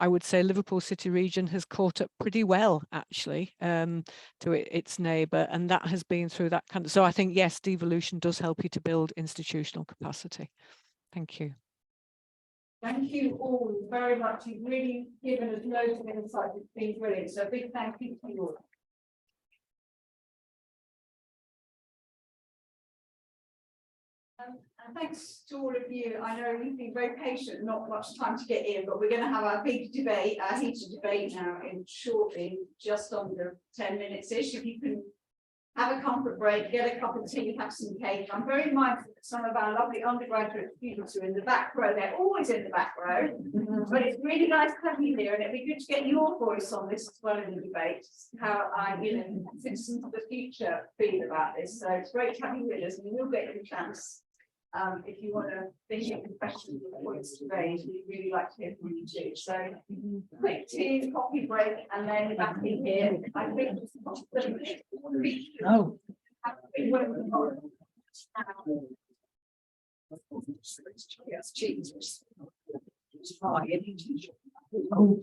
would say Liverpool City region has caught up pretty well, actually, to its neighbour, and that has been through that kind of. So I think, yes, devolution does help you to build institutional capacity. Thank you. Thank you all very much. You've really given us loads of insight. It's been brilliant. So a big thank you to you all. And thanks to all of you. I know you've been very patient, not much time to get in, but we're going to have our big debate, our heated debate now in shortly, just under 10 minutes-ish. If you can have a comfort break, get a cup of tea, have some cake. I'm very mindful that some of our lovely undergraduate students are in the back row. They're always in the back row, but it's really nice to have you here, and it'd be good to get your voice on this as well in the debate, how citizens of the future feel about this. So it's great to have you with us, and we'll get you a chance. If you want to think of questions or points to raise, we'd really like to hear from you too. So quick tea, coffee break, and then back in here. I think No. Yes, cheese. Oh,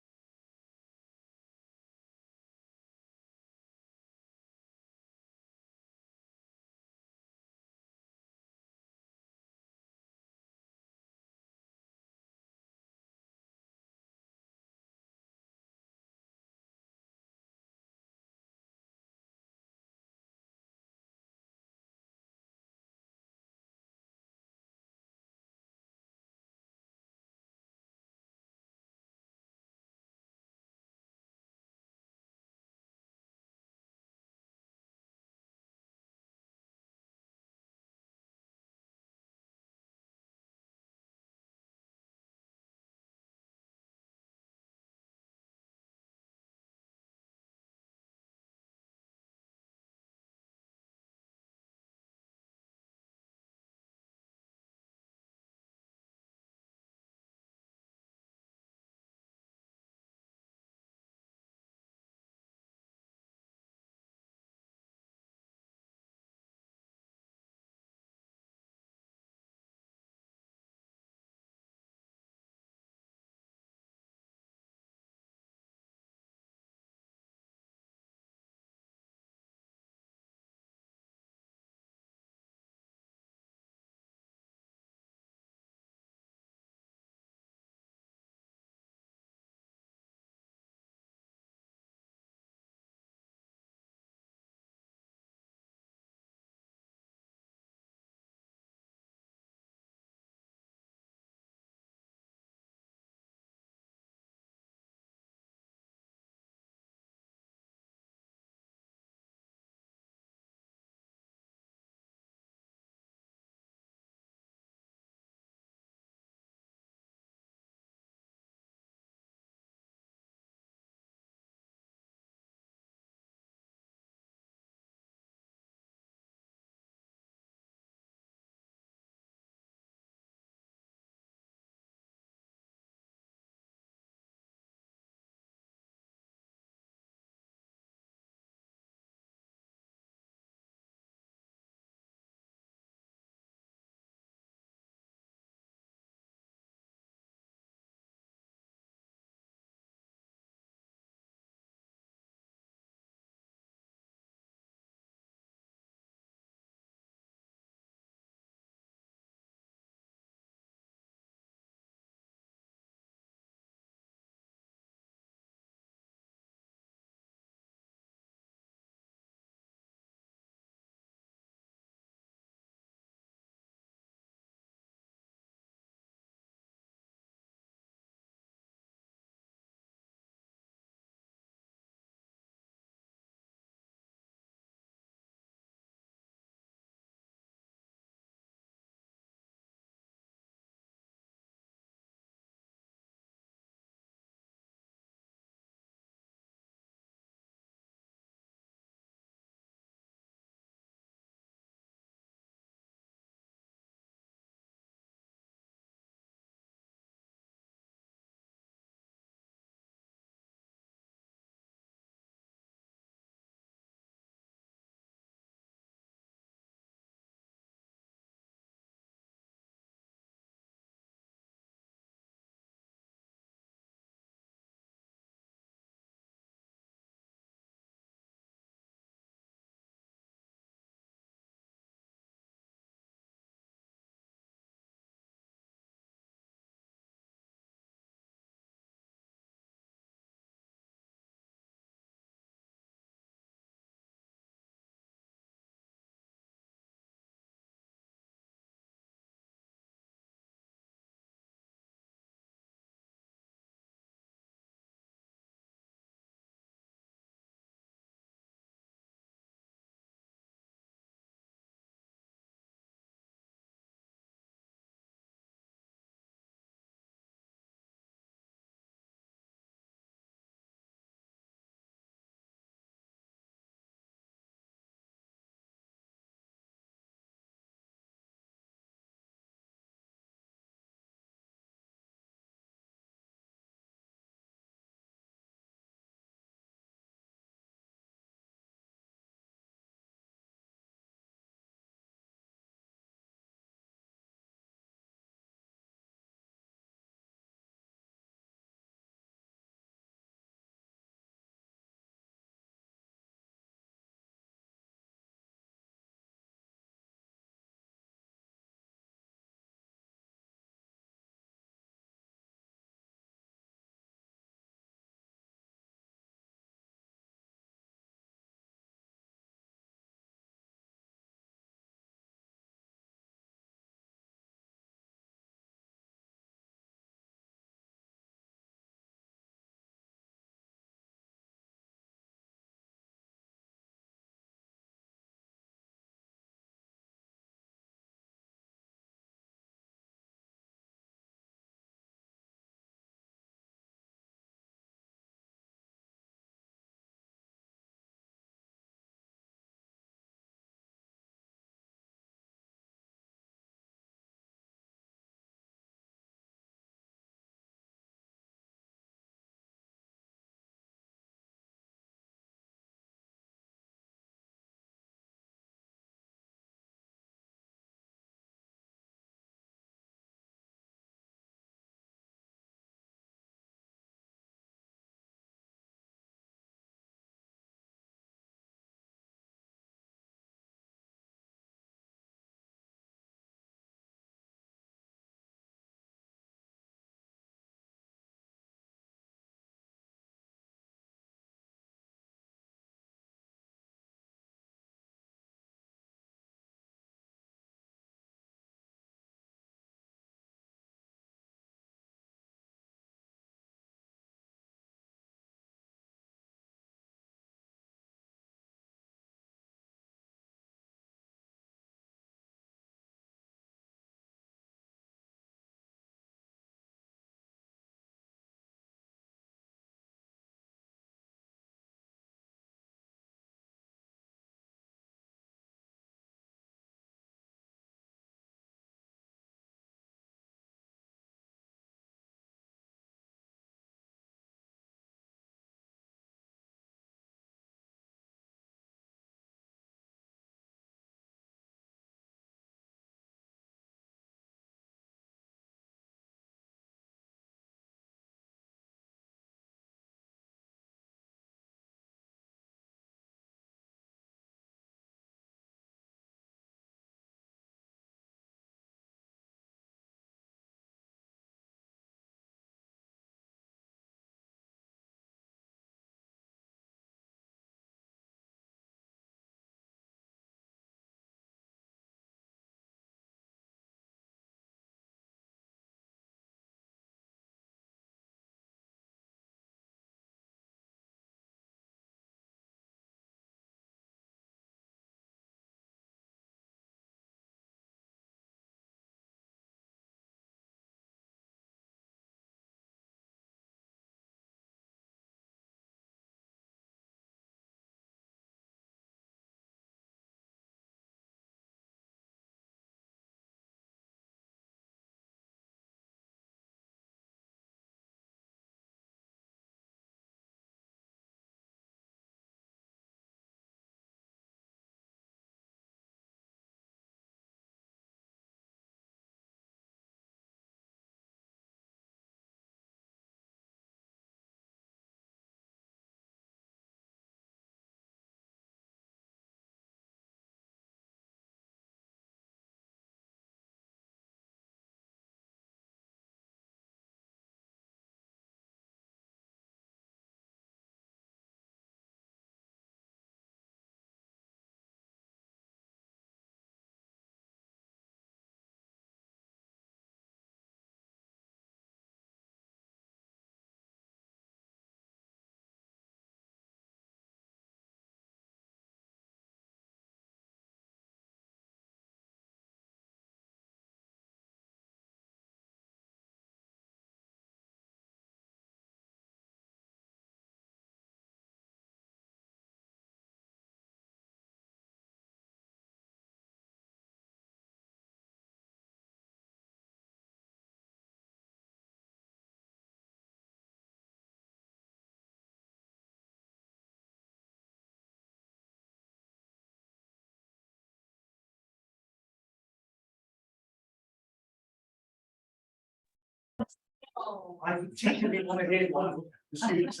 I particularly want to hear one of the students.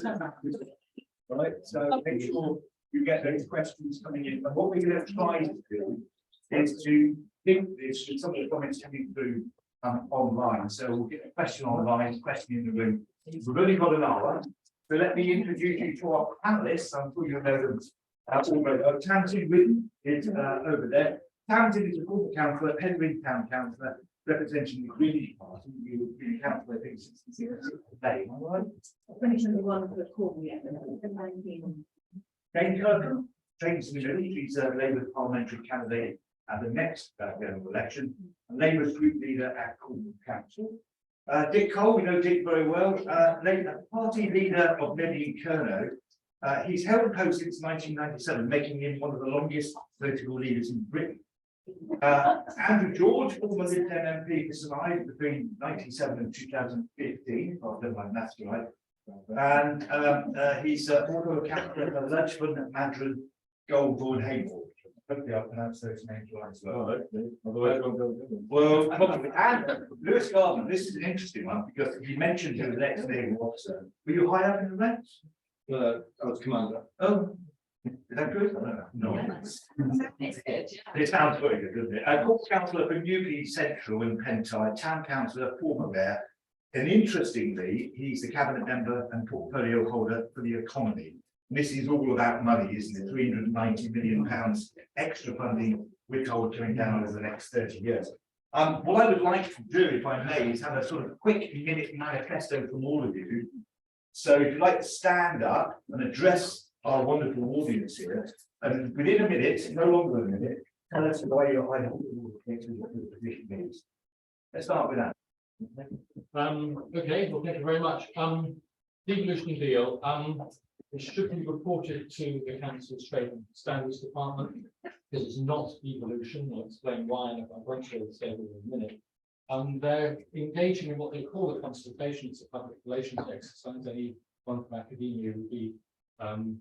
Right, so make sure you get those questions coming in. But what we're going to try to do is to link this with some of the comments coming through online. So we'll get a question online, question in the room. We've only got an hour. So let me introduce you to our panelists. I'm sure you know them already. Tamsin Whitten is over there. Tamsin is a former councillor, Henry Town councillor, representing the Green Party. You were Green councillor, I think, since the day. Am I right? One for the Cornwall. Jane Kirkham, James she's a Labour parliamentary candidate at the next general election, and Labour's group leader at Cornwall Council. Dick Cole, we know Dick very well, party leader of Neddy Kerno. He's held post since 1997, making him one of the longest political leaders in Britain. Andrew George, former Lib Dem MP for St between 1997 and 2015, if I've done my maths right. And he's also a councillor for Ludgburn, Madron, Goldbourne, Hayward. Hopefully I pronounced those names right as well. Well, probably. And Lewis Gardner, this is an interesting one because he mentioned he was an ex-naval officer. Were you high up in the ranks? I was commander. Oh, is that good? No. It sounds very good, doesn't it? Corporate councillor for Newquay Central and Pentide, town councillor, former mayor. And interestingly, he's the cabinet member and portfolio holder for the economy. And this is all about money, isn't it? £390 million extra funding we're told coming down over the next 30 years. What I would like to do, if I may, is have a sort of quick minute manifesto from all of you. So if you'd like to stand up and address our wonderful audience here, and within a minute, no longer than a minute, tell us why you're high position is. Let's start with that. Okay, well, thank you very much. Devolution Deal, it should be reported to the Council's Trade and Standards Department because it's not devolution. I'll explain why and I won't show the table in a minute. They're engaging in what they call a consultation. It's a public relations exercise. Anyone from academia would be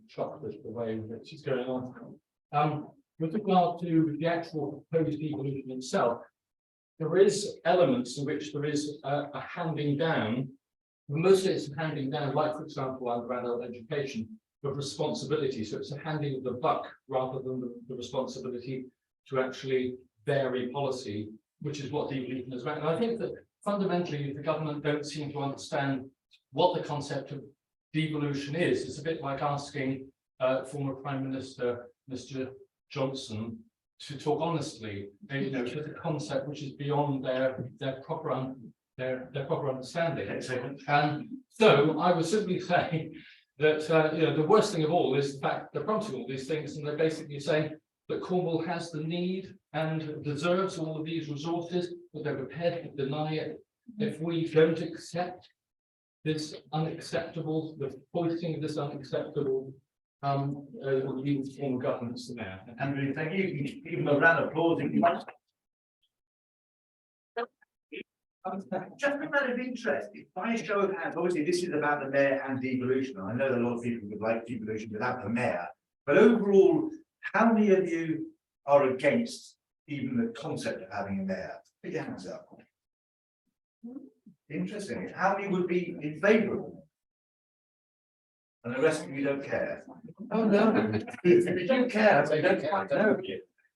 shocked at the way in which it's going on. With regard to the actual proposed devolution itself, there is elements in which there is a handing down. Mostly it's a handing down, like for example, under adult education, of responsibility. So it's a handing of the buck rather than the responsibility to actually vary policy, which is what devolution is about. And I think that fundamentally the government don't seem to understand what the concept of devolution is. It's a bit like asking former Prime Minister Mr. Johnson to talk honestly, you know, to the concept which is beyond their proper understanding. And so I would simply say that you know, the worst thing of all is the fact they're promising all these things, and they're basically saying that Cornwall has the need and deserves all of these resources, but they're prepared to deny it if we don't accept this unacceptable, the voicing of this unacceptable form of governance there. Andrew, thank you. You can give them a round of applause if you want. Just a matter of interest, by a show of hands, obviously this is about the mayor and devolution. I know that a lot of people would like devolution without the mayor, but overall, how many of you are against even the concept of having a mayor? Put your hands up. Interesting. How many would be in favour of it? And the rest of you don't care. Oh no. If you don't care, they don't care. No.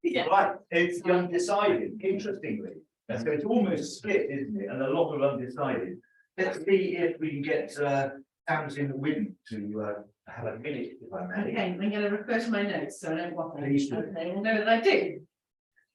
Yeah. Right. It's the undecided, interestingly. So it's almost split, isn't it? And a lot of undecided. Let's see if we can get Tamsin Whitten to have a minute, if I may. Okay, I'm going to refer to my notes so I don't waffle. Please do. Okay, I know that I do.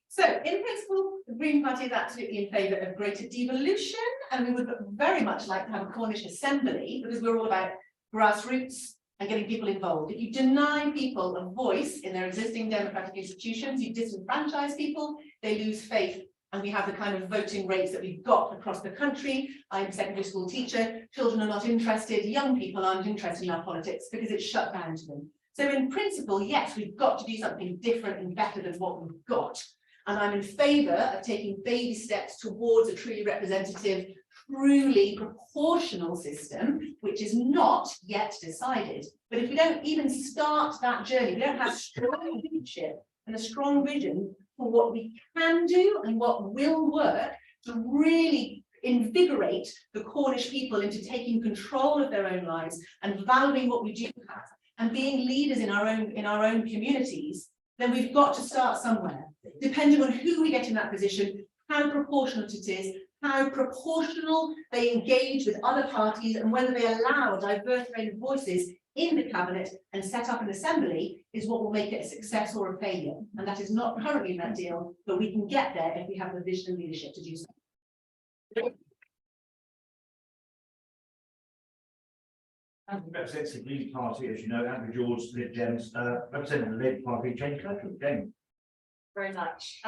So in principle, the Green Party is absolutely in favour of greater devolution, and we would very much like to have a Cornish assembly because we're all about grassroots and getting people involved. If you deny people a voice in their existing democratic institutions, you disenfranchise people, they lose faith, and we have the kind of voting rates that we've got across the country. I'm a secondary school teacher, children are not interested, young people aren't interested in our politics because it's shut down to them. So in principle, yes, we've got to do something different and better than what we've got. And I'm in favour of taking baby steps towards a truly representative, truly proportional system, which is not yet decided. But if we don't even start that journey, we don't have strong leadership and a strong vision for what we can do and what will work to really invigorate the Cornish people into taking control of their own lives and valuing what we do have and being leaders in our own communities, then we've got to start somewhere. Depending on who we get in that position, how proportionate it is, how proportional they engage with other parties, and whether they allow a diverse range of voices in the cabinet and set up an assembly is what will make it a success or a failure. And that is not currently in that deal, but we can get there if we have the vision and leadership to do so. And represents the Green Party, as you know, Andrew George, Lib Dems, representing the Labour Party, Jane Kirkland. Jane. Very much.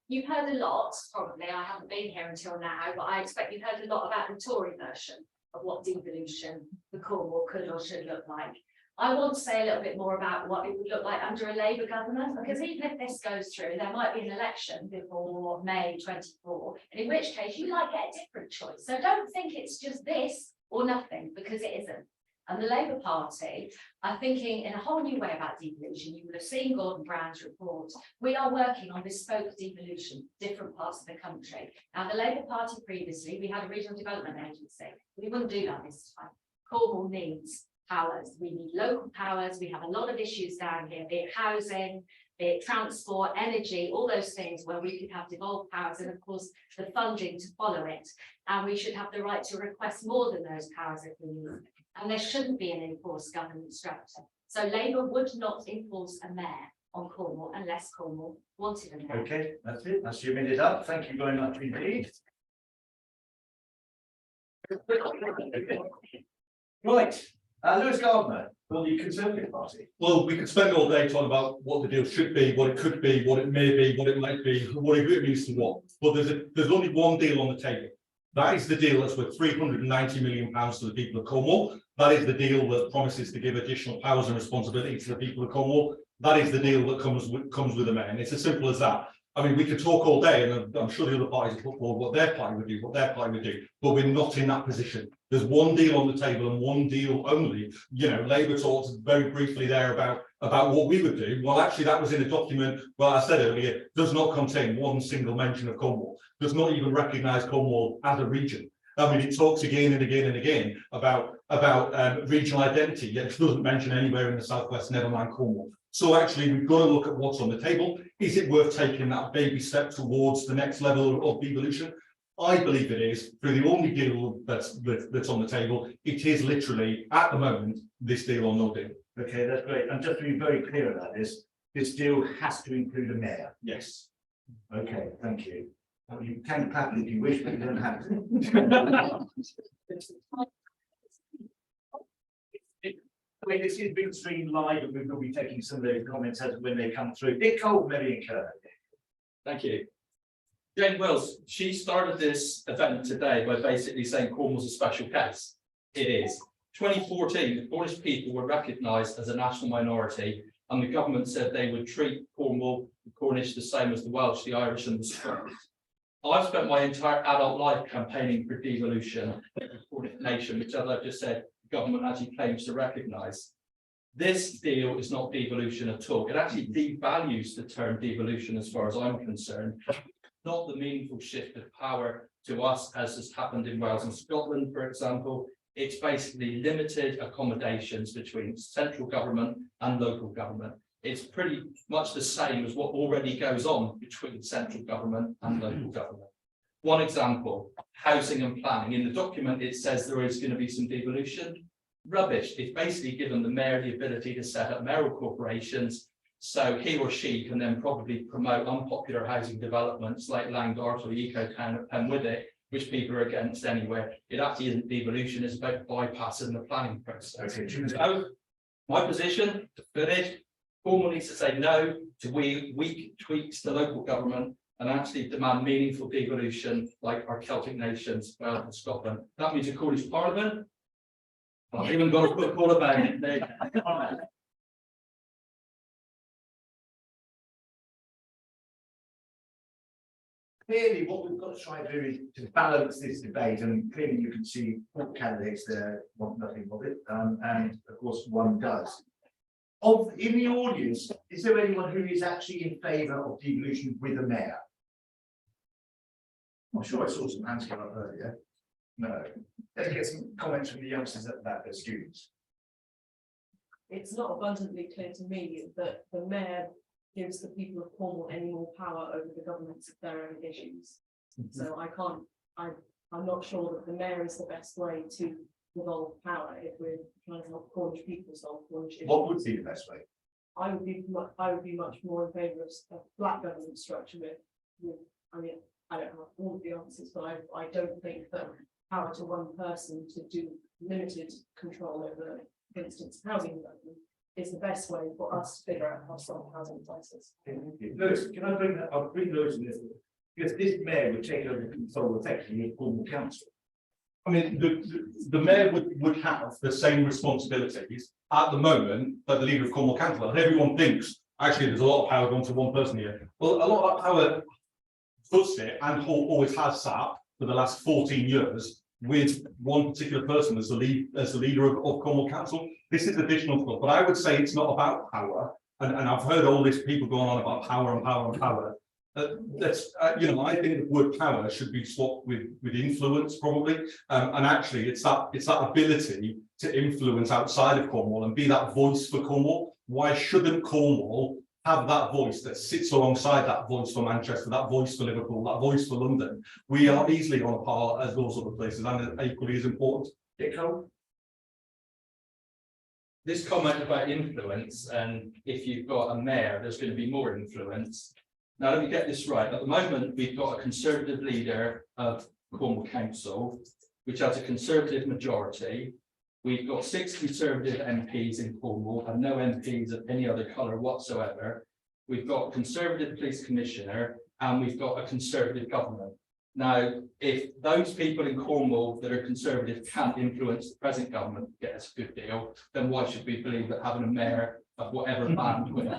You've heard a lot, probably, I haven't been here until now, but I expect you've heard a lot about the Tory version of what devolution for Cornwall could or should look like. I want to say a little bit more about what it would look like under a Labour government, because even if this goes through, there might be an election before May 24, and in which case you might get a different choice. So don't think it's just this or nothing, because it isn't. And the Labour Party are thinking in a whole new way about devolution. You would have seen Gordon Brown's report. We are working on bespoke devolution, different parts of the country. Now, the Labour Party previously, we had a regional development agency. We wouldn't do that this time. Cornwall needs powers. We need local powers. We have a lot of issues down here, be it housing, be it transport, energy, all those things where we could have devolved powers, and of course the funding to follow it. And we should have the right to request more than those powers if we need them. And there shouldn't be an enforced government structure. So Labour would not enforce a mayor on Cornwall unless Cornwall wanted a mayor. Okay, that's it. That's your minute up. Thank you very much indeed. Right, Lewis Gardner, for the Conservative Party. Well, we could spend all day talking about what the deal should be, what it could be, what it may be, what it might be, what it means to what. But there's only one deal on the table. That is the deal that's worth £390 million to the people of Cornwall. That is the deal that promises to give additional powers and responsibility to the people of Cornwall. That is the deal that comes with a mayor. And it's as simple as that. I mean, we could talk all day, and I'm sure the other parties will put forward what their party would do, but we're not in that position. There's one deal on the table and one deal only. You know, Labour talked very briefly there about what we would do. Well, actually, that was in a document, well, I said earlier, does not contain one single mention of Cornwall, does not even recognise Cornwall as a region. I mean, it talks again and again and again about regional identity, yet it doesn't mention anywhere in the southwest, never mind Cornwall. So actually, we've got to look at what's on the table. Is it worth taking that baby step towards the next level of devolution? I believe it is. Through the only deal that's on the table, it is literally at the moment this deal or no deal. Okay, that's great. And just to be very clear about this deal has to include a mayor. Yes. Okay, thank you. You can clap if you wish, but you don't have to. I mean, this is being streamed live, and we will be taking some of those comments as when they come through. Dick Cole, Mary and Kerr. Thank you. Jane Wills, she started this event today by basically saying Cornwall's a special case. It is. 2014, the Cornish people were recognised as a national minority, and the government said they would treat Cornwall, the Cornish, the same as the Welsh, the Irish, and the Scots. I've spent my entire adult life campaigning for devolution of the Cornish nation, which, as I've just said, the government actually claims to recognise. This deal is not devolution at all. It actually devalues the term devolution as far as I'm concerned. Not the meaningful shift of power to us, as has happened in Wales and Scotland, for example. It's basically limited accommodations between central government and local government. It's pretty much the same as what already goes on between central government and local government. One example, housing and planning. In the document, it says there is going to be some devolution. Rubbish. It's basically given the mayor the ability to set up mayoral corporations, so he or she can then probably promote unpopular housing developments like Langdart or the Eco-Town at Penwithwick, which people are against anyway. It actually isn't devolution, it's about bypassing the planning process. Okay. So, my position, to finish, Cornwall needs to say no to weak tweaks to local government and actually demand meaningful devolution like our Celtic nations, Wales and Scotland. That means a Cornish Parliament. I've even got a football about it. Clearly, what we've got to try and do is to balance this debate, and clearly you can see all candidates there want nothing of it, and of course one does. In the audience, is there anyone who is actually in favour of devolution with a mayor? I'm sure I saw some hands come up earlier. No, let's get some comments from the youngsters at that, the students. It's not abundantly clear to me that the mayor gives the people of Cornwall any more power over the governments of their own issues. So I'm not sure that the mayor is the best way to devolve power if we're trying to help Cornish people solve Cornish issues. What would be the best way? I would be much more in favour of a flat government structure with, I mean, I don't have all of the answers, but I don't think that power to one person to do limited control over, for instance, housing development is the best way for us to figure out how to solve housing crisis. Lewis, can I bring that? I'll bring Lewis in this, because this mayor would take over control effectively of Cornwall Council. I mean, the mayor would have the same responsibilities at the moment that the leader of Cornwall Council, and everyone thinks actually there's a lot of power going to one person here. Well, a lot of that power does sit and always has sat for the last 14 years with one particular person as the leader of Cornwall Council. This is additional stuff, but I would say it's not about power. And I've heard all these people going on about power and power and power. You know, I think the word power should be swapped with influence probably, and actually it's that ability to influence outside of Cornwall and be that voice for Cornwall. Why shouldn't Cornwall have that voice that sits alongside that voice for Manchester, that voice for Liverpool, that voice for London? We are easily on a par as those other places, and equally as important. This comment about influence, and if you've got a mayor, there's going to be more influence. Now, let me get this right. At the moment, we've got a Conservative leader of Cornwall Council, which has a Conservative majority. We've got 6 Conservative MPs in Cornwall and no MPs of any other colour whatsoever. We've got a Conservative Police Commissioner and we've got a Conservative government. Now, if those people in Cornwall that are Conservative can't influence the present government to get us a good deal, then why should we believe that having a mayor of whatever band will?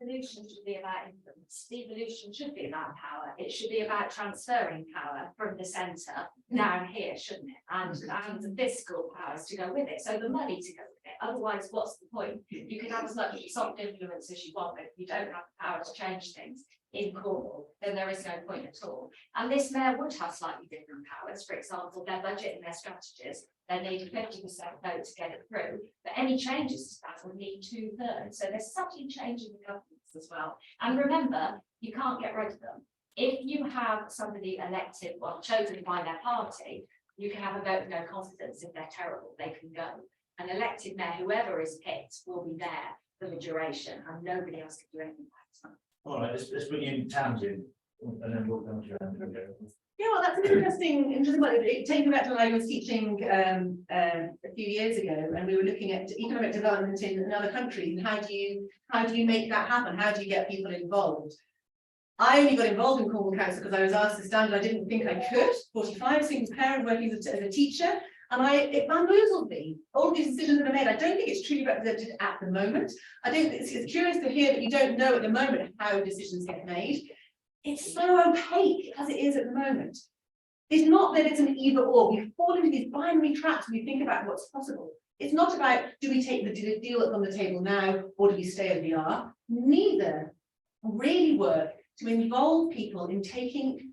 Devolution should be about influence. Devolution should be about power. It should be about transferring power from the centre down here, shouldn't it? And the fiscal powers to go with it. So the money to go with it. Otherwise, what's the point? You can have as much soft influence as you want, but if you don't have the power to change things in Cornwall, then there is no point at all. And this mayor would have slightly different powers. For example, their budget and their strategies, they need a 50% vote to get it through. But any changes to that would need 2/3. So there's subtly changing the governance as well. And remember, you can't get rid of them. If you have somebody elected, well, chosen by their party, you can have a vote of no confidence. If they're terrible, they can go. An elected mayor, whoever is picked, will be there for the duration, and nobody else can do anything about it. All right, let's bring in Tamsin, and then we'll come to you. Yeah, well, that's an interesting one. Take me back to when I was teaching a few years ago, and we were looking at economic development in other countries, and how do you make that happen? How do you get people involved? I only got involved in Cornwall Council because I was asked to stand, and I didn't think I could. 45, single parent, working as a teacher, and it bamboozled me. All these decisions that are made, I don't think it's truly represented at the moment. I think it's curious to hear that you don't know at the moment how decisions get made. It's so opaque as it is at the moment. It's not that it's an either or. We fall into these binary traps when we think about what's possible. It's not about, do we take the deal that's on the table now, or do we stay as we are? Neither really work to involve people in taking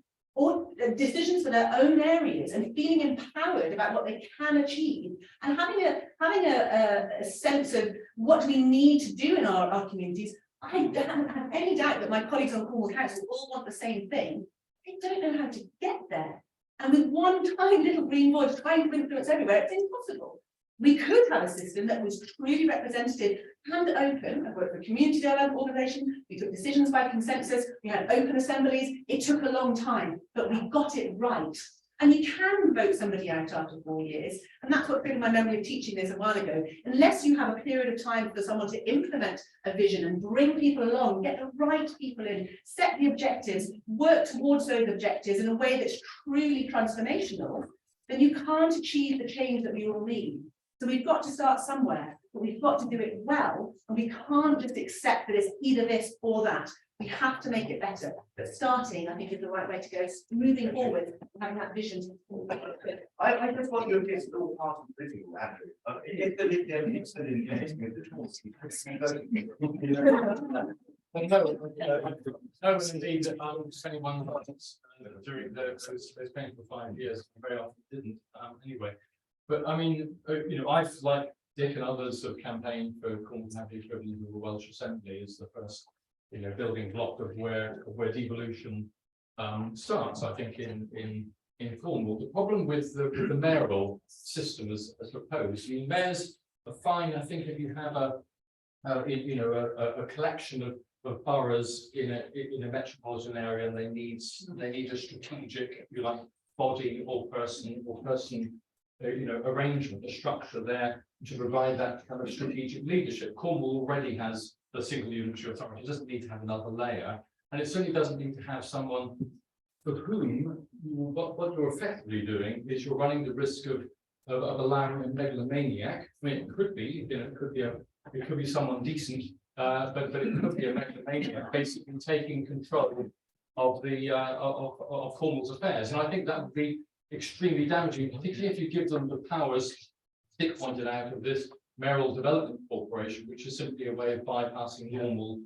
decisions for their own areas and feeling empowered about what they can achieve, and having a sense of what we need to do in our communities. I don't have any doubt that my colleagues on Cornwall Council all want the same thing. They don't know how to get there. And with one tiny little green voice trying to influence everywhere, it's impossible. We could have a system that was truly representative and open. I worked for a community development organisation. We took decisions by consensus. We had open assemblies. It took a long time, but we got it right. And you can vote somebody out after 4 years. And that's what triggered my memory of teaching this a while ago. Unless you have a period of time for someone to implement a vision and bring people along, get the right people in, set the objectives, work towards those objectives in a way that's truly transformational, then you can't achieve the change that we all need. So we've got to start somewhere, but we've got to do it well. And we can't just accept that it's either this or that. We have to make it better, but starting, I think, is the right way to go, moving forward, having that vision. I just wonder if it's all part of the political, Andrew. If the No, indeed, anyone during those painful 5 years, very often didn't, anyway. But I mean, I've, like Dick and others, have campaigned for Cornwall County equivalent of the Welsh Assembly as the first, building block of where devolution starts, I think, in Cornwall. The problem with the mayoral system as proposed, mayors are fine, I think, if you have a collection of boroughs in a metropolitan area, and they need a strategic, if you like, body or person arrangement, a structure there to provide that kind of strategic leadership. Cornwall already has the single unitary authority. It doesn't need to have another layer, and it certainly doesn't need to have someone for whom what you're effectively doing is you're running the risk of allowing a megalomaniac. I mean, it could be, it could be someone decent, but it could be a megalomaniac basically taking control of the of Cornwall's affairs, and I think that would be extremely damaging, particularly if you give them the powers Dick pointed out of this Mayoral Development Corporation, which is simply a way of bypassing normal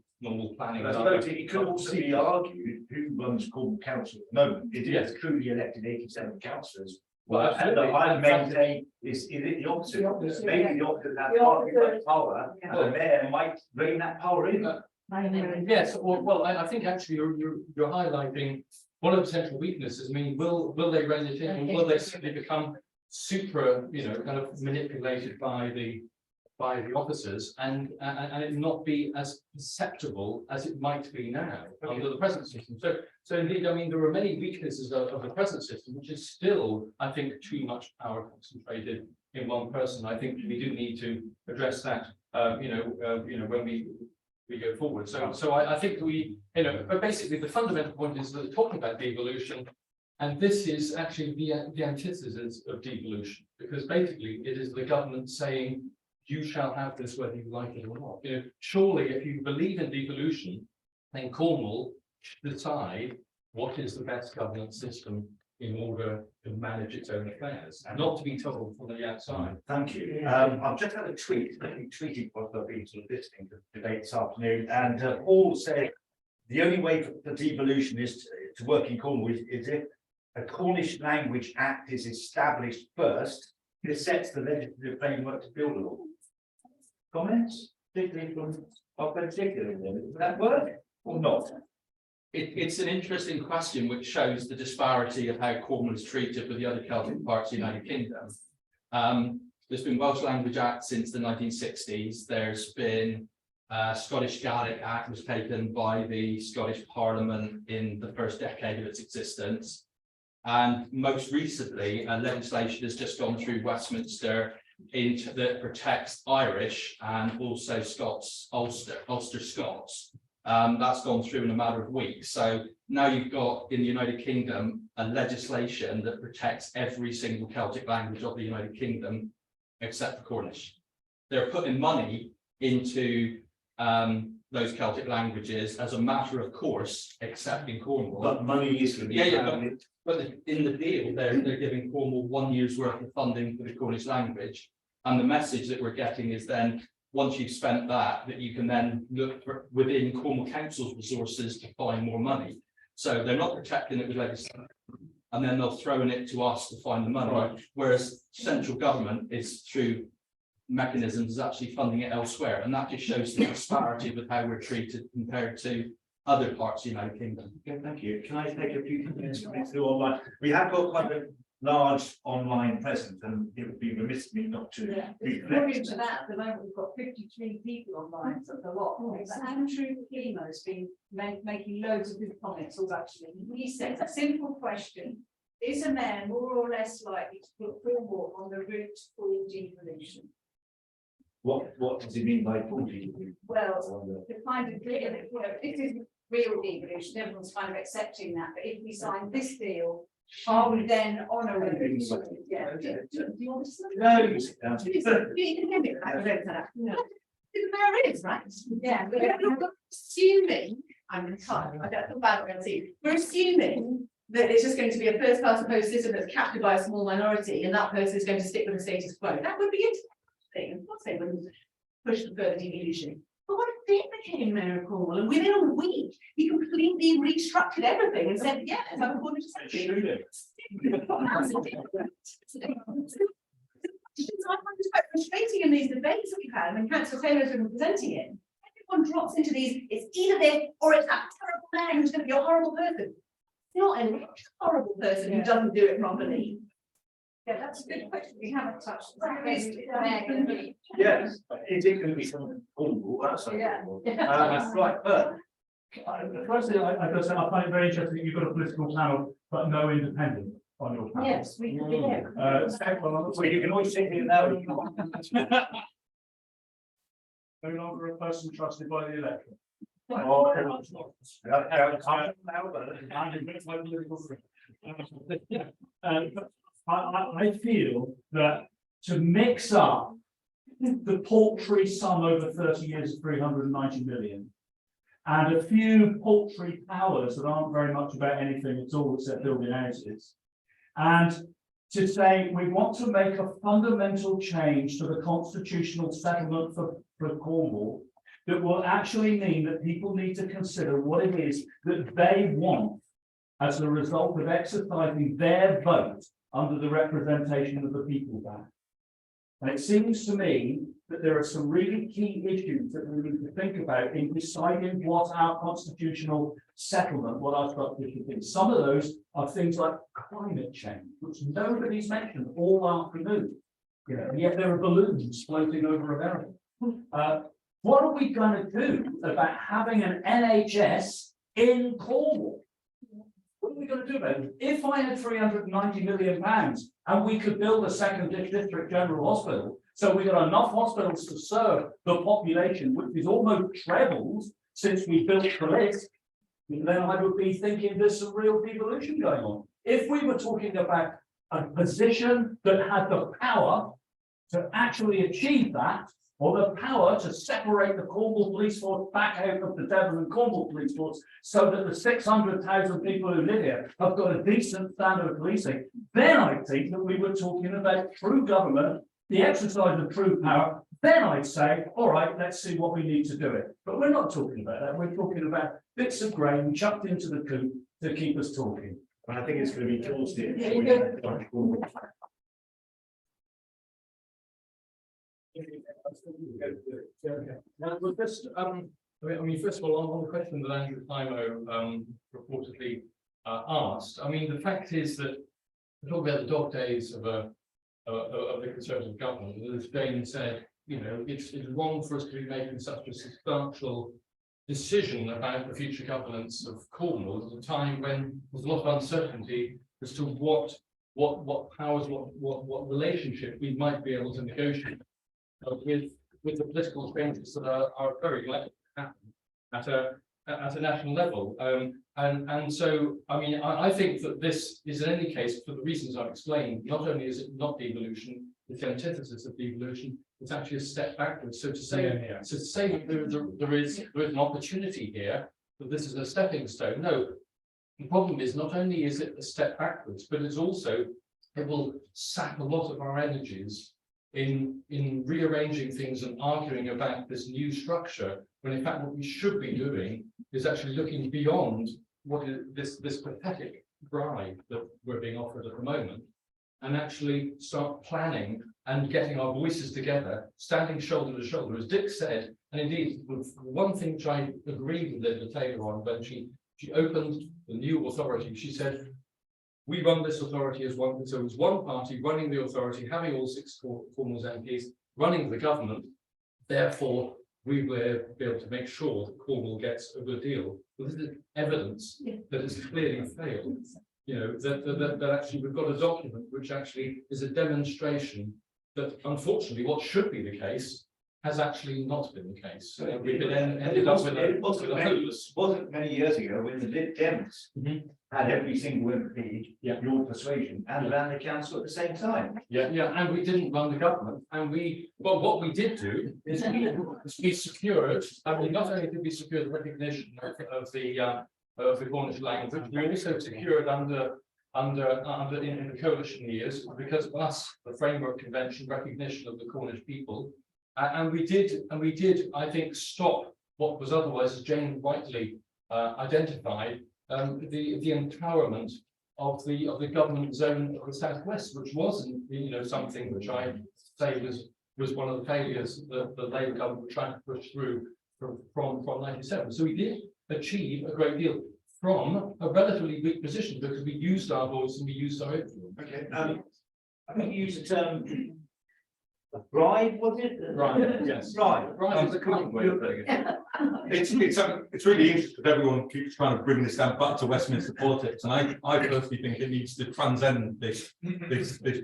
planning. I suppose it could also be argued who runs Cornwall Council at the moment. It is truly elected 87 councillors. Well, I maintain is it the opposite? Maybe the opposite that power, the mayor might bring that power in. Yes, well, I think actually you're highlighting one of the potential weaknesses. I mean, will they run it in, or will they simply become super, kind of manipulated by the officers, and it not be as perceptible as it might be now under the present system. So indeed, I mean, there are many weaknesses of the present system, which is still, I think, too much power concentrated in one person. I think we do need to address that, when we go forward. So I think but basically the fundamental point is that talking about devolution, and this is actually the antithesis of devolution, because basically it is the government saying, you shall have this whether you like it or not. Surely if you believe in devolution, then Cornwall should decide what is the best governance system in order to manage its own affairs, not to be told from the outside. Thank you. I've just had a tweet, tweeted what I've been sort of listening to the debate this afternoon, and Paul said the only way for devolution is to work in Cornwall is if a Cornish Language Act is established first. This sets the legislative framework to build a law. Comments, particularly from our particular, would that work or not? It's an interesting question, which shows the disparity of how Cornwall is treated with the other Celtic parts of the United Kingdom. There's been Welsh Language Act since the 1960s. There's been Scottish Gaelic Act was taken by the Scottish Parliament in the first decade of its existence. And most recently, legislation has just gone through Westminster that protects Irish and also Scots, Ulster Scots. That's gone through in a matter of weeks. So now you've got in the United Kingdom a legislation that protects every single Celtic language of the United Kingdom except for Cornish. They're putting money into those Celtic languages as a matter of course, except in Cornwall. But money is going to be but in the deal, they're giving Cornwall 1 year's worth of funding for the Cornish language. And the message that we're getting is then, once you've spent that you can then look for within Cornwall Council's resources to find more money. So they're not protecting it with legislation, and then they'll throw in it to us to find the money. Right. Whereas central government is through mechanisms is actually funding it elsewhere. And that just shows the disparity with how we're treated compared to other parts of the United Kingdom. Okay, thank you. Can I take a few minutes coming through online? We have got quite a large online presence, and it would be remiss of me not to. According to that, at the moment we've got 53 people online, so that's a lot. Andrew Klima has been making loads of good comments all actually. He says a simple question: is a mayor more or less likely to put Cornwall on the route for devolution? What does he mean by full devolution? Well, the kind of this is real devolution. Everyone's kind of accepting that. But if we sign this deal, are we then honour it? Yeah. Do you want to say? No, you sit down. There is, right? Yeah, but assuming I'm going to cut. I don't feel bad about it. We're assuming that it's just going to be a first past the post system that's captured by a small minority, and that person is going to stick with the status quo. That would be interesting. Of course, they wouldn't push for further devolution. But what if Dick became mayor of Cornwall, and within a week he completely restructured everything and said, "Yeah, let's have a Cornish assembly." I find it quite frustrating in these debates that we've had, when Councillor Taylor's been presenting it. Everyone drops into these, it's either this or it's that terrible man who's going to be a horrible person. Not a horrible person who doesn't do it properly. Yeah, that's a good question. We haven't touched. Yes, is it going to be something Cornwall? That's right. But firstly, I find it very interesting that you've got a political panel, but no independent on your panel. Yes, we can be there. So you can always sit here now. No longer a person trusted by the electorate. I feel that to mix up the paltry sum over 30 years of 390 million and a few paltry powers that aren't very much about anything at all except building houses, and to say we want to make a fundamental change to the constitutional settlement for Cornwall that will actually mean that people need to consider what it is that they want as a result of exercising their vote under the representation of the people back. And it seems to me that there are some really key issues that we need to think about in deciding what our constitutional settlement, what our structure should be. Some of those are things like climate change, which nobody's mentioned all afternoon. You know, and yet there are balloons floating over America. What are we going to do about having an NHS in Cornwall? What are we going to do about it? If I had £390 million and we could build a second district general hospital, so we got enough hospitals to serve the population, which is almost trebled since we built the list, then I would be thinking there's some real devolution going on. If we were talking about a position that had the power to actually achieve that, or the power to separate the Cornwall police force back out of the Devon and Cornwall police force so that the 600,000 people who live here have got a decent standard of policing, then I think that we were talking about true government, the exercise of true power. Then I'd say, all right, let's see what we need to do it. But we're not talking about that. We're talking about bits of grain chucked into the coop to keep us talking. And I think it's going to be exhaustive. Well, just, I mean, first of all, on the question that Andrew Climo reportedly asked, I mean, the fact is that we talk about the dog days of the Conservative government. As Jane said, you know, it's wrong for us to be making such a substantial decision about the future governance of Cornwall at a time when there's a lot of uncertainty as to what powers, what relationship we might be able to negotiate with the political changes that are very likely to happen at a national level. And so, I mean, I think that this is in any case, for the reasons I've explained, not only is it not devolution, it's the antithesis of devolution, it's actually a step backwards. So to say, So to say that there is an opportunity here, that this is a stepping stone. No, the problem is not only is it a step backwards, but it's also, it will sap a lot of our energies in rearranging things and arguing about this new structure, when in fact what we should be doing is actually looking beyond what is this pathetic bribe that we're being offered at the moment, and actually start planning and getting our voices together, standing shoulder to shoulder, as Dick said. And indeed, one thing which I agreed with Linda Taylor on when she opened the new authority, she said, we run this authority as one, so it's one party running the authority, having all 6 Cornwall's MPs running the government. Therefore, we will be able to make sure that Cornwall gets a good deal. But this is evidence that it's clearly failed. You know, that actually we've got a document which actually is a demonstration that unfortunately what should be the case has actually not been the case. So We could ended up with it a wasn't many years ago when the Lib Dems had every single MP, your persuasion, and ran the council at the same time. Yeah, and we didn't run the government, and well, what we did do is we secured, I mean, not only did we secure the recognition of the Cornish language, we also secured under in the coalition years, because of us, the framework convention recognition of the Cornish people, and we did, I think, stop what was otherwise, as Jane rightly identified, the empowerment of the government zone of the southwest, which wasn't, something which I say was one of the failures that the Labour government were trying to push through from 97. So we did achieve a great deal from a relatively weak position, because we used our voice and we used our influence. Okay. I think you used the term bribe, was it? Right. Yes. Bribe. Bribe is a common way of putting it. It's really interesting because everyone keeps trying to bring this down back to Westminster politics, and I personally think it needs to transcend this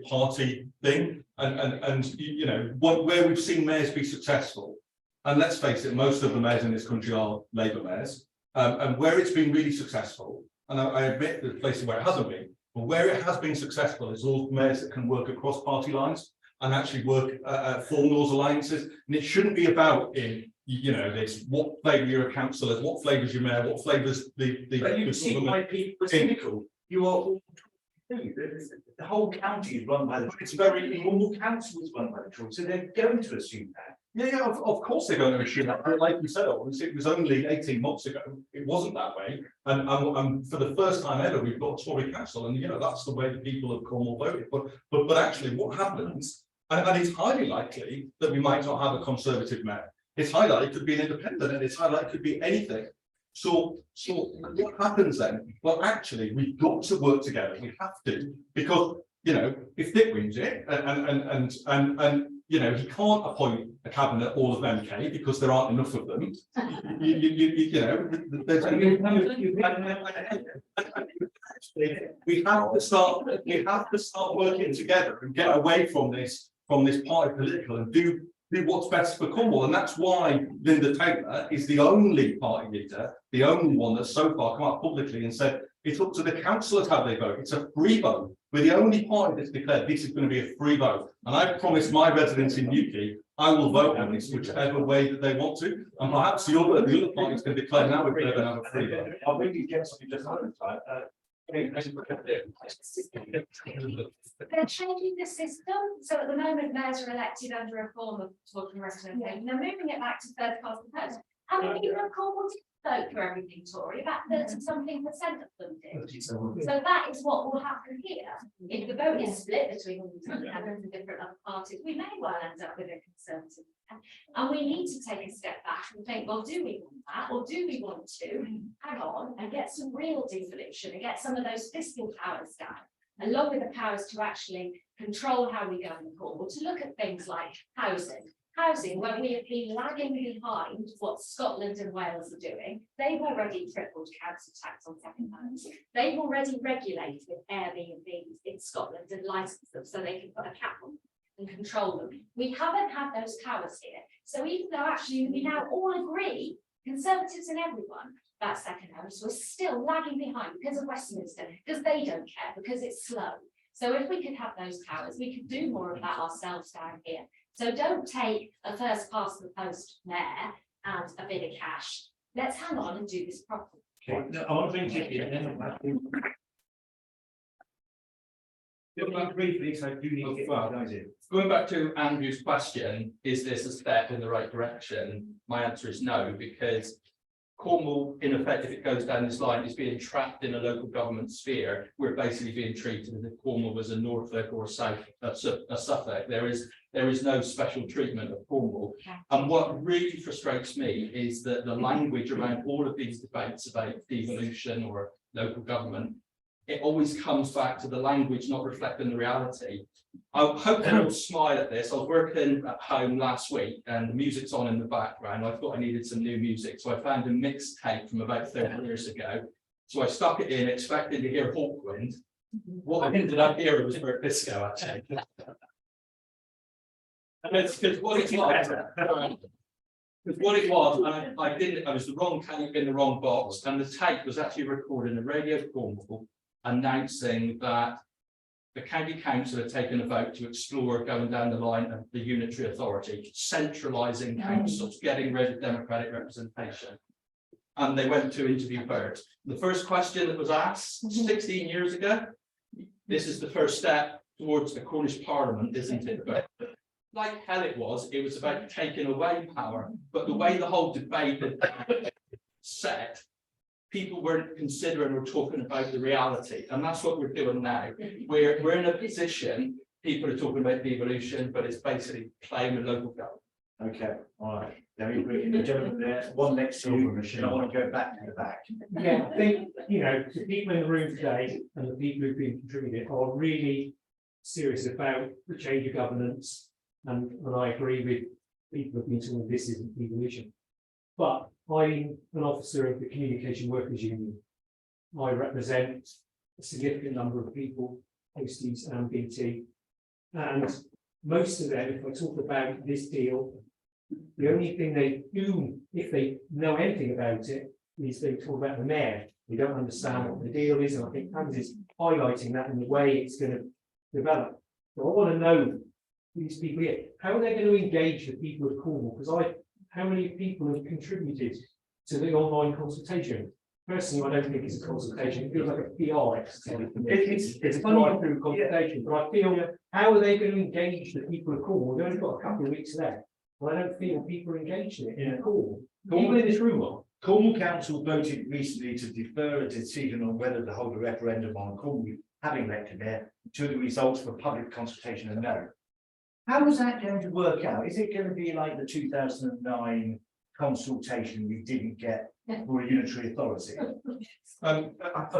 party thing, and where we've seen mayors be successful, and let's face it, most of the mayors in this country are Labour mayors, and where it's been really successful, and I admit there's places where it hasn't been, but where it has been successful is all mayors that can work across party lines and actually work form those alliances, and it shouldn't be about this what flavour you're a councillor, what flavours your mayor, what flavours the But you see why people are cynical. You are all the whole county is run by the it's very normal council is run by the Tories, so they're going to assume that. Yeah, of course they're going to assume that. But like you said, it was only 18 months ago. It wasn't that way, and for the first time ever, we've got a Tory council, and that's the way the people of Cornwall voted. But actually, what happens? And it's highly likely that we might not have a Conservative mayor. It's highly likely it could be an independent, and it's highly likely it could be anything. So what happens then? Well, actually, we've got to work together. We have to, because if Dick wins it, and he can't appoint a cabinet all of MK because there aren't enough of them. We have to start working together and get away from this party political and do what's best for Cornwall, and that's why Linda Taylor is the only party leader, the only one that's so far come out publicly and said it's up to the councillors how they vote. It's a free vote. We're the only party that's declared this is going to be a free vote, and I promised my residents in Newquay I will vote on this whichever way that they want to, and perhaps the other parties can declare now if they're going to have a free vote. I'll maybe get something just on time. They're changing the system. So at the moment, mayors are elected under a form of total representation. They're moving it back to third past the post. How many people of Cornwall did vote for everything Tory? About 30-something% of them did. So that is what will happen here. If the vote is split between all the different other parties, we may well end up with a Conservative. And we need to take a step back and think, well, do we want that? Or do we want to hang on and get some real devolution and get some of those fiscal powers down, along with the powers to actually control how we go in Cornwall, to look at things like housing. Housing, when we have been lagging behind what Scotland and Wales are doing, they've already tripled council tax on second homes. They've already regulated Airbnbs in Scotland and licensed them so they can put a cap on them and control them. We haven't had those powers here. So even though actually we now all agree, Conservatives and everyone, that second homes, we're still lagging behind because of Westminster, because they don't care, because it's slow. So if we could have those powers, we could do more of that ourselves down here. So don't take a first past the post mayor and a bit of cash. Let's hang on and do this properly. Okay, no, I want to bring Vicky in. Briefly, so I do need to get guys in. Going back to Andrew's question, is this a step in the right direction? My answer is no, because Cornwall, in effect, if it goes down this line, is being trapped in a local government sphere. We're basically being treated as if Cornwall was a Norfolk or a Suffolk. There is no special treatment of Cornwall. And what really frustrates me is that the language around all of these debates about devolution or local government, it always comes back to the language not reflecting the reality. I hope you'll smile at this. I was working at home last week and the music's on in the background. I thought I needed some new music. So I found a mixtape from about 30 years ago. So I stuck it in, expecting to hear Hawkwind. What I ended up hearing was Bert Biscoe, actually. Because what it was, because what it was, and I was the wrong tape in the wrong box, and the tape was actually recorded in the radio of Cornwall announcing that the county council had taken a vote to explore going down the line of the unitary authority, centralising councils, getting rid of democratic representation. And they went to interview birds. The first question that was asked 16 years ago, this is the first step towards the Cornish Parliament, isn't it? But like hell it was about taking away power, but the way the whole debate had set, people weren't considering or talking about the reality, and that's what we're doing now. We're in a position, people are talking about devolution, but it's basically playing with local government. Okay, all right. Let me bring in the gentleman there, one next to you, and I want to go back to the back. Yeah, I think, you know, the people in the room today and the people who've been contributing are really serious about the change of governance. And I agree with people who've been saying this isn't devolution. But I'm an officer of the Communication Workers Union. I represent a significant number of people, posties and BT. And most of them, if I talk about this deal, the only thing they do, if they know anything about it, is they talk about the mayor. They don't understand what the deal is, and I think Hans is highlighting that in the way it's going to develop. So I want to know these people here, how are they going to engage the people of Cornwall? Because how many people have contributed to the online consultation? Personally, I don't think it's a consultation. It feels like a PR exercise. It's a drive-through consultation, but I feel, how are they going to engage the people of Cornwall? We've only got a couple of weeks left. I don't feel people are engaged in it in a call. People in this room are. Cornwall Council voted recently to defer a decision on whether to hold a referendum on Cornwall having elected mayor to the results for public consultation and no. How is that going to work out? Is it going to be like the 2009 consultation we didn't get for a unitary authority? I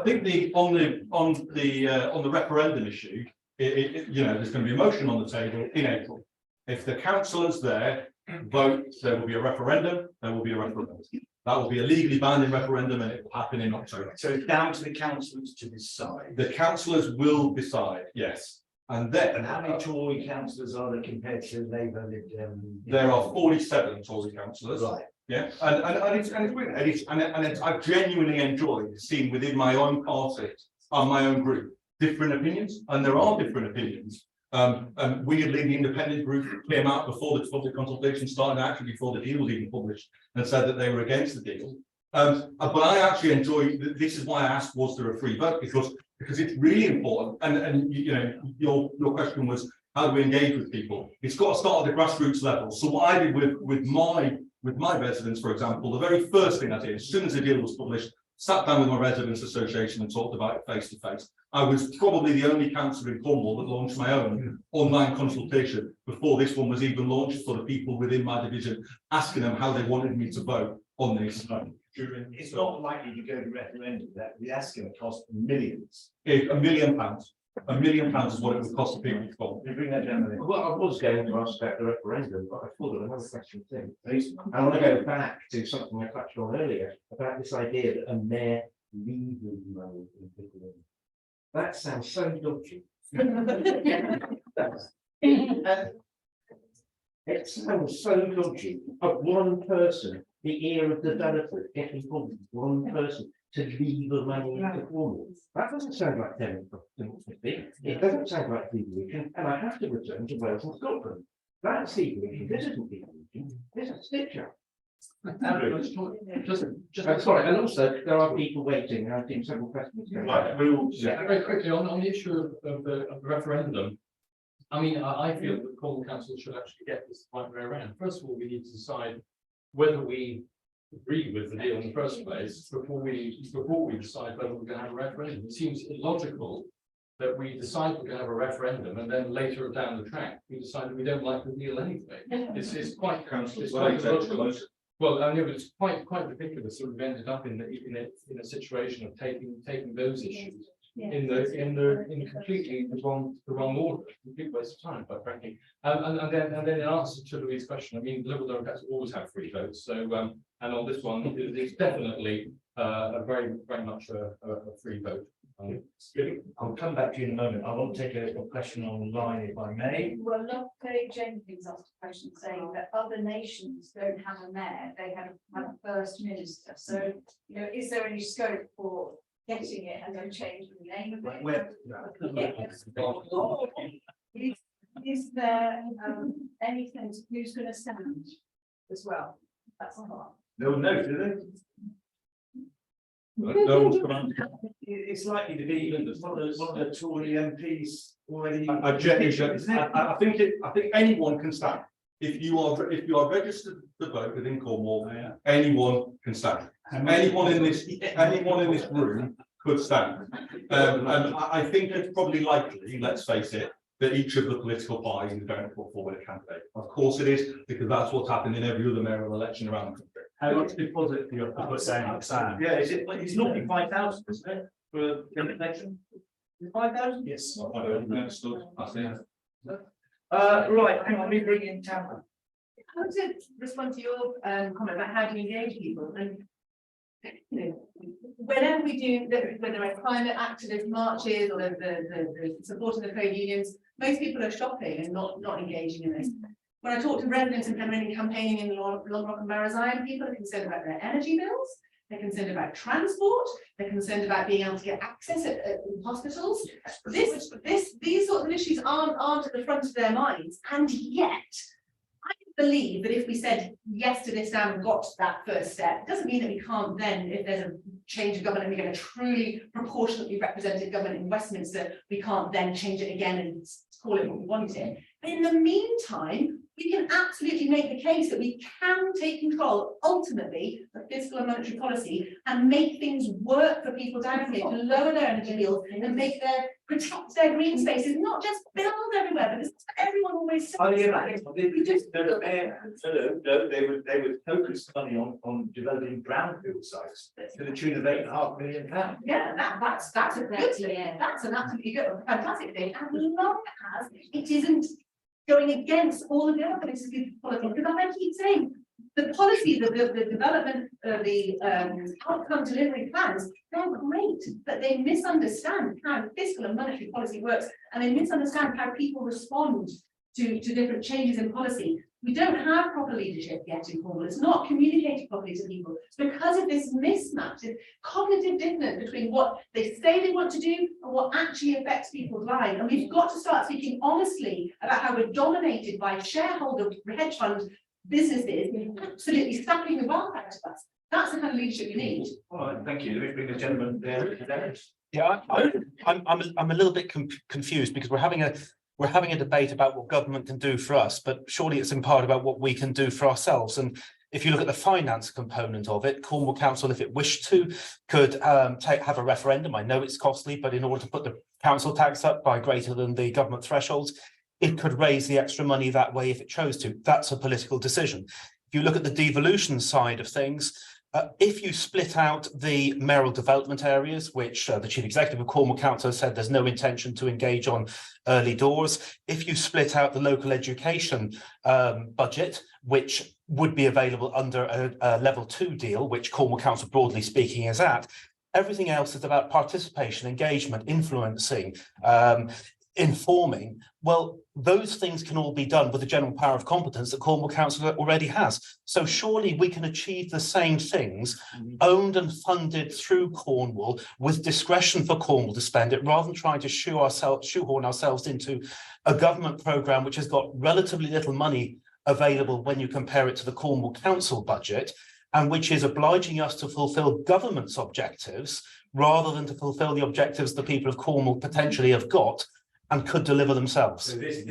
think on the referendum issue, you know, there's going to be a motion on the table in April. If the councillors there vote, there will be a referendum, there will be a referendum. That will be a legally binding referendum and it will happen in October. So it's down to the councillors to decide. The councillors will decide, yes. And then. And how many Tory councillors are there compared to Labour? There are 47 Tory councillors. Right. Yeah, and it's brilliant. And I've genuinely enjoyed seeing within my own party and my own group different opinions, and there are different opinions. Weirdly, the independent group came out before the public consultation started, actually before the deal was even published, and said that they were against the deal. But I actually enjoy. This is why I asked, was there a free vote? Because it's really important. And you know, your question was, how do we engage with people? It's got to start at the grassroots level. So what I did with my residents, for example, the very first thing I did, as soon as the deal was published, sat down with my residents association and talked about it face to face. I was probably the only councillor in Cornwall that launched my own online consultation before this one was even launched for the people within my division, asking them how they wanted me to vote on this. It's not likely to go to referendum. That's going to cost millions. £1 million. £1 million is what it would cost the people to vote. You bring that down. Well, I was going to ask about the referendum, but I thought of another question too. Please. I want to go back to something I touched on earlier about this idea that a mayor legally knows people. That sounds so dodgy. It sounds so dodgy. Of one person, the ear of the developer getting involved, one person to leave the money into Cornwall. That doesn't sound like democracy. It doesn't sound like devolution, and I have to return to Wales and Scotland. That's devolution. This isn't devolution. This is stitcher. Sorry, and also there are people waiting. I've seen several questions. Very quickly on the issue of the referendum. I mean, I feel that the Cornwall Council should actually get this the right way around. First of all, we need to decide whether we agree with the deal in the first place before we decide whether we're going to have a referendum. It seems illogical that we decide we're going to have a referendum and then later down the track we decide that we don't like the deal anyway. It's quite illogical. Well, I know, but it's quite ridiculous that we've ended up in a situation of taking those issues in completely the wrong order, complete waste of time, quite frankly. And then in answer to Louise's question, I mean, Liberal Democrats always have free votes. So and on this one, it's definitely very much a free vote. I'll come back to you in a moment. I want to take a question online if I may. Well, look, Craig Jenkins asked a question saying that other nations don't have a mayor, they have a first minister. So, you know, is there any scope for getting it and then changing the name of it? Is there anything, who's going to stand as well? That's all. No, do they? It's likely to be one of the Tory MPs already. I think anyone can stand. If you are registered to vote within Cornwall, anyone can stand. Anyone in this room could stand. And I think it's probably likely, let's face it, that each of the political parties is going to put forward a candidate. Of course it is, because that's what's happened in every other mayoral election around the country. How much deposit do you have to put down? Yeah, it's normally 5,000, isn't it, for the election? 5,000? Yes. Right, hang on, let me bring in Tamara. I want to respond to your comment about how do you engage people, and you know, whenever we do, whether it's climate activist marches or the support of the trade unions, most people are shopping and not engaging in this. When I talk to residents and campaigning in Long Rock and Barrow, people are concerned about their energy bills, they're concerned about transport, they're concerned about being able to get access at hospitals. These sorts of issues aren't at the front of their minds, and yet I believe that if we said yes to this and got to that first step, it doesn't mean that we can't then, if there's a change of government and we get a truly proportionately represented government in Westminster, we can't then change it again and call it what we want it. But in the meantime, we can absolutely make the case that we can take control ultimately of fiscal and monetary policy and make things work for people down here to lower their energy bills and protect their green spaces, not just build everywhere, because everyone always says. Oh, yeah, they would focus money on developing brownfield sites to the tune of £8.5 million. Yeah, that's a good thing. That's an absolutely good, fantastic thing, as long as it isn't going against all of the other places policies. Because I keep saying the policy, the development, the outcome delivery plans, they're great, but they misunderstand how fiscal and monetary policy works, and they misunderstand how people respond to different changes in policy. We don't have proper leadership yet in Cornwall. It's not communicated properly to people. It's because of this mismatch, this cognitive dissonance between what they say they want to do and what actually affects people's lives. And we've got to start speaking honestly about how we're dominated by shareholder hedge fund businesses, absolutely sucking the wealth out of us. That's the kind of leadership you need. All right, thank you. Let me bring the gentleman there. Yeah, I'm a little bit confused, because we're having a debate about what government can do for us, but surely it's in part about what we can do for ourselves. And if you look at the finance component of it, Cornwall Council, if it wished to, could have a referendum. I know it's costly, but in order to put the council tax up by greater than the government thresholds, it could raise the extra money that way if it chose to. That's a political decision. If you look at the devolution side of things, if you split out the mayoral development areas, which the Chief Executive of Cornwall Council said there's no intention to engage on early doors, if you split out the local education budget, which would be available under a level 2 deal, which Cornwall Council broadly speaking is at, everything else is about participation, engagement, influencing, informing. Well, those things can all be done with the general power of competence that Cornwall Council already has. So surely we can achieve the same things owned and funded through Cornwall with discretion for Cornwall to spend it, rather than trying to shoehorn ourselves into a government programme which has got relatively little money available when you compare it to the Cornwall Council budget, and which is obliging us to fulfil government's objectives rather than to fulfil the objectives the people of Cornwall potentially have got and could deliver themselves. So this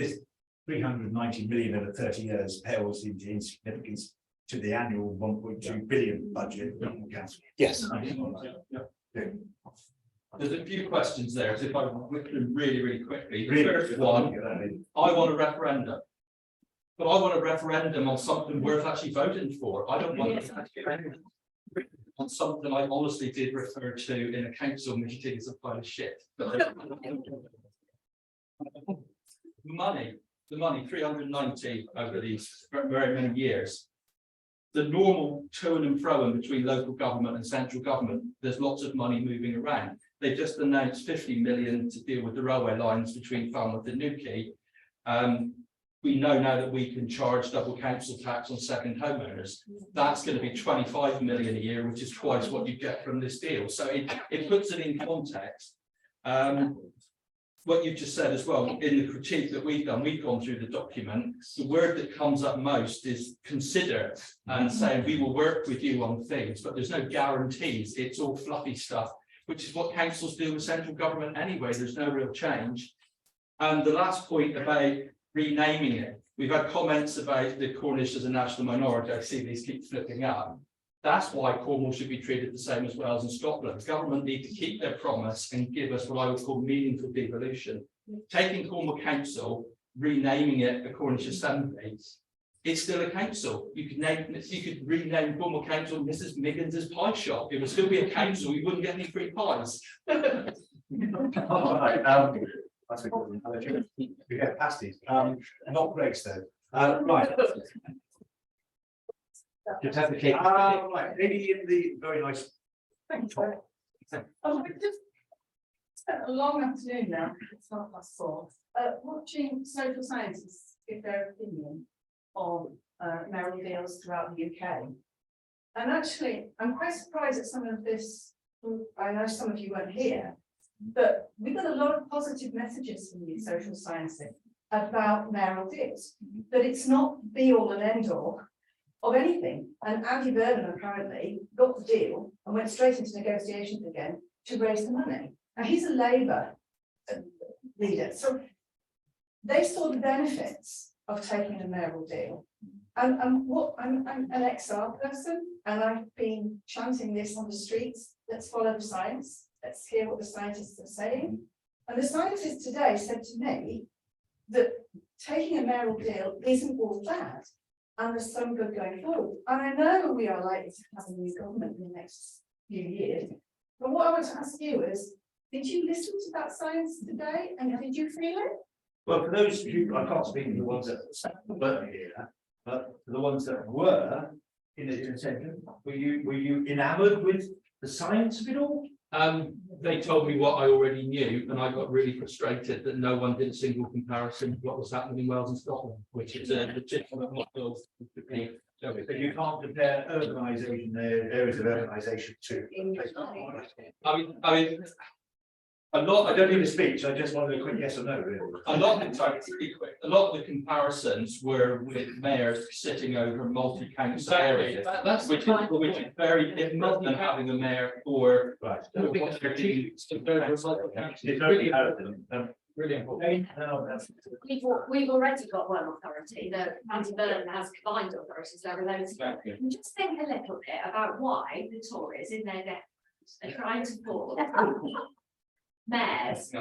390 million over 30 years pales into insignificance to the annual 1.2 billion budget of the council. Yes. There's a few questions there, so if I whip them really quickly. Really? The first one, I want a referendum. But I want a referendum on something worth actually voting for. I don't want a referendum on something I honestly did refer to in a council meeting as a pile of shit. The money, 390 over these very many years. The normal to and fro between local government and central government, there's lots of money moving around. they just announced 50 million to deal with the railway lines between Falmouth and Newquay. We know now that we can charge double council tax on second homeowners. That's going to be 25 million a year, which is twice what you get from this deal. So it puts it in context. What you've just said as well, in the critique that we've done, we've gone through the document. The word that comes up most is consider, and saying we will work with you on things, but there's no guarantees. It's all fluffy stuff, which is what councils do with central government anyway. There's no real change. And the last point about renaming it, we've had comments about the Cornish as a national minority. I see these keep flipping up. That's why Cornwall should be treated the same as Wales and Scotland. Government need to keep their promise and give us what I would call meaningful devolution. Taking Cornwall Council, renaming it the Cornish Assembly, it's still a council. You could rename Cornwall Council Mrs. Miggins's Pie Shop. It would still be a council. You wouldn't get any free pies. All right, that's a good one. We get past these. Not Greg's though. Right. Just have the cake. Right, maybe in the very nice. Top. We've just spent a long afternoon now, it's 4:30, watching social scientists give their opinion on mayoral deals throughout the UK. And actually, I'm quite surprised at some of this. I know some of you weren't here, but we got a lot of positive messages from you social scientists about mayoral deals, that it's not be all and end all of anything. And Andy Burnham apparently got the deal and went straight into negotiations again to raise the money. Now he's a Labour leader, so they saw the benefits of taking a mayoral deal. And I'm an XR person, and I've been chanting this on the streets. Let's follow the science. Let's hear what the scientists are saying. And the scientists today said to me that taking a mayoral deal isn't all bad, and there's some good going forward. And I know we are likely to have a new government in the next few years. But what I want to ask you is, did you listen to that science today, and did you feel it? Well, for those who, I can't speak to the ones that weren't here, but for the ones that were in the attention, were you enamoured with the science of it all? They told me what I already knew, and I got really frustrated that no one did a single comparison to what was happening in Wales and Scotland, which is a legitimate model. So you can't compare urbanisation, areas of urbanisation to. I mean, a lot. I don't need a speech. I just wanted a quick yes or no. Really. A lot of the comparisons were with mayors sitting over multi-council areas, which is very different than having a mayor for. Right. Really important. We've already got one authority, the County Burnham has combined authorities over those. And just think a little bit about why the Tories in their defence are trying to force mayors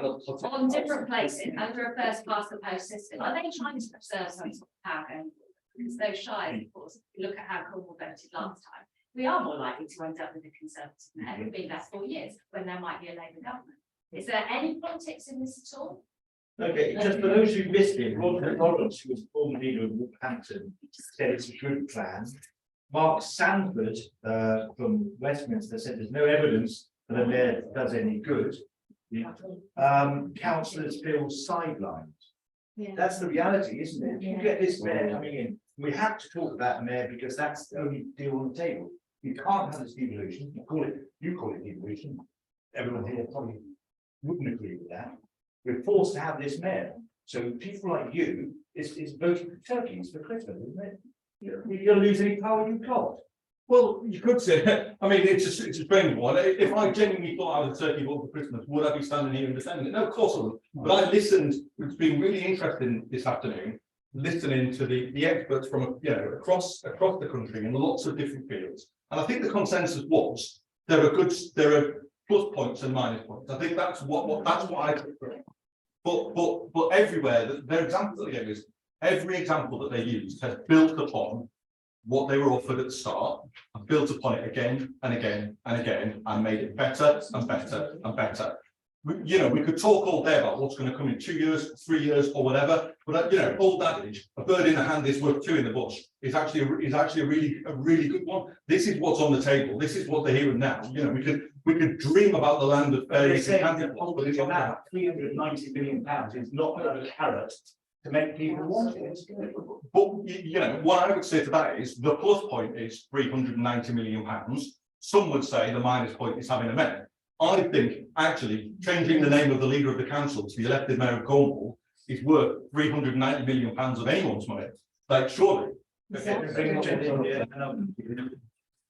on different places under a first past the post system. Are they trying to preserve some sort of power going forward? Because those Shires, of course, if you look at how Cornwall voted last time, we are more likely to end up with a Conservative mayor who'd been there 4 years when there might be a Labour government. Is there any politics in this at all? Okay, just for those who missed it, Roderick Lawrence, who was the former leader of Wolverhampton, said it's a good plan. Mark Sanford from Westminster said there's no evidence that a mayor does any good. Councillors feel sidelined. Yeah. That's the reality, isn't it? If you get this mayor coming in, we have to talk about the mayor because that's the only deal on the table. You can't have this devolution. You call it devolution. Everyone here probably wouldn't agree with that. We're forced to have this mayor. So people like you is voting for turkeys for Christmas, isn't it? You're going to lose any power you've got. Well, you could say, I mean, it's a strange one. If I genuinely thought I was a turkey vote for Christmas, would I be standing here and defending it? No, of course I would. But I listened, it's been really interesting this afternoon, listening to the experts from, across the country in lots of different fields. And I think the consensus was, there are plus points and minus points. I think that's what I took from it. But everywhere, their examples that they gave is, every example that they used has built upon what they were offered at the start and built upon it again and again and again and made it better and better and better. we could talk all day about what's going to come in 2 years, 3 years, or whatever. But old adage, a bird in the hand is worth two in the bush, is actually a really good one. This is what's on the table. This is what they're here and now. We could dream about the land of fairies. £390 million is not a carrot to make people want it. But what I would say to that is the plus point is £390 million. Some would say the minus point is having a mayor. I think actually changing the name of the leader of the council to the elected mayor of Cornwall is worth £390 million of anyone's money. Like surely. I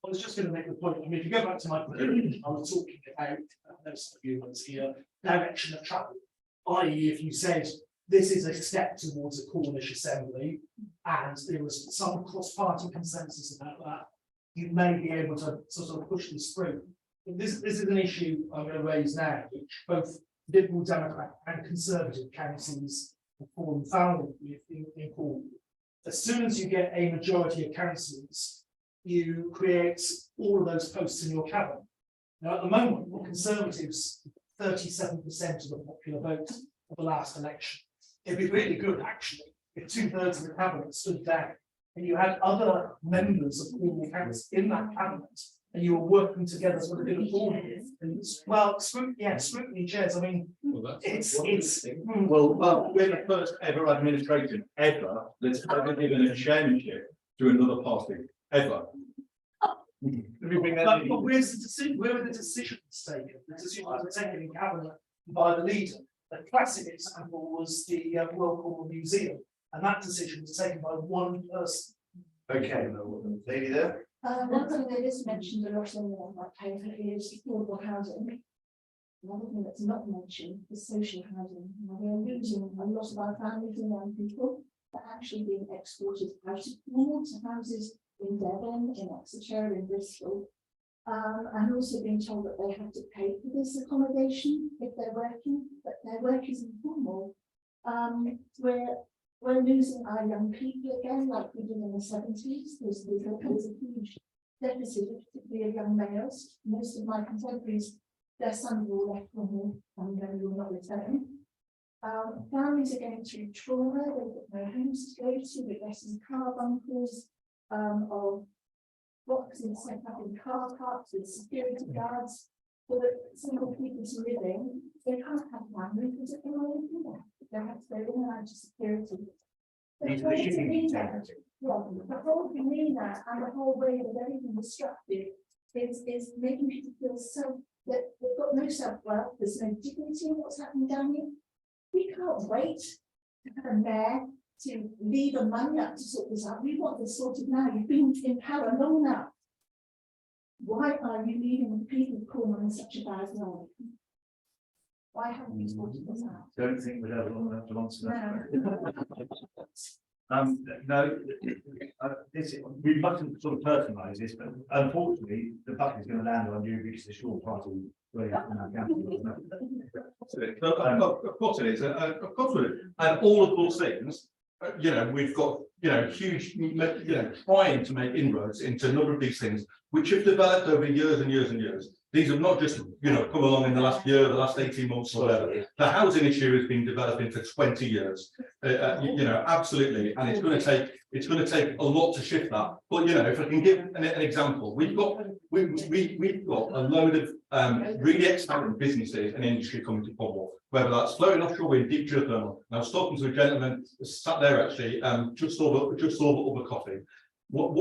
was just going to make the point. I mean, if you go back to my, I was talking about most of you was here direction of travel. I.e., if you said this is a step towards a Cornish assembly, and there was some cross-party consensus about that, you may be able to sort of push this through. But this is an issue I'm going to raise now, which both Liberal Democrat and Conservative councils have fallen foul in Cornwall. As soon as you get a majority of councillors, you create all of those posts in your cabinet. Now, at the moment, the Conservatives, 37% of the popular vote of the last election. It'd be really good, actually, if 2/3 of the cabinet stood down and you had other members of Cornwall Council in that cabinet and you were working together to do it for them. Well, scrutiny chairs, I mean, we're the first ever administration ever that's ever given a chairmanship to another party, ever. But where's the decision? Where are the decisions taken? The decisions were taken in cabinet by the leader. The classic example was the Royal Cornwall Museum, and that decision was taken by one person. Okay, lady there. One thing they just mentioned a lot on that paper is affordable housing. Another thing that's not mentioned is social housing. Now, we are losing a lot of our families and young people that are actually being exported out of Cornwall to houses in Devon, in Exeter, in Bristol, and also being told that they have to pay for this accommodation if they're working, but their work is in Cornwall. We're losing our young people again, like we did in the 70s. There's a huge deficit, particularly of young males. Most of my contemporaries, their sons all left Cornwall and they will not return. Families are going through trauma, they've got no homes to go to, with lessons car bunkers, of boxes set up in car parks with security guards for the single people to live in. They can't have families because they can't live in there. They have to go in and out of security. The whole demeanour and the whole way that everything is structured is making people feel so that they've got no self-worth, there's no dignity in what's happening down here. We can't wait to have a mayor to leave the money up to sort this out. We want this sorted now. You've been in power long enough. Why are you leaving the people of Cornwall in such a bad way? Why haven't you sorted this out? Don't think we'd have long enough to answer that. We mustn't sort of personalise this, but unfortunately, the buck is going to land on you because it's your party. Of course it is. Of course it is. And all of those things, we've got, huge, trying to make inroads into a number of these things, which have developed over years and years and years. These have not just, come along in the last year, the last 18 months or whatever. The housing issue has been developing for 20 years, absolutely. And it's going to take a lot to shift that. But, if I can give an example, we've got a load of really exciting businesses and industry coming to Cornwall, whether that's floating offshore wind, deep geothermal. And I was talking to a gentleman sat there actually, just over coffee. What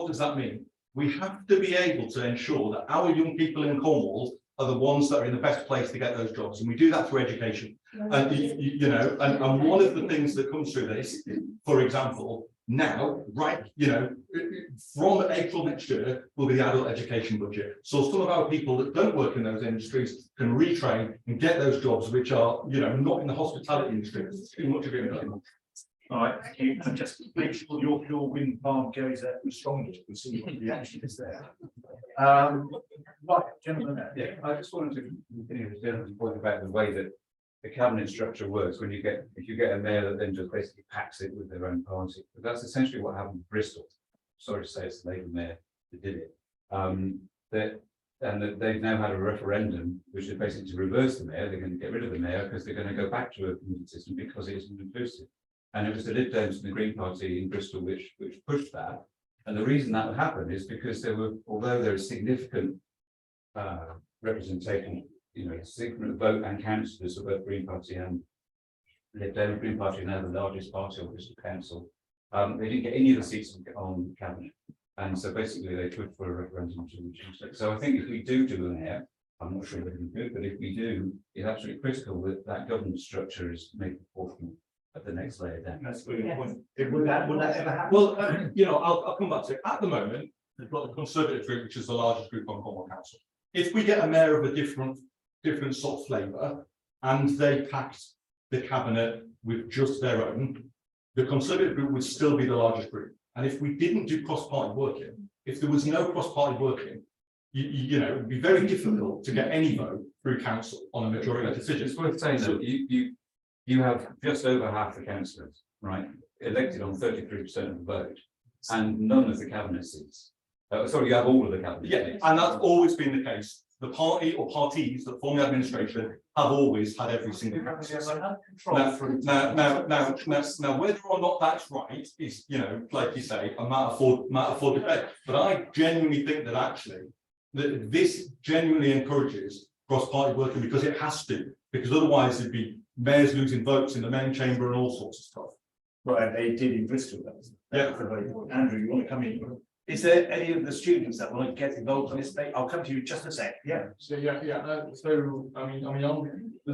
does that mean? We have to be able to ensure that our young people in Cornwall are the ones that are in the best place to get those jobs, and we do that through education. And and one of the things that comes through this, for example, now, from April next year will be the adult education budget. So some of our people that don't work in those industries can retrain and get those jobs, which are not in the hospitality industry. It's too much of it. All right, thank you. And just make sure your wind farm goes out the strongest. We'll see what the reaction is there. Right, gentlemen. Yeah, I just wanted to continue the gentleman's point about the way that the cabinet structure works. When if you get a mayor that then just basically packs it with their own party, but that's essentially what happened in Bristol. Sorry to say it's the Labour mayor that did it. That and that they've now had a referendum, which is basically to reverse the mayor. They're going to get rid of the mayor because they're going to go back to a community system because it isn't inclusive. And it was the Lib Dems and the Green Party in Bristol which pushed that. And the reason that would happen is because there were, although there is significant representation, significant vote and councillors of both Green Party and Lib Dem. Green Party now the largest party on Bristol Council. They didn't get any of the seats on cabinet, and so basically they pushed for a referendum to reduce it. So I think if we do a mayor, I'm not sure whether we do, but if we do, it's absolutely critical that that government structure is made proportional at the next layer down. That's a good point. Would that ever happen? Well, I'll come back to it. At the moment, we've got the Conservative group, which is the largest group on Cornwall Council. If we get a mayor of a different sort of flavour, and they packed the cabinet with just their own, the Conservative group would still be the largest group. And if we didn't do cross-party working, if there was no cross-party working, it would be very difficult to get any vote through council on a majority decision. It's worth saying that you have just over half the councillors, right, elected on 33% of the vote, and none of the cabinet seats. Sorry, you have all of the cabinet seats. And that's always been the case. The party or parties that form the administration have always had every single council. Now, whether or not that's right is, like you say, a matter for debate. But I genuinely think that actually that this genuinely encourages cross-party working, because it has to, because otherwise it'd be mayors losing votes in the main chamber and all sorts of stuff. Right, they did in Bristol. Yeah. Andrew, you want to come in? Is there any of the students that want to get involved in this debate? I'll come to you in just a sec. Yeah. So there's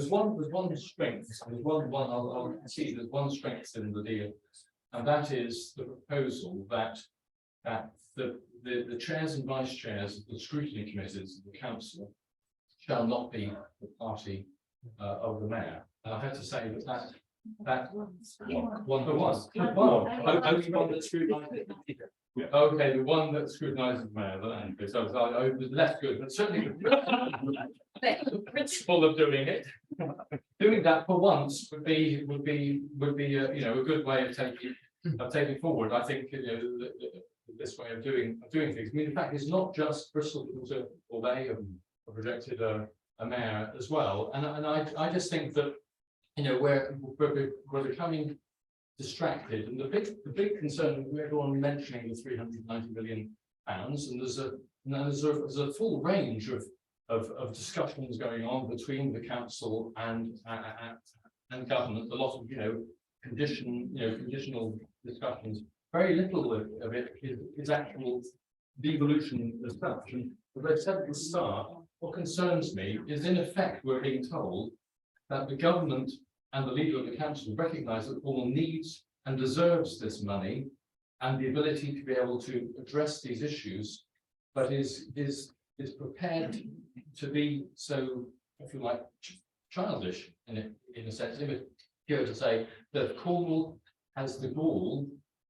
one strength. There's one I'll see. There's one strength in the deal, and that is the proposal that the chairs and vice chairs of the scrutiny committees of the council shall not be the party of the mayor. And I have to say that only one that scrutinises. Okay, the one that scrutinises the mayor, so I was less good, but certainly the principle of doing it. Doing that for once would be a good way of taking forward. I think this way of doing things. I mean, in fact, it's not just Bristol, or they have rejected a mayor as well. And I just think that we're becoming distracted, and the big concern with everyone mentioning the £390 million, and there's a full range of discussions going on between the council and government. A lot of conditional discussions. Very little of it is actual devolution as such. And as I said at the start, what concerns me is, in effect, we're being told that the government and the leader of the council recognise that Cornwall needs and deserves this money and the ability to be able to address these issues, but is prepared to be so, if you like, childish in a sense. If it's here to say that Cornwall has the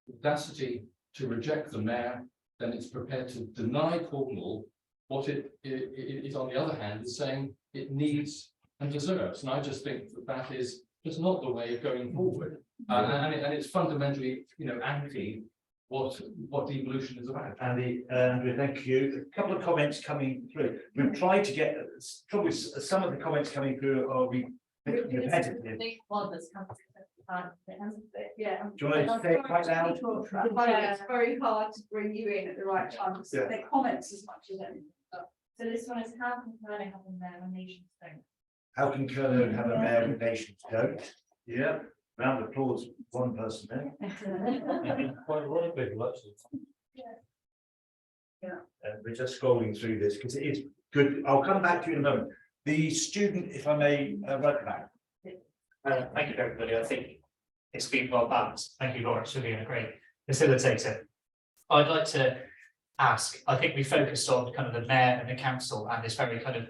audacity to reject the mayor, then it's prepared to deny Cornwall what it is, on the other hand, is saying it needs and deserves. And I just think that is just not the way of going forward, and it's fundamentally, anti what devolution is about. Andy, thank you. A couple of comments coming through. We've tried to get probably some of the comments coming through are repetitive. One that's come through. Yeah. Do you want to say it quite loud? It's very hard to bring you in at the right time, because their comments as much as anything. So this one is, how can Cornish have a mayor when nations don't? How can Cornish have a mayor when nations don't? Yeah. Round of applause, one person there. Quite a lot of people, actually. Yeah. We're just scrolling through this because it is good. I'll come back to you in a moment. The student, if I may, right back. Thank you, everybody. I think it's been well balanced. Thank you, Lawrence, for being a great facilitator. I'd like to ask, I think we focused on kind of the mayor and the council, and this very kind of,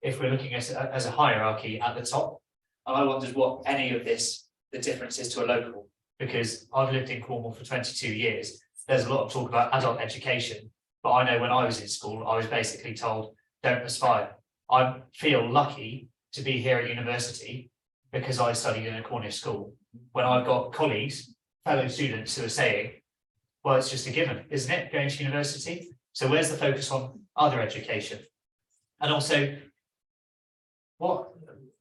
if we're looking at it as a hierarchy at the top, and I wondered what any of this, the difference is to a local, because I've lived in Cornwall for 22 years. There's a lot of talk about adult education, but I know when I was in school, I was basically told, don't aspire. I feel lucky to be here at university because I studied in a Cornish school, when I've got colleagues, fellow students who are saying, well, it's just a given, isn't it, going to university? So where's the focus on other education? And also, what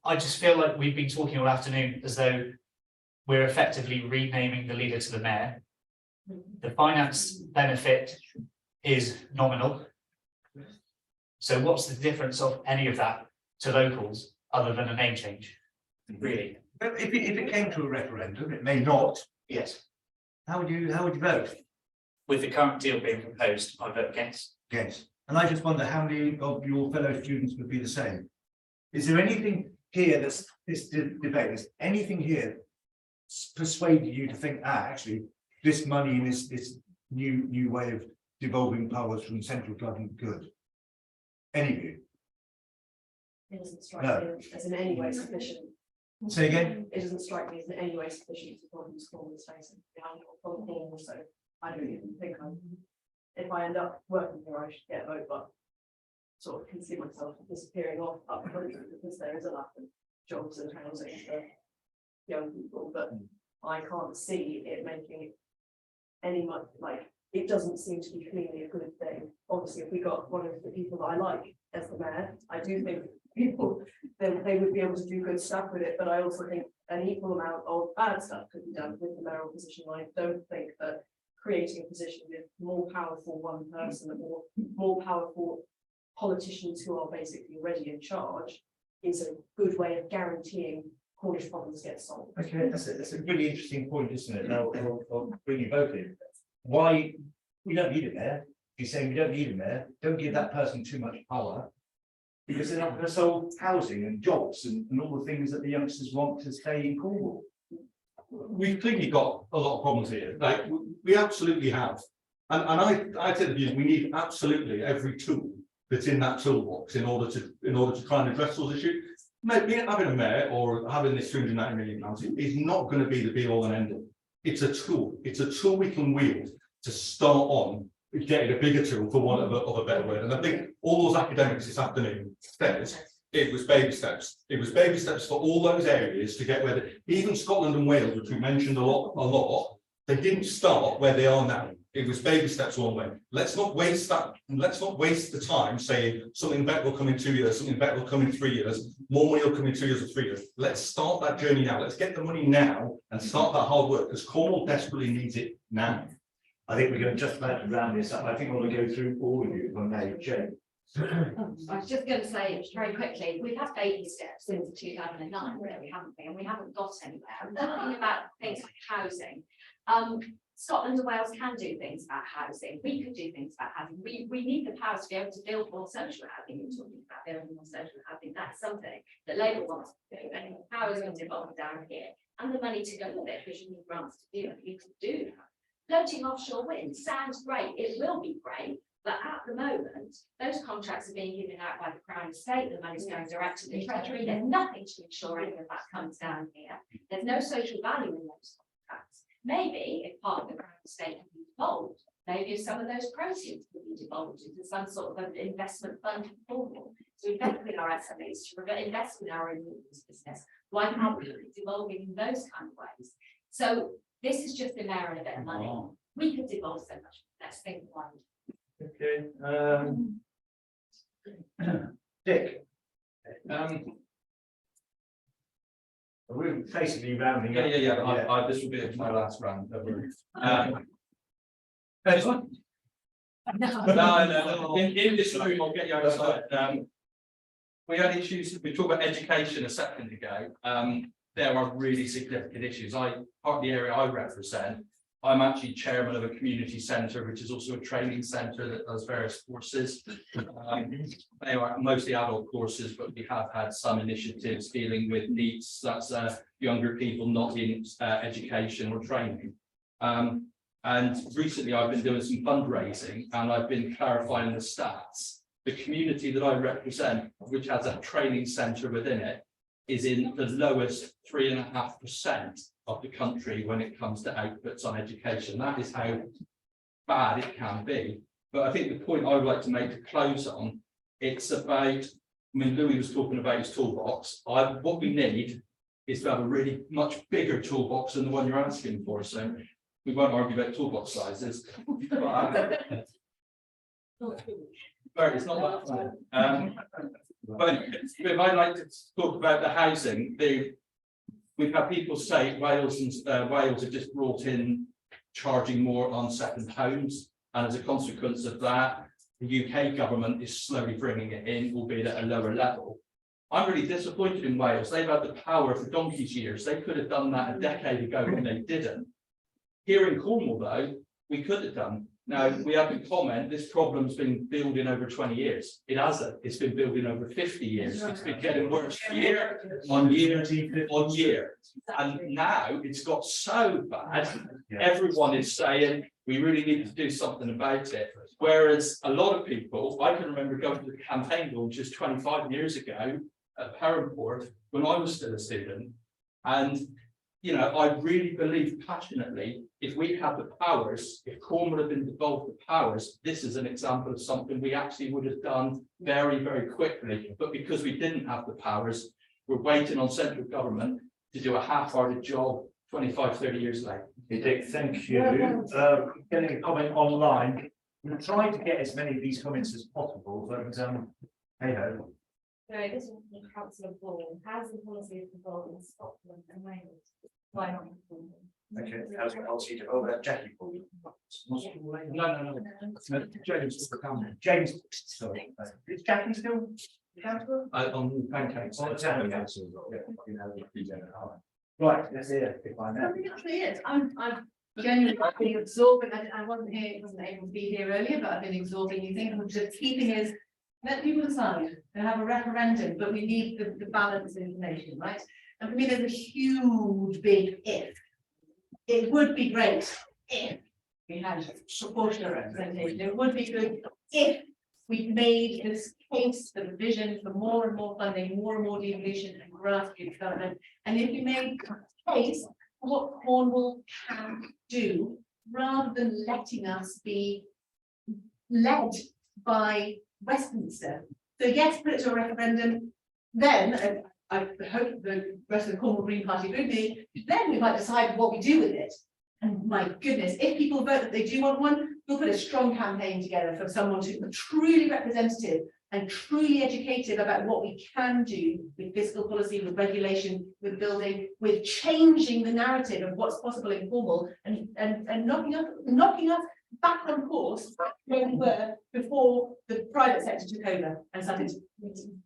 I just feel like we've been talking all afternoon as though we're effectively renaming the leader to the mayor. The finance benefit is nominal. So what's the difference of any of that to locals other than a name change? Really? But if it came to a referendum, it may not. Yes. How would you vote? With the current deal being proposed, I vote against. Against. And I just wonder how many of your fellow students would be the same. Is there anything here that's this debate? Is anything here persuaded you to think, actually, this money and this new way of devolving powers from central government good? Any of you? It doesn't strike No. me as in any way sufficient. Say again? It doesn't strike me as in any way sufficient to problems Cornwall's facing. I'm not from Cornwall, so I don't even think if I end up working here, I should get a vote, but sort of can see myself disappearing off up country because there is a lack of jobs and housing for young people, but I can't see it making any much, like, it doesn't seem to be clearly a good thing. Obviously, if we got one of the people that I like as the mayor, I do think people, they would be able to do good stuff with it, but I also think an equal amount of bad stuff could be done with the mayoral position. I don't think that creating a position with more powerful one person or more powerful politicians who are basically already in charge is a good way of guaranteeing Cornish problems get solved. Okay, that's a really interesting point, isn't it? Now, I'll bring you both in. Why we don't need a mayor? If you're saying we don't need a mayor, don't give that person too much power, because they're not going to solve housing and jobs and all the things that the youngsters want to stay in Cornwall. We've clearly got a lot of problems here, like we absolutely have. And I take the view we need absolutely every tool that's in that toolbox in order to try and address those issues. Maybe having a mayor or having this £290 million is not going to be the be all and end all. It's a tool. It's a tool we can wield to start on getting a bigger tool, for want of a better word. And I think all those academics this afternoon said it was baby steps. It was baby steps for all those areas to get where even Scotland and Wales, which we mentioned a lot, they didn't start where they are now. It was baby steps all the way. Let's not waste that. Let's not waste the time saying something better will come in 2 years, something better will come in 3 years, more money will come in 2 years or 3 years. Let's start that journey now. Let's get the money now and start that hard work, because Cornwall desperately needs it now. I think we're going to just about to round this up. I think I want to go through all of you, if I may. Jane. I was just going to say very quickly, we've had baby steps since 2009, really, haven't we? And we haven't got anywhere. I'm talking about things like housing. Scotland and Wales can do things about housing. We could do things about housing. We need the power to be able to build more social housing. You're talking about building more social housing. That's something that Labour wants to do. And the power is going to evolve down here. And the money to go with it, because you need grants to do it. You can do that. Floating offshore wind sounds great. It will be great. But at the moment, those contracts are being given out by the Crown Estate. The money's going direct to the Treasury. There's nothing to ensure any of that comes down here. There's no social value in those contracts. Maybe if part of the Crown Estate can be devolved, maybe if some of those proceeds could be devolved into some sort of an investment fund for Cornwall to invest in our SMEs, to invest in our renewables business. Why can't we be devolving in those kind of ways? So this is just a mayor and a bit of money. We could devolve so much. Let's think one. Okay. Dick. We're basically rounding up. Yeah. This will be my last round. Next one. No. In this room, I'll get you outside. We had issues. We talked about education a second ago. There are really significant issues. Part of the area I represent, I'm actually chairman of a community centre, which is also a training centre that does various courses. They are mostly adult courses, but we have had some initiatives dealing with needs, that's younger people not in education or training. And recently I've been doing some fundraising and I've been clarifying the stats. The community that I represent, which has a training centre within it, is in the lowest 3.5% of the country when it comes to outputs on education. That is how bad it can be. But I think the point I would like to make to close on, it's about, Louis was talking about his toolbox. What we need is to have a really much bigger toolbox than the one you're asking for. So we won't argue about toolbox sizes. Sorry, it's not that funny. But if I'd like to talk about the housing, we've had people say Wales have just brought in charging more on second homes, and as a consequence of that, the UK government is slowly bringing it in, albeit at a lower level. I'm really disappointed in Wales. They've had the power for donkey's years. They could have done that a decade ago and they didn't. Here in Cornwall, though, we could have done. Now, we have to comment, this problem's been building over 20 years. It hasn't. It's been building over 50 years. It's been getting worse year on year on year. And now it's got so bad, everyone is saying, we really need to do something about it. Whereas a lot of people, I can remember going to the campaign launches 25 years ago at Perranport when I was still a student. And you know, I really believe passionately, if we had the powers, if Cornwall had been devolved the powers, this is an example of something we actually would have done very, very quickly. But because we didn't have the powers, we're waiting on central government to do a half-hearted job 25, 30 years later. Dick, thank you. Getting a comment online. We're trying to get as many of these comments as possible, but hey ho. Sorry, this is the Council of Law. Housing policy is involved in Scotland and Wales. Why not? Okay, housing policy development, Jackie. No. James, James, sorry. Is Jackie still? On pancakes. Right, let's hear if I know. I'm genuinely absorbing. I wasn't able to be here earlier, but I've been absorbing. You think the key thing is let people decide. They have a referendum, but we need the balanced information, right? And for me, there's a huge big if. It would be great if we had proportional representation. It would be good if we made this case for the vision for more and more funding, more and more devolution and grassroots development. And if we made a case for what Cornwall can do, rather than letting us be led by Westminster. So yes, put it to a referendum, then I hope the rest of the Cornwall Green Party agree with me, then we might decide what we do with it. And my goodness, if people vote that they do want one, we'll put a strong campaign together for someone to be truly representative and truly educated about what we can do with fiscal policy, with regulation, with building, with changing the narrative of what's possible in Cornwall and knocking us back on course where we were before the private sector took over and started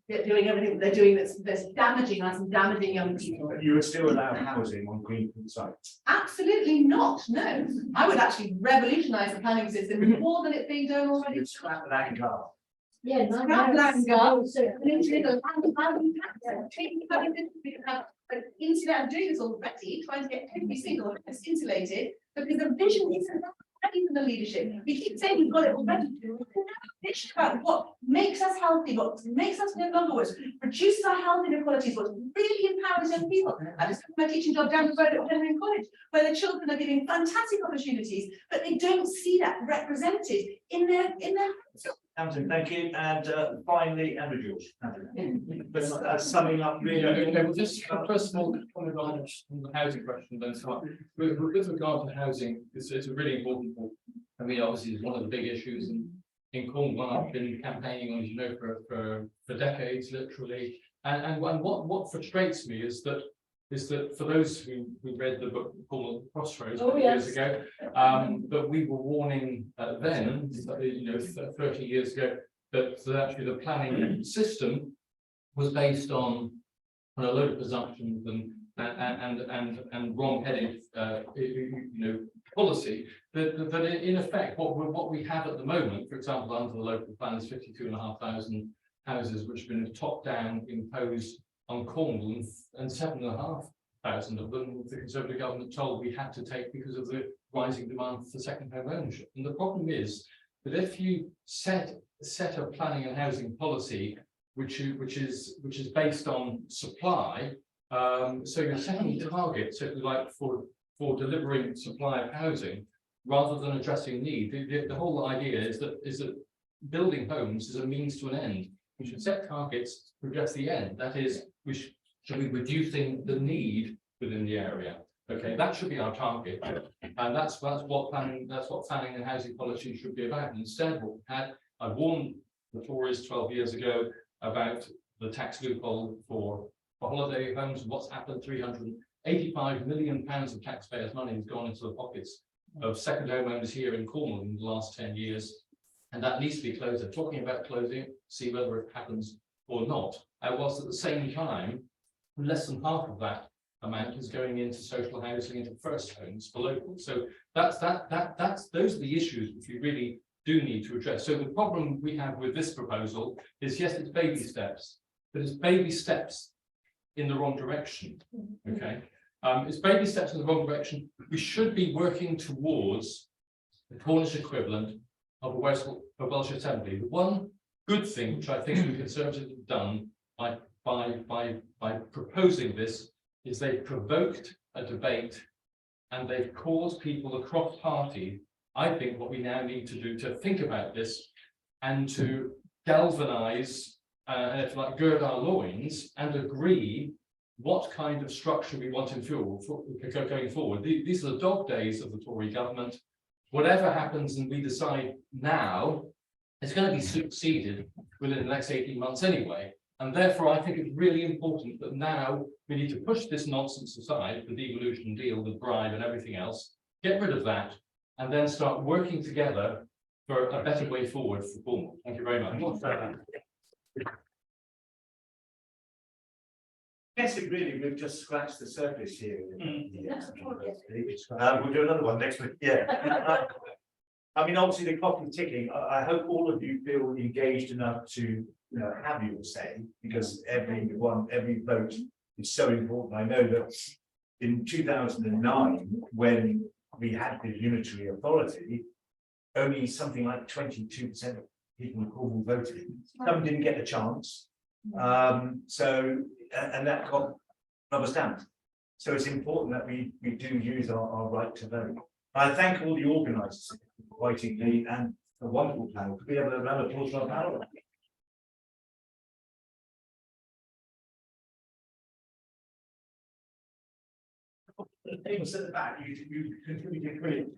doing everything that they're doing that's damaging us and damaging young people. You would still allow housing on Greenfield sites? Absolutely not, no. I would actually revolutionise the planning system more than it's being done already. You'd scrap land guard. Yeah, scrap land guard. Internet, I'm doing this already, trying to get every single house insulated, because the vision isn't ready for the leadership. We keep saying we've got it already. Vision about what makes us healthy, what makes us live longer, what reduces our health inequalities, what really empowers young people. I just my teaching job down the road at Henry College, where the children are given fantastic opportunities, but they don't see that represented in their Tamsin, thank you. And finally, Andrew George. Summing up. Okay, well, just first of all, comment on the housing question, then so on. With regard to housing, it's a really important point. I mean, obviously, it's one of the big issues in Cornwall. I've been campaigning on, as you know, for decades, literally. And what frustrates me is that for those who read the book called Crossroads years ago, that we were warning then, 30 years ago, that actually the planning system was based on a load of assumptions and wrong-headed, policy. That in effect, what we have at the moment, for example, under the local plan is 52,500 houses, which have been top-down imposed on Cornwall, and 7,500 of them the Conservative government told we had to take because of the rising demand for second home ownership. And the problem is that if you set a planning and housing policy which is based on supply, so you're setting targets, if you like, for delivering supply of housing rather than addressing need. The whole idea is that building homes is a means to an end. We should set targets to address the end. That is, we should be reducing the need within the area. Okay, that should be our target, and that's what planning and housing policy should be about. Instead, what we had, I warned the Tories 12 years ago about the tax loophole for holiday homes. What's happened? £385 million of taxpayers' money has gone into the pockets of second homeowners here in Cornwall in the last 10 years. And that needs to be closed. They're talking about closing it, see whether it happens or not. And whilst at the same time, less than half of that amount is going into social housing, into first homes for locals. So those are the issues which we really do need to address. So the problem we have with this proposal is, yes, it's baby steps, but it's baby steps in the wrong direction. Okay, it's baby steps in the wrong direction. We should be working towards the Cornish equivalent of a Welsh Assembly. The one good thing which I think the Conservatives have done by proposing this is they've provoked a debate and they've caused people across party. I think what we now need to do to think about this and to galvanise and if like gird our loins and agree what kind of structure we want in fuel going forward. These are the dog days of the Tory government. Whatever happens and we decide now, it's going to be succeeded within the next 18 months anyway. And therefore, I think it's really important that now we need to push this nonsense aside, the devolution deal, the bribe and everything else, get rid of that, and then start working together for a better way forward for Cornwall. Thank you very much. Yes, really, we've just scratched the surface here. We'll do another one next week. Yeah. I mean, obviously the clock is ticking. I hope all of you feel engaged enough to have your say, because every vote is so important. I know that in 2009, when we had the unitary authority, only something like 22% of people in Cornwall voted. Some didn't get the chance. And that got rubber stamped. So it's important that we do use our right to vote. I thank all the organisers for inviting me and a wonderful panel. Could we have a round of applause for our panel? The tables at the back, you contributed brilliant.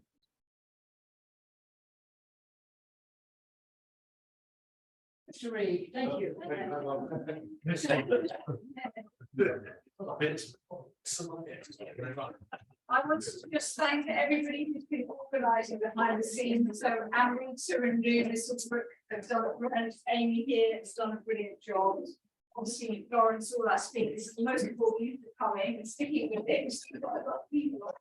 Mr. Reid, thank you. I want to just thank everybody who's been organising behind the scenes. So Amrita and Lewis have done a brilliant, Amy here has done a brilliant job. Obviously, Lawrence, all our speakers, most of all, you for coming and sticking with this. We've got a lot of people,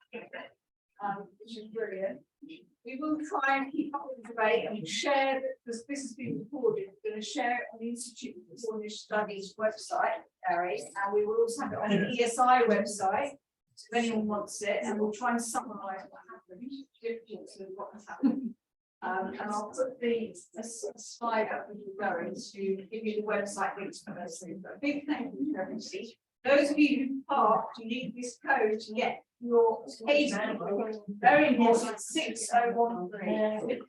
which is brilliant. We will try and keep up with the debate and share that this has been recorded. We're going to share it on the Institute of Cornish Studies website, Gary, and we will also have it on the ESI website if anyone wants it, and we'll try and summarise what happened, difference of what has happened. And I'll put the slide up as we're going to give you the website links for those things. But a big thank you to everybody. Those of you who parked, you need this code to get your payment. Very important, 6013.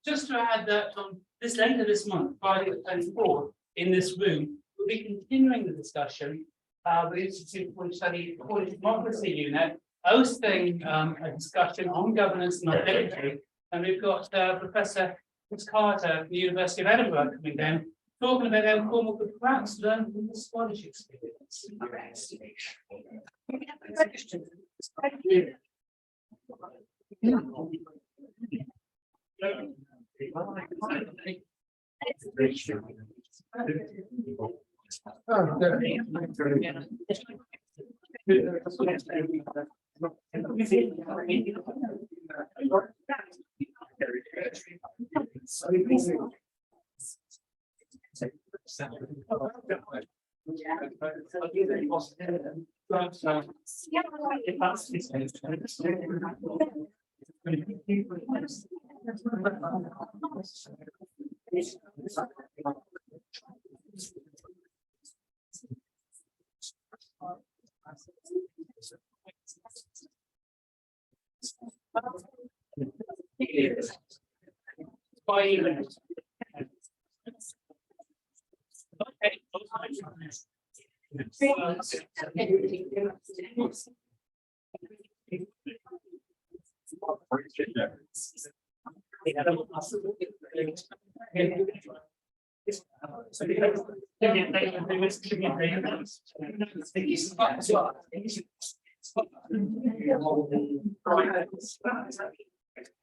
Just to add that on this later this month, Friday the 24th, in this room, we'll be continuing the discussion with the Institute of Cornish Studies, Cornish Democracy Unit, hosting a discussion on governance and identity. And we've got Professor Chris Carter from the University of Edinburgh coming down, talking about how Cornwall could perhaps learn from the Scottish experience.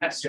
That's